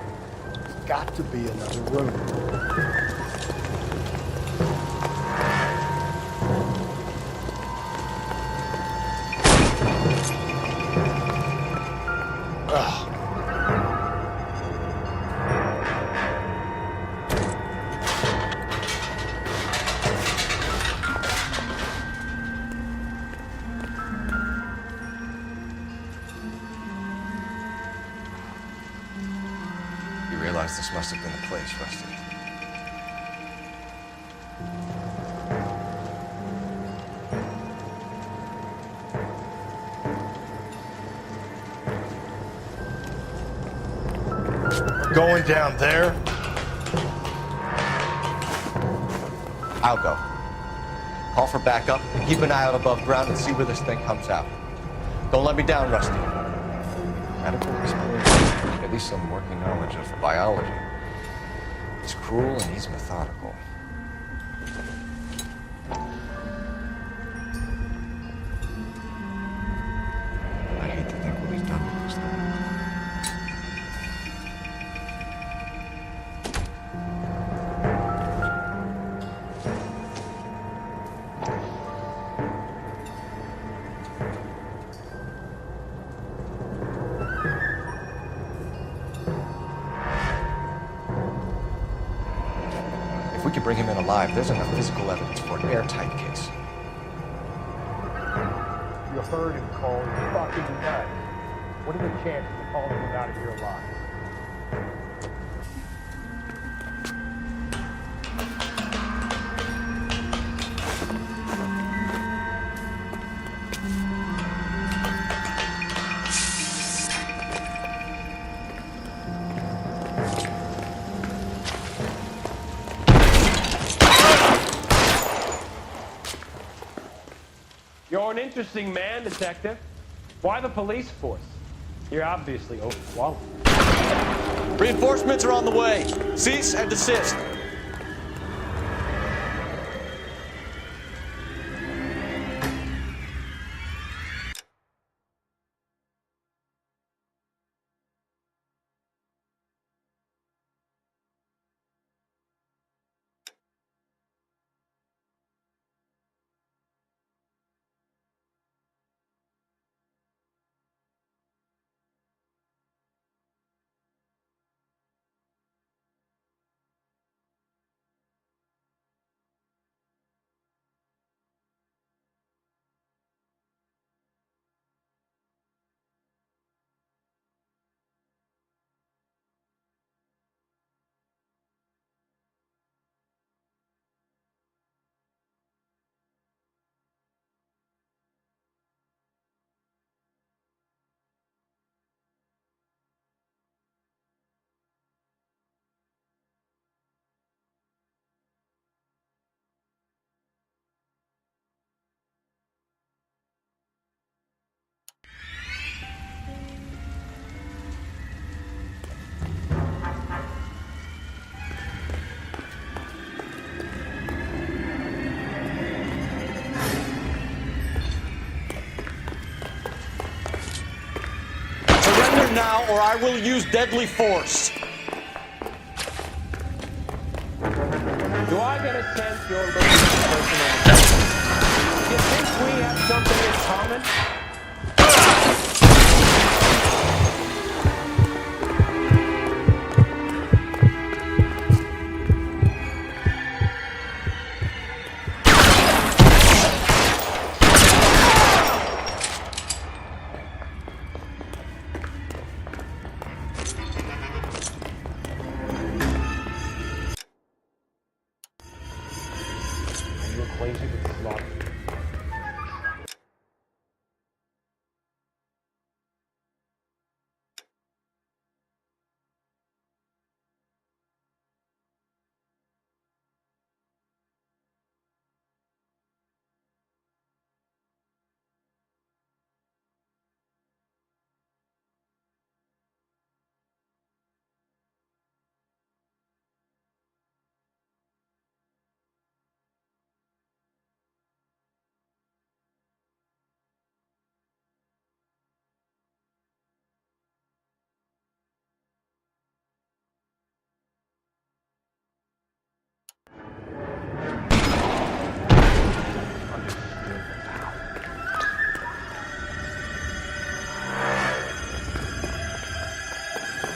There's got to be another room. You realize this must have been the place, Rusty. Going down there? I'll go. Call for backup, keep an eye out above ground, and see where this thing comes out. Don't let me down, Rusty. Medical exploration, at least some working knowledge of biology. He's cruel and he's methodical. I hate to think what he's done with this thing. If we could bring him in alive, there's enough physical evidence for an airtight case. You heard him call you fucking nuts. What are the chances of calling him out of here alive? You're an interesting man, Detective. Why the police force? You're obviously overqualified. Reinforcements are on the way. Cease and desist. Now, or I will use deadly force. Do I get a sense you're looking for a person on the phone? You think we have something in common? Are you acquainted with Slaughter?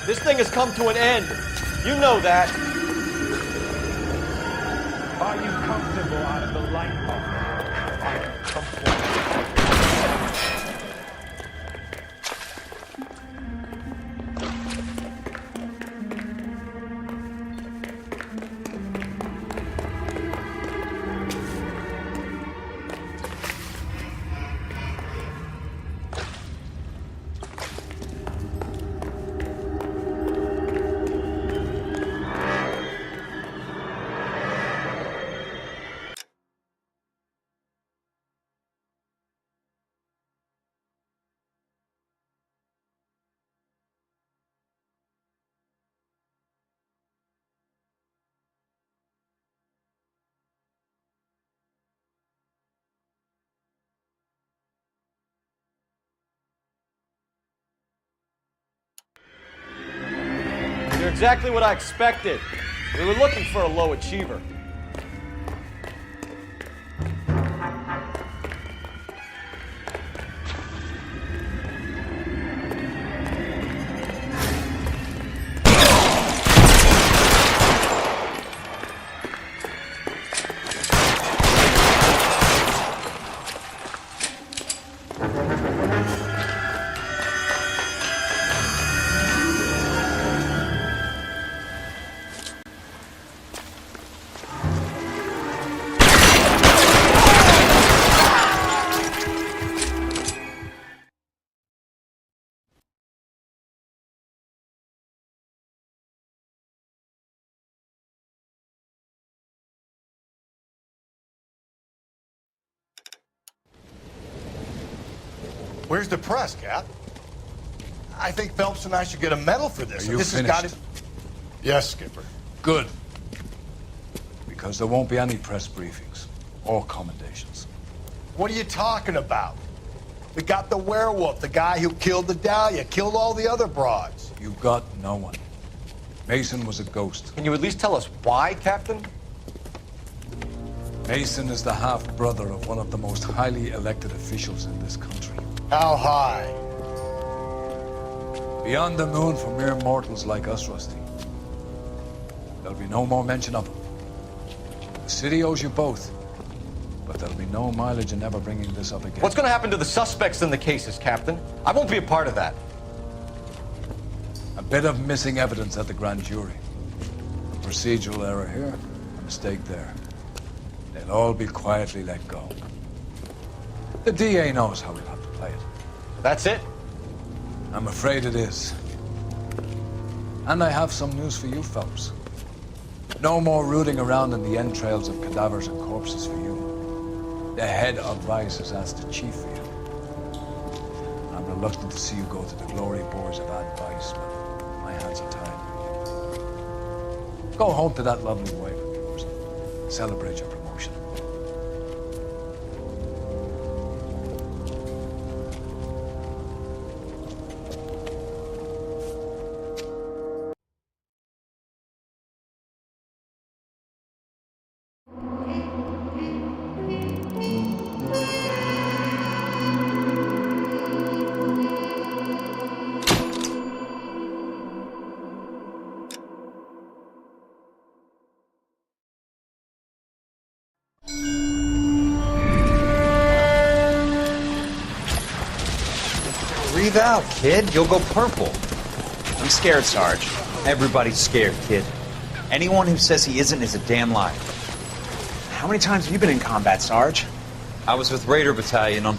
This thing has come to an end. You know that. Are you comfortable out of the light bulb? Are you comfortable? You're exactly what I expected. We were looking for a low achiever. Where's the press, Cap? I think Phelps and I should get a medal for this. Are you This finished? has got to... Yes, Skipper. Good. Because there won't be any press briefings or commendations. What are you talking about? We got the werewolf, the guy who killed the Dahlia, killed all the other broads. You got no one. Mason was a ghost. Can you at least tell us why, Captain? Mason is the half-brother of one of the most highly elected officials in this country. How high? Beyond the moon for mere mortals like us, Rusty. There'll be no more mention of him. The city owes you both, but there'll be no mileage in ever bringing this up again. What's going to happen to the suspects in the cases, Captain? I won't be a part of that. A bit of missing evidence at the grand jury. A procedural error here, a mistake there. They'll all be quietly let go. The DA knows how we'll have to play it. That's it? I'm afraid it is. And I have some news for you, Phelps. No more rooting around in the entrails of cadavers and corpses for you. The head of Vice has asked the chief for you. I'm reluctant to see you go to the glory boards of Vice, but my hands are tied. Go home to that lovely wife of yours and celebrate your promotion. Breathe out, kid. You'll go purple. I'm scared, Sarge. Everybody's scared, kid. Anyone who says he isn't is a damn liar. How many times have you been in combat, Sarge? I was with Raider Battalion on...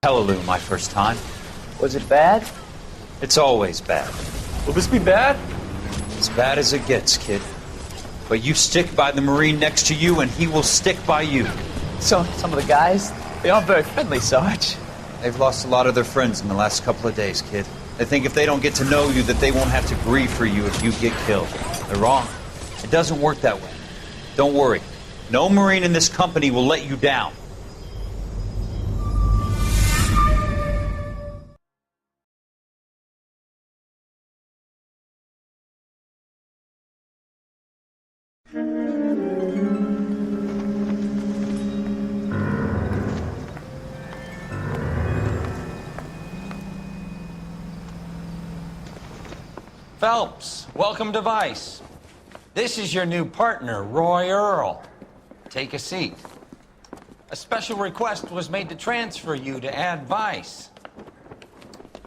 Hallelujah, my first time. Was it bad? It's always bad. Will this be bad? As bad as it gets, kid. But you stick by the Marine next to you, and he will stick by you. So, some of the guys, they aren't very friendly, Sarge. They've lost a lot of their friends in the last couple of days, kid. They think if they don't get to know you, that they won't have to grieve for you if you get killed. They're wrong. It doesn't work that way. Don't worry. No Marine in this company will let you down. Phelps, welcome to Vice. This is your new partner, Roy Earl. Take a seat. A special request was made to transfer you to Ad Vice.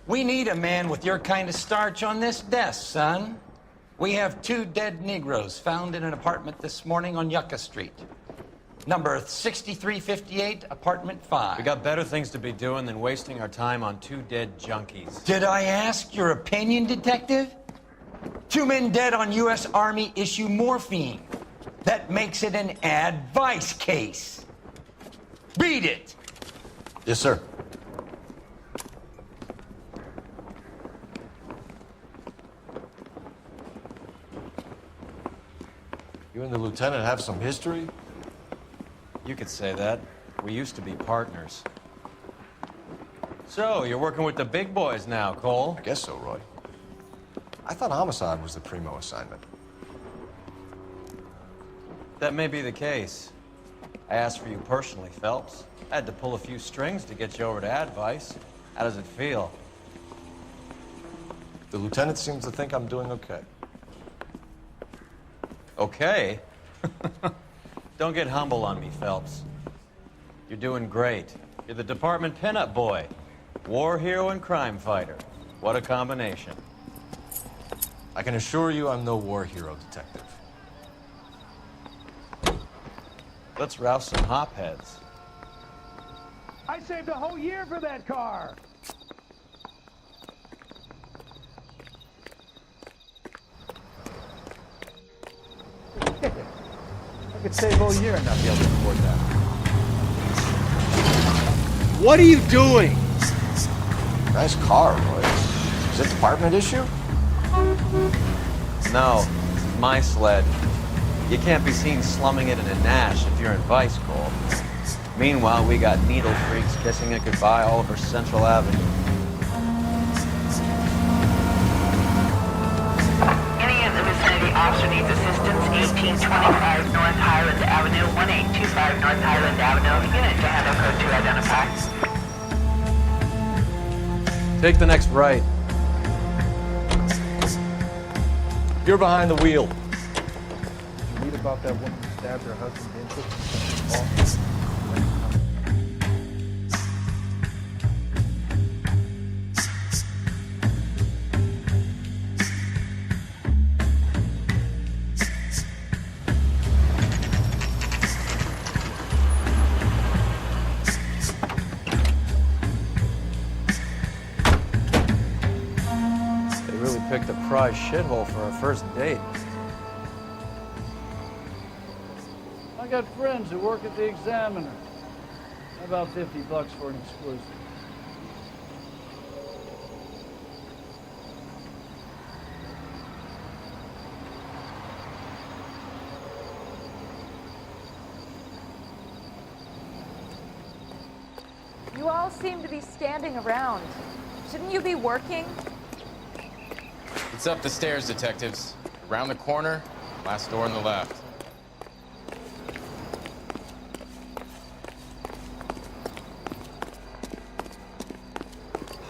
We need a man with your kind of starch on this desk, son. We have 2 dead Negroes found in an apartment this morning on Yucca Street. Number 6358, apartment 5. We got better things to be doing than wasting our time on 2 dead junkies. Did I ask your opinion, detective? 2 men dead on U.S. Army issue morphine. That makes it an Ad Vice case. Beat it! Yes, sir. You and the lieutenant have some history? You could say that. We used to be partners. So, you're working with the big boys now, Cole? I guess so, Roy. I thought homicide was the primo assignment. That may be the case. I asked for you personally, Phelps. I had to pull a few strings to get you over to Advice. How does it feel? The lieutenant seems to think I'm doing okay. Okay? Don't get humble on me, Phelps. You're doing great. You're the department pinup boy. War hero and crime fighter. What a combination. I can assure you I'm no war hero, detective. Let's rouse some hopheads. I saved a whole year for that car. I could save a whole year and not be able to afford that. What are you doing? Nice car, Roy. Is it department issue? No, it's my sled. You can't be seen slumming it in a Nash if you're in Vice, Cole. Meanwhile, we got needle freaks kissing it goodbye all over Central Avenue. Any of the vicinity officer needs assistance, 1825 North Highland Avenue, 1825 North Highland Avenue, unit to handle code 2 identify. Take the next right. You're behind the wheel. Did you read about that woman who stabbed her husband in Picked a prize shithole for our first date. I got friends who work at the Examiner. About $50 for an exclusive. You all seem to be standing around. Shouldn't you be working? It's up the stairs, detectives. Around the corner, last door on the left.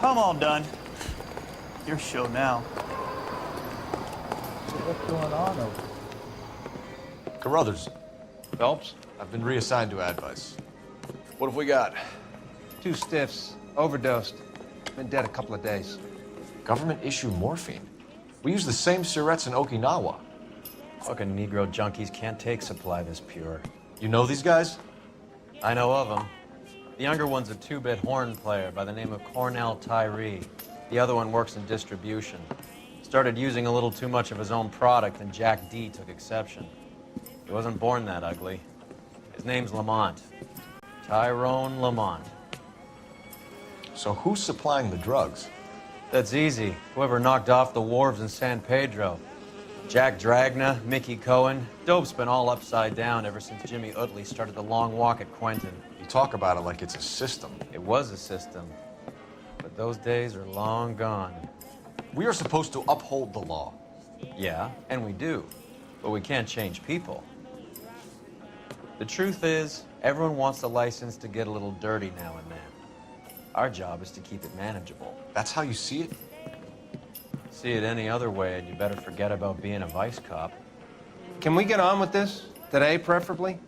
I'm all done. Your show now. What's going on over there? Carruthers. Phelps? I've been reassigned to Advice. What have we got? 2 stiffs, overdosed. Been dead a couple of days. Government issue morphine. We use the same syrettes in Okinawa. Fucking Negro junkies can't take supply this pure. You know these guys? I know of them. The younger one's a 2-bit horn player by the name of Cornell Tyree. The other one works in distribution. Started using a little too much of his own product, and Jack D took exception. He wasn't born that ugly. His name's Lamont. Tyrone Lamont. So who's supplying the drugs? That's easy. Whoever knocked off the wharves in San Pedro. Jack Dragna, Mickey Cohen. Dope's been all upside down ever since Jimmy Utley started the long walk at Quentin. You talk about it like it's a system. It was a system. But those days are long gone. We are supposed to uphold the law. Yeah, and we do. But we can't change people. The truth is, everyone wants a license to get a little dirty now and then. Our job is to keep it manageable. That's how you see it? see it any other way, and you better forget about being a vice cop. Can we get on with this? Today, preferably?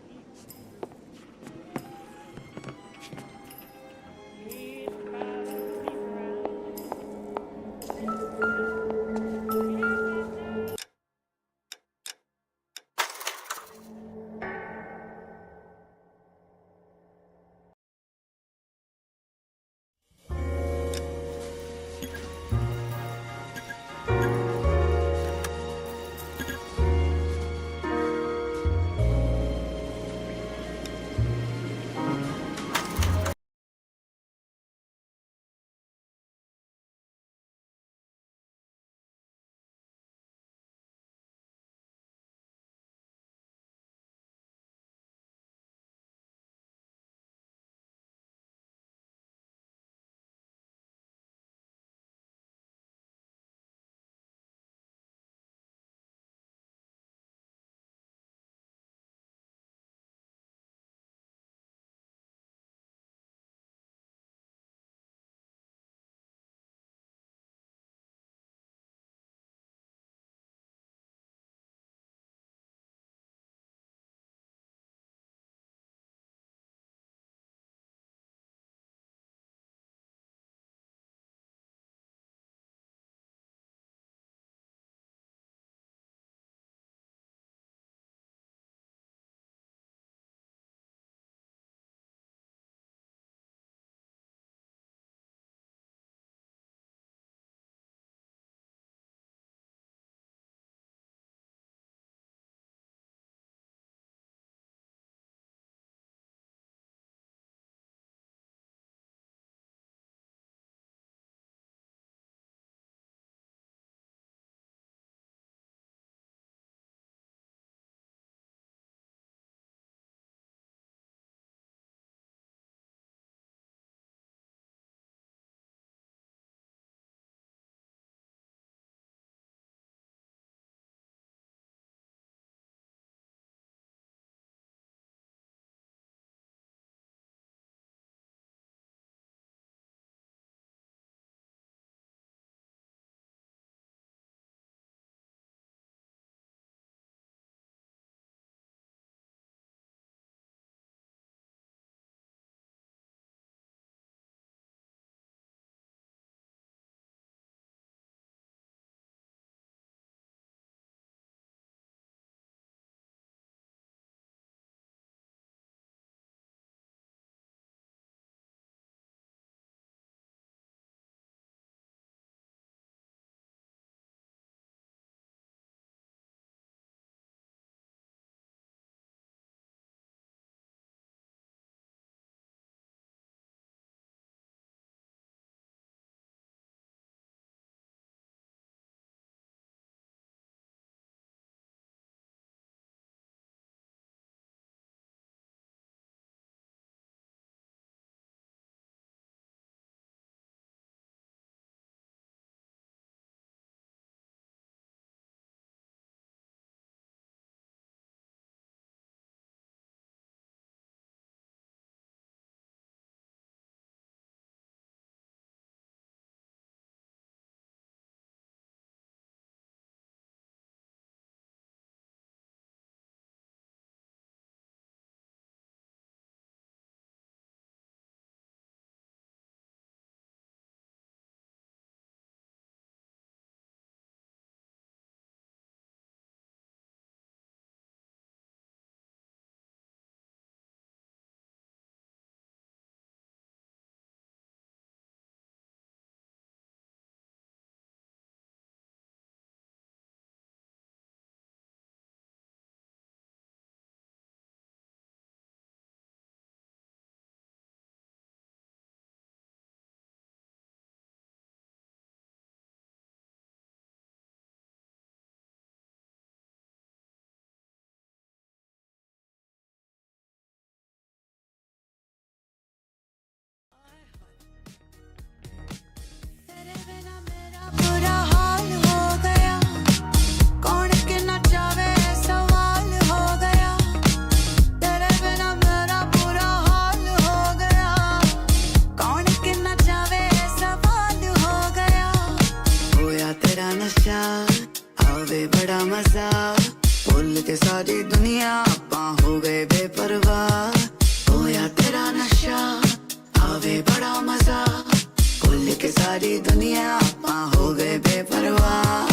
सारी दुनिया आपां हो गए बेपरवाह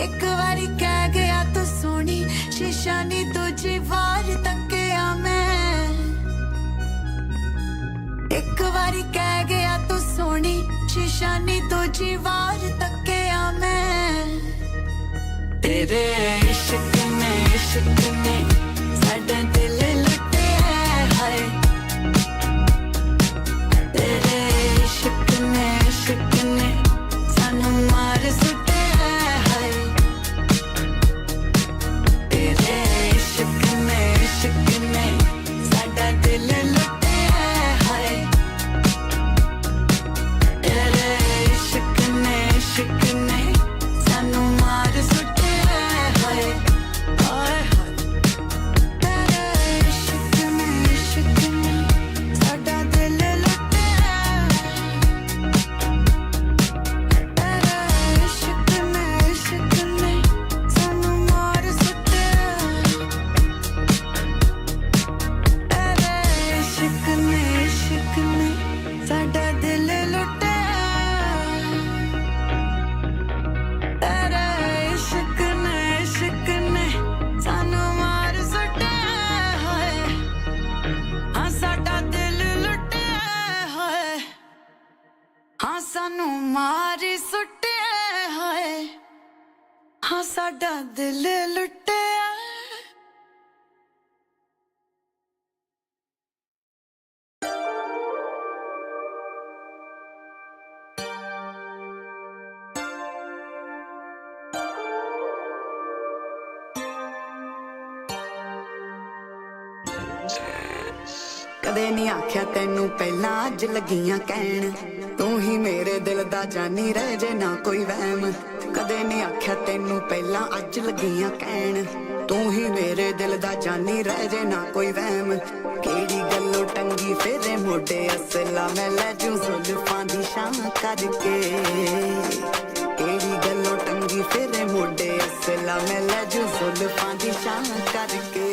एक बारी कह गया तो सोनी शीशा नी दूजी बार तकिया मैं एक बारी कह गया तो सोनी शीशा नी दूजी बार तकिया मैं तेरे इश्क में साडे दिल लुटे हाय तेरे इश्क ने सानू मार सुटे हाय तेरे इश्क ने साडा दिल लुटे हाय तेरे इश्क ने सानू मार सुटे हाय हाय तेरे इश्क ने साडा दिल लुटे तेरे इश्क ने सानू मार सुटे तेरे इश्क ने साडा दिल लुटे तेरे इश्क ने सानू मार सुटे हाय हाँ साडा दिल लुटे हाय हाँ सानू मार सुटे हाय हाँ साडा दिल लुटे ਕਦੇ ਨਹੀਂ ਆਖਿਆ ਤੈਨੂੰ ਪਹਿਲਾਂ ਅੱਜ ਲੱਗੀਆਂ ਕਹਿਣ ਤੂੰ ਹੀ ਮੇਰੇ ਦਿਲ ਦਾ ਜਾਨੀ ਰਹਿ ਜੇ ਨਾ ਕੋਈ ਵਹਿਮ ਕਦੇ ਨਹੀਂ ਆਖਿਆ ਤੈਨੂੰ ਪਹਿਲਾਂ ਅੱਜ ਲੱਗੀਆਂ ਕਹਿਣ ਤੂੰ ਹੀ ਮੇਰੇ ਦਿਲ ਦਾ ਜਾਨੀ ਰਹਿ ਜੇ ਨਾ ਕੋਈ ਵਹਿਮ ਕਿਹੜੀ ਗੱਲੋਂ ਟੰਗੀ ਫੇਰੇ ਮੋਢੇ ਅਸਲਾ ਮੈਂ ਲੈ ਜੂ ਜ਼ੁਲਫਾਂ ਦੀ ਸ਼ਾਂ ਕਰਕੇ ਕਿਹੜੀ ਗੱਲੋਂ ਟੰਗੀ ਫੇਰੇ ਮੋਢੇ ਅਸਲਾ ਮੈਂ ਲੈ ਜੂ ਜ਼ੁਲਫਾਂ ਦੀ ਸ਼ਾਂ ਕਰਕੇ